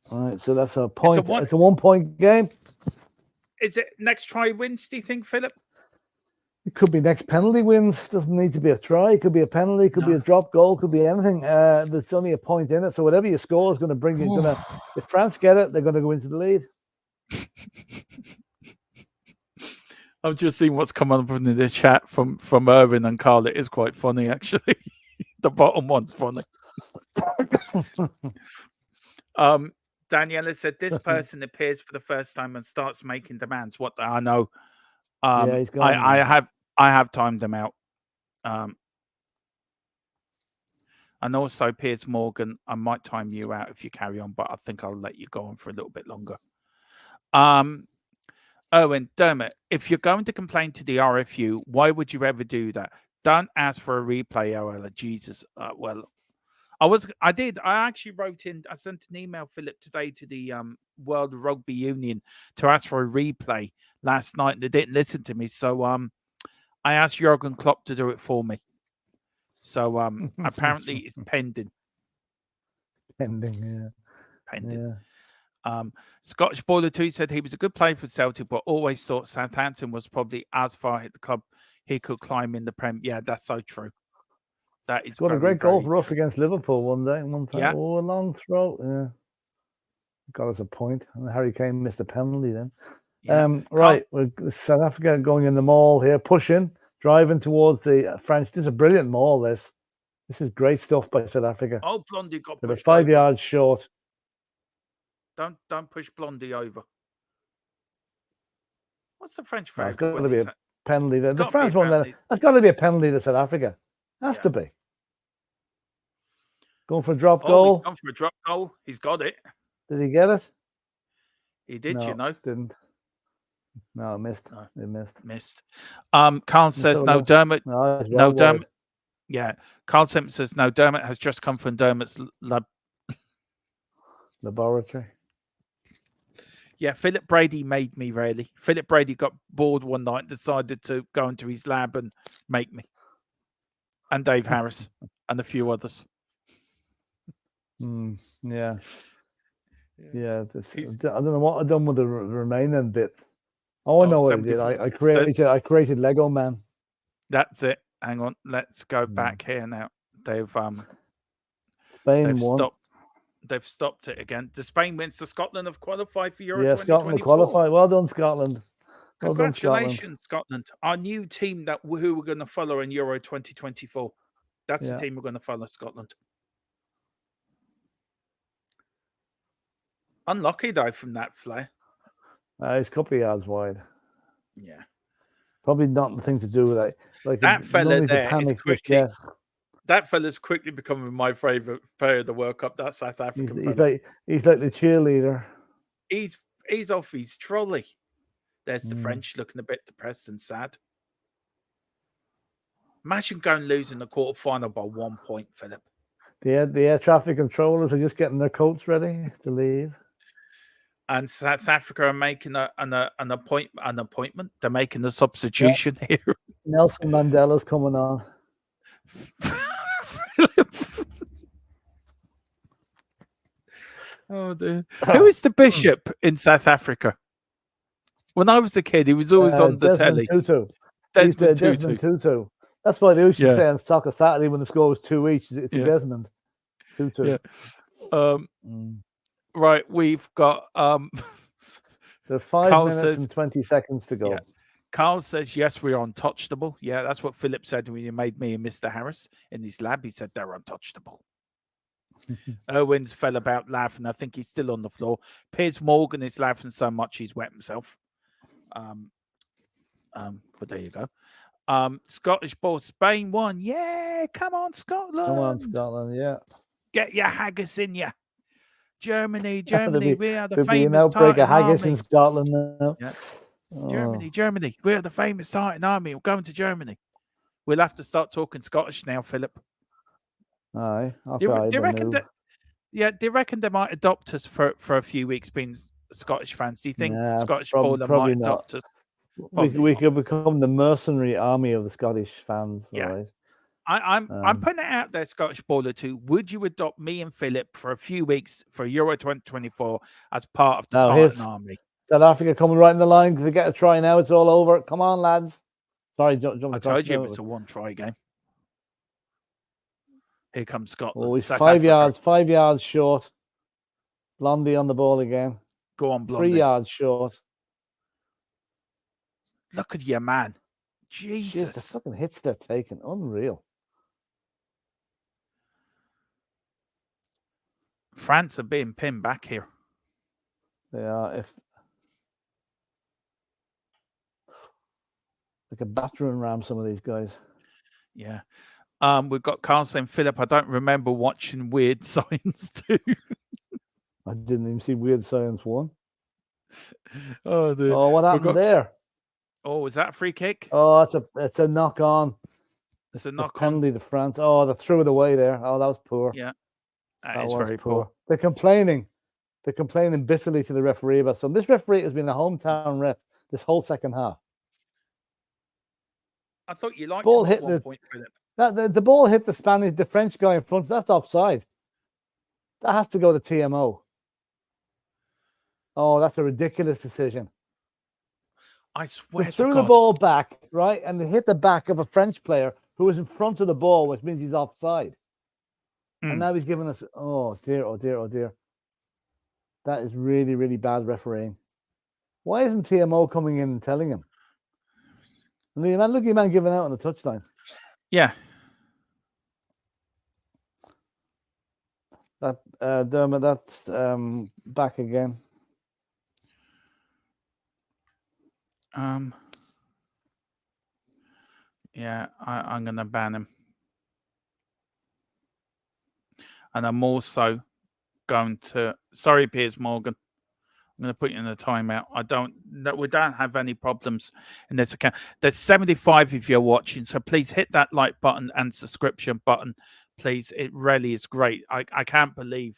All right, so that's a point. It's a 1 point game. Is it next try wins, do you think, Philip? It could be next penalty wins. Doesn't need to be a try. It could be a penalty. It could be a drop goal. Could be anything. There's only a point in it. So whatever you score is going to bring you. If France get it, they're going to go into the lead. I'm just seeing what's coming up in the chat from Irvin and Carl. It is quite funny, actually. The bottom one's funny. Daniela said this person appears for the first time and starts making demands. What I know. Yeah, he's gone. I have timed them out. And also Piers Morgan, I might time you out if you carry on, but I think I'll let you go on for a little bit longer. Owen, Dermot, if you're going to complain to the RFU, why would you ever do that? Don't ask for a replay, OL. Jesus. Well, I did. I actually wrote in. I sent an email, Philip, today to the World Rugby Union to ask for a replay last night, and they didn't listen to me. So I asked Jurgen Klopp to do it for me. So apparently it's pending. Pending. Yeah. Scottish Boiler 2 said he was a good player for Celtic, but always thought Southampton was probably as far at the club he could climb in the Prem. Yeah, that's so true. That is got very, a great goal for us true. against Liverpool one time. Yeah. Oh, a long throw. Yeah. Got us a point. And Harry Kane missed a penalty then. Yeah. Right. South Africa going in the maul here, pushing, driving towards the French. This is a brilliant maul, this. This is great stuff by South Africa. Oh, Blondie got pushed. They're 5 yards short. Don't push Blondie over. What's the French flag? It's got to be a penalty. The French one, that's got to be a penalty to South Africa. Has to be. Going for a drop goal. He's gone for a drop goal. He's got it. Did he get it? He did, no, didn't. No, missed. No. He missed. Carl says no, Dermot. No, Dermot. Yeah. Carl Simpson says no, Dermot has just come from Dermot's laboratory. Yeah, Philip Brady made me, really. Philip Brady got bored one night and decided to go into his lab and make me. And Dave Harris and a few others. Yeah. I don't know what I've done with the remaining bit. I know what I did. I created Lego Man. That's it. Hang on. Let's go back here now. They've won. They've stopped it again. Does Spain win? So Scotland have qualified for Euro 2024. Yeah, Scotland qualified. Well done, Scotland. Congratulations, Scotland. Our new team who we're going to follow in Euro 2024. That's the team we're going to follow, Scotland. Unlucky, though, from that flare. He's a couple of yards wide. Yeah. Probably not the thing to do with it. Like that fella there is quickly... That fella's quickly becoming my favourite player of the World Cup. That South African fella. He's like the cheerleader. He's off his trolley. There's the French looking a bit depressed and sad. Imagine losing the quarterfinal by 1 point, Philip. The air traffic controllers are just getting their coats ready to leave. And South Africa are making an appointment. They're making a substitution here. Nelson Mandela's coming on. Oh dear. Who is the bishop in South Africa? When I was a kid, he was always on the telly. Desmond Tutu. That's why they used to say on Soccer Saturday when the score was 2 each. It's Desmond Tutu. Yeah. Right, we've got there are 5 minutes and 20 seconds to go. Yeah. Carl says, yes, we're untouchable. Yeah, that's what Philip said when he made me and Mr. Harris in his lab. He said they're untouchable. Owen's fell about laughing. I think he's still on the floor. Piers Morgan is laughing so much he's wet himself. But there you go. Scottish ball. Spain won. Yeah, come on, Scotland. Come on, Scotland, yeah. Get your haggis in you. Germany, we are the famous be an outbreak of haggis in Scotland now. Yeah. Germany. We're the famous Titan Army. We're going to Germany. We'll have to start talking Scottish now, Philip. Aye. Do you reckon they might adopt us for a few weeks being Scottish fans? Do you think Scottish baller might adopt us? We could become the mercenary army of the Scottish fans. Yeah. Right? I'm putting it out there, Scottish baller too. Would you adopt me and Philip for a few weeks for Euro 2024 as part of the Titan Army? South Africa coming right in the line to get a try now. It's all over. Come on, lads. Sorry, jump. I told you it was a 1-try game. Here comes Scotland. Oh, he's 5 yards short. Blondie on the ball again. Go on, Blondie. 3 yards short. Look at you, man. Jesus. Jeez, the fucking hits they're taking. Unreal. France are being pinned back here. They are. If like a battering ram, some of these guys. Yeah. We've got Carl saying, Philip, I don't remember watching Weird Science 2. I didn't even see Weird Science 1. Oh, dear. Oh, what happened there? Oh, is that a free kick? Oh, it's a knock on. It's a It's knock penalty on. to France. Oh, they threw it away there. Oh, that was poor. Yeah. That is was very poor. poor. They're complaining bitterly to the referee about something. This referee has been a hometown ref this whole second half. I thought you liked Ball him hit at one point, Philip. The ball hit the French guy in front. That's offside. That has to go to TMO. Oh, that's a ridiculous decision. I swear They to threw God. the ball back, right? And they hit the back of a French player who was in front of the ball, which means he's offside. And now he's giving us, oh dear, oh dear, oh dear. That is really, really bad refereeing. Why isn't TMO coming in and telling him? And the man, look at the man giving out on the touchline. Yeah. That Dermot, that's back again. Yeah, I'm gonna ban him. And I'm also going to Piers Morgan. I'm going to put you in a timeout. We don't have any problems in this account. There's 75 if you're watching, so please hit that like button and subscription button, please. It really is great. I can't believe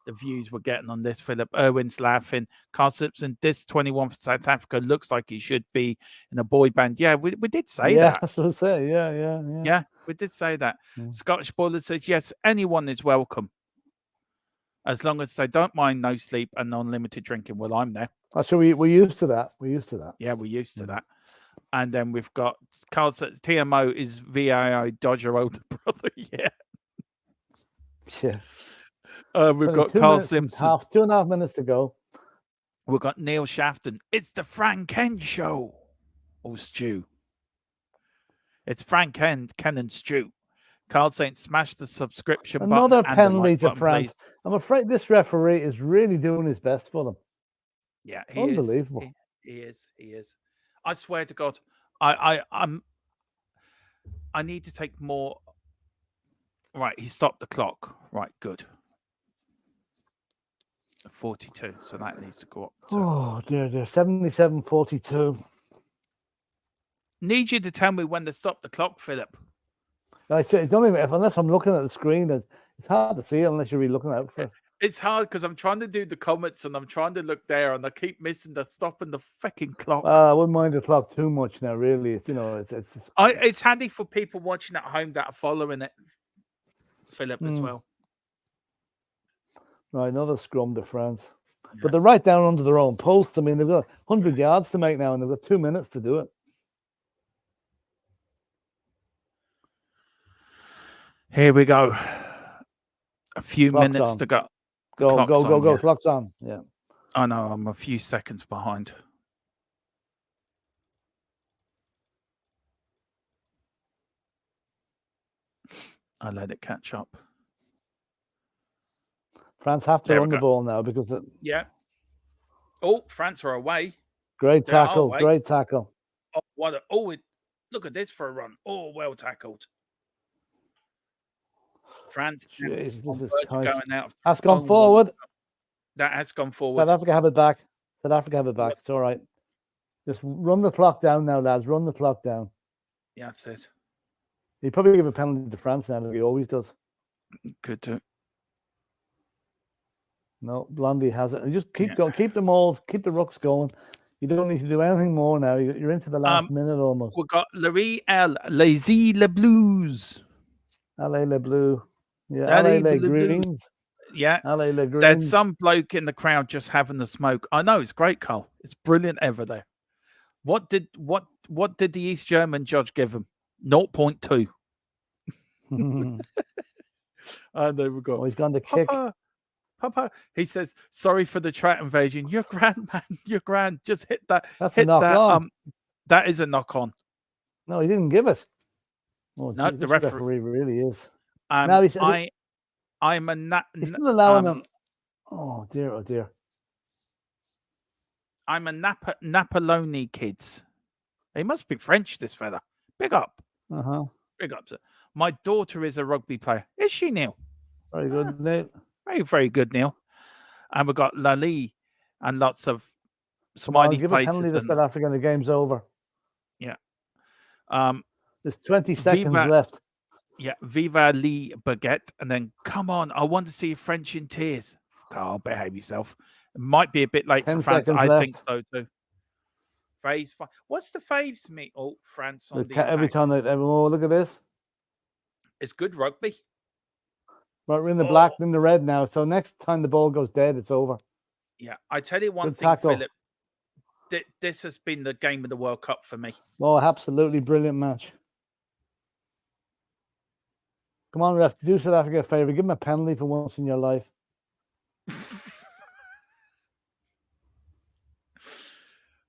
the views we're getting on this. Philip Irwin's laughing. Carl Simpson, this 21 for South Africa looks like he should be in a boy band. Yeah, we did say that. Yeah, that's what I say. Yeah, we did say that. Scottish Baller says, yes, anyone is welcome. As long as they don't mind no sleep and unlimited drinking. Well, I'm there. Oh, so we're used to that. We're used to that. Yeah, we're used to that. And then we've got Carl says TMO is VAI Dodger older brother. Yeah. We've got Carl Simpson. 2.5 minutes to go. We've got Neil Shafton. It's the Frank Ken show. Oh, Stu. It's Frank Ken and Stu. Carl saying smash the subscription button. Another penalty to button, France. please. I'm afraid this referee is really doing his best for them. Yeah, he unbelievable. Is. He is. I swear to God, I need to take more. Right, he stopped the clock. Right, good. 42, so that needs to go up. Oh dear, 77-42. Need you to tell me when to stop the clock, Philip. I say, don't even, unless I'm looking at the screen, it's hard to see it unless you're really looking out for it. It's hard because I'm trying to do the comments and I'm trying to look there and I keep missing the stopping the fucking clock. I wouldn't mind the clock too much now, really. It's handy for people watching at home that are following it, Philip, as well. Right, another scrum to France. Yeah. But they're right down under their own post. I mean, they've got 100 yards to make now and they've got 2 minutes to do it. Here we go. A few Clock's minutes on. to go. Go. Yeah. Clock's on. Yeah. I know. I'm a few seconds behind. I let it catch up. France have to run the ball now because yeah. Oh, France are away. Great tackle. Great tackle. Oh, look at this for a run. Oh, well tackled. France. Jeez, going out. Has gone forward. That has gone forward. South Africa have it back. It's all right. Just run the clock down now, lads. Run the clock down. Yeah, that's it. He'd probably give a penalty to France now, like he always does. Could do. No, Blondie has it. Just keep going. Keep them all. Keep the rucks going. You don't need to do anything more now. You're into the last minute almost. We've got Louis L. Lazy Le Blues. LA Le Blue. Yeah, LA Le Greens. Yeah. LA Le Greens. There's some bloke in the crowd just having the smoke. I know, it's great, Carl. It's brilliant ever there. What did the East German judge give him? 0.2. And there we go. Oh, he's gone to kick. Papa, he says, sorry for the trap invasion. You're grand, man. You're grand. Just hit that. That's a knock on. That is a knock on. No, he didn't give it. Oh, no, geez, the referee really is. Now he's I'm a he's still allowing them. Oh dear, oh dear. I'm a Napoloni kids. He must be French, this fella. Big up. Big up. Sir. My daughter is a rugby player. Is she, Neil? Very good, Neil. Very, very good, Neil. And we've got Lali and lots of smiley give faces. A penalty to South Africa and the game's over. Yeah. There's 20 seconds left. Yeah. Viva Lee Baguette. And then, come on, I want to see French in tears. Carl, behave yourself. It might be a bit late for France. I think so too. Phase 5. What's the faves meet? Oh, France on the every time they look at this. It's good rugby. Right, we're in the black, in the red now. So next time the ball goes dead, it's over. Yeah, I tell you one thing, Philip. This has been the game of the World Cup for me. Oh, absolutely brilliant match. Come on, ref, do South Africa a favour. Give them a penalty for once in your life.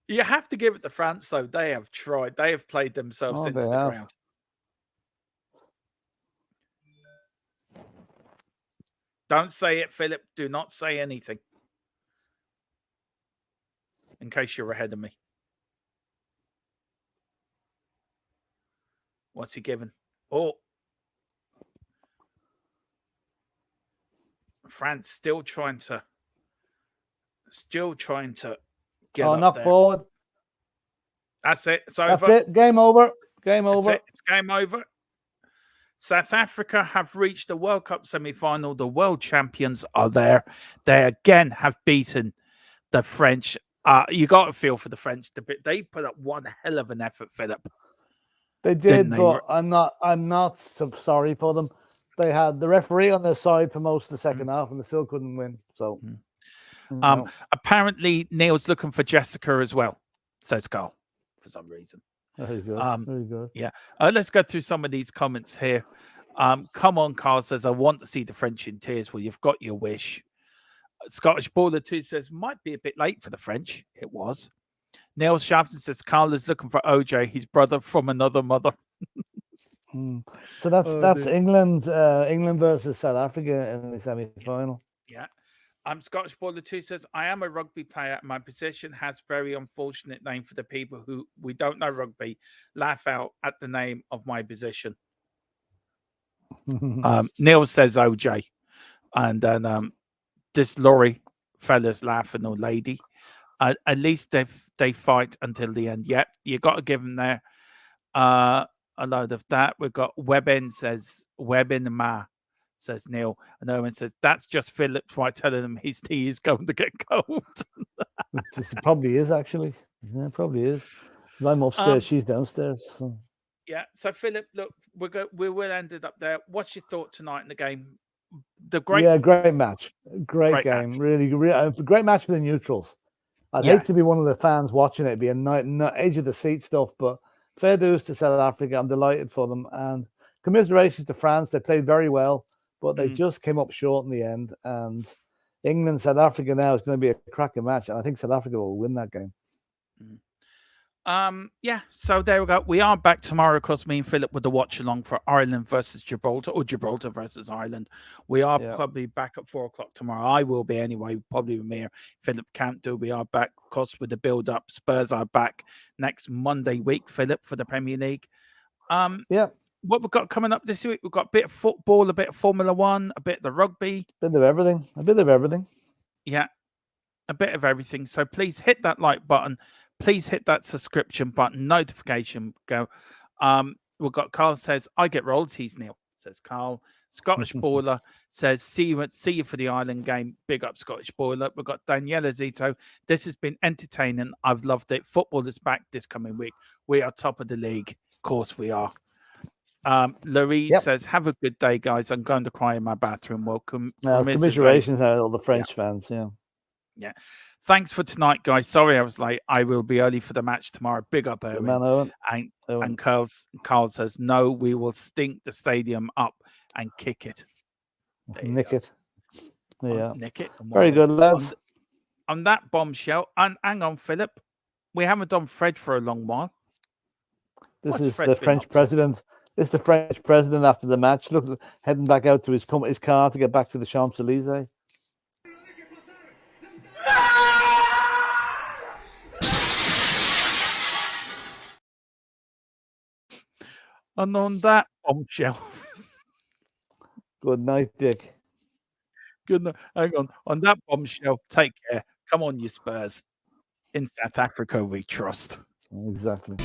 You have to give it to France, though. They have tried. They have played themselves into the ground. Don't say it, Philip. Do not say anything. In case you're ahead of me. What's he given? Oh. France still trying to get up knock there. Forward. That's it. It's over. That's it. Game over. Game over. It's game over. South Africa have reached the World Cup semi-final. The world champions are there. They again have beaten the French. You got to feel for the French. They put up one hell of an effort, Philip. They did, but I'm not so sorry for them. They had the referee on their side for most of the second half, and they still couldn't win. So, apparently Neil's looking for Jessica as well, says Carl, for some reason. Very good. Very good. Yeah. Let's go through some of these comments here. Come on, Carl says, I want to see the French in tears. Well, you've got your wish. Scottish Baller 2 says, might be a bit late for the French. It was. Neil Shafton says, Carl is looking for OJ, his brother from another mother. So that's England versus South Africa in the semi-final. Yeah. Scottish Baller 2 says, I am a rugby player. My position has very unfortunate name for the people who we don't know rugby. Laugh out at the name of my position. Neil says OJ. And then this lorry fella's laughing, or lady. At least they fight until the end. Yep, you got to give them there a load of that. We've got Webin says, Webin Ma. Says Neil, and Owen says that's just Philip White telling him his tea is going to get cold. It probably is, actually. Yeah, it probably is. I'm upstairs, she's downstairs. So. Yeah. So Philip, look, we will end it up there. What's your thought tonight in the game? Great match, great game, match. Really great match for the neutrals. I'd hate to be one of the fans watching it, be a edge of the seat stuff, but fair dues to South Africa. I'm delighted for them, and commiserations to France. They played very well. But they just came up short in the end. And England, South Africa now is going to be a cracking match. And I think South Africa will win that game. Yeah, so there we go. We are back tomorrow, of course, me and Philip with the watch along for Ireland versus Gibraltar, or Gibraltar versus Ireland. We are probably back at 4 o'clock tomorrow. I will be anyway, probably with me. Philip can't do. We are back, of course, with the build-up. Spurs are back next Monday week, Philip, for the Premier League. What we've got coming up this week, we've got a bit of football, a bit of Formula One, a bit of the rugby. A bit of everything. Yeah, a bit of everything. So please hit that like button. Please hit that subscription button, notification go. We've got Carl says, I get royalties, Neil, says Carl. Scottish Baller says, see you for the Ireland game. Big up, Scottish Baller. We've got Daniela Zito. This has been entertaining. I've loved it. Football is back this coming week. We are top of the league. Of course we are. Louise says, have a good day, guys. I'm going to cry in my bathroom. Welcome. Commiserations to all the French fans. Yeah. Thanks for tonight, guys. Sorry I was late. I will be early for the match tomorrow. Big up, Owen. And Carl says, no, we will stink the stadium up and kick it. Nick it. Yeah. Nick it. Very good, lads. On that bombshell, and hang on, Philip. We haven't done Fred for a long while. This is the French president. It's the French president after the match. Look, heading back out to his car to get back to the Champs-Élysées. And on that bombshell, Good night, Dick. good night. Hang on that bombshell, take care. Come on, you Spurs. In South Africa, we trust. Exactly.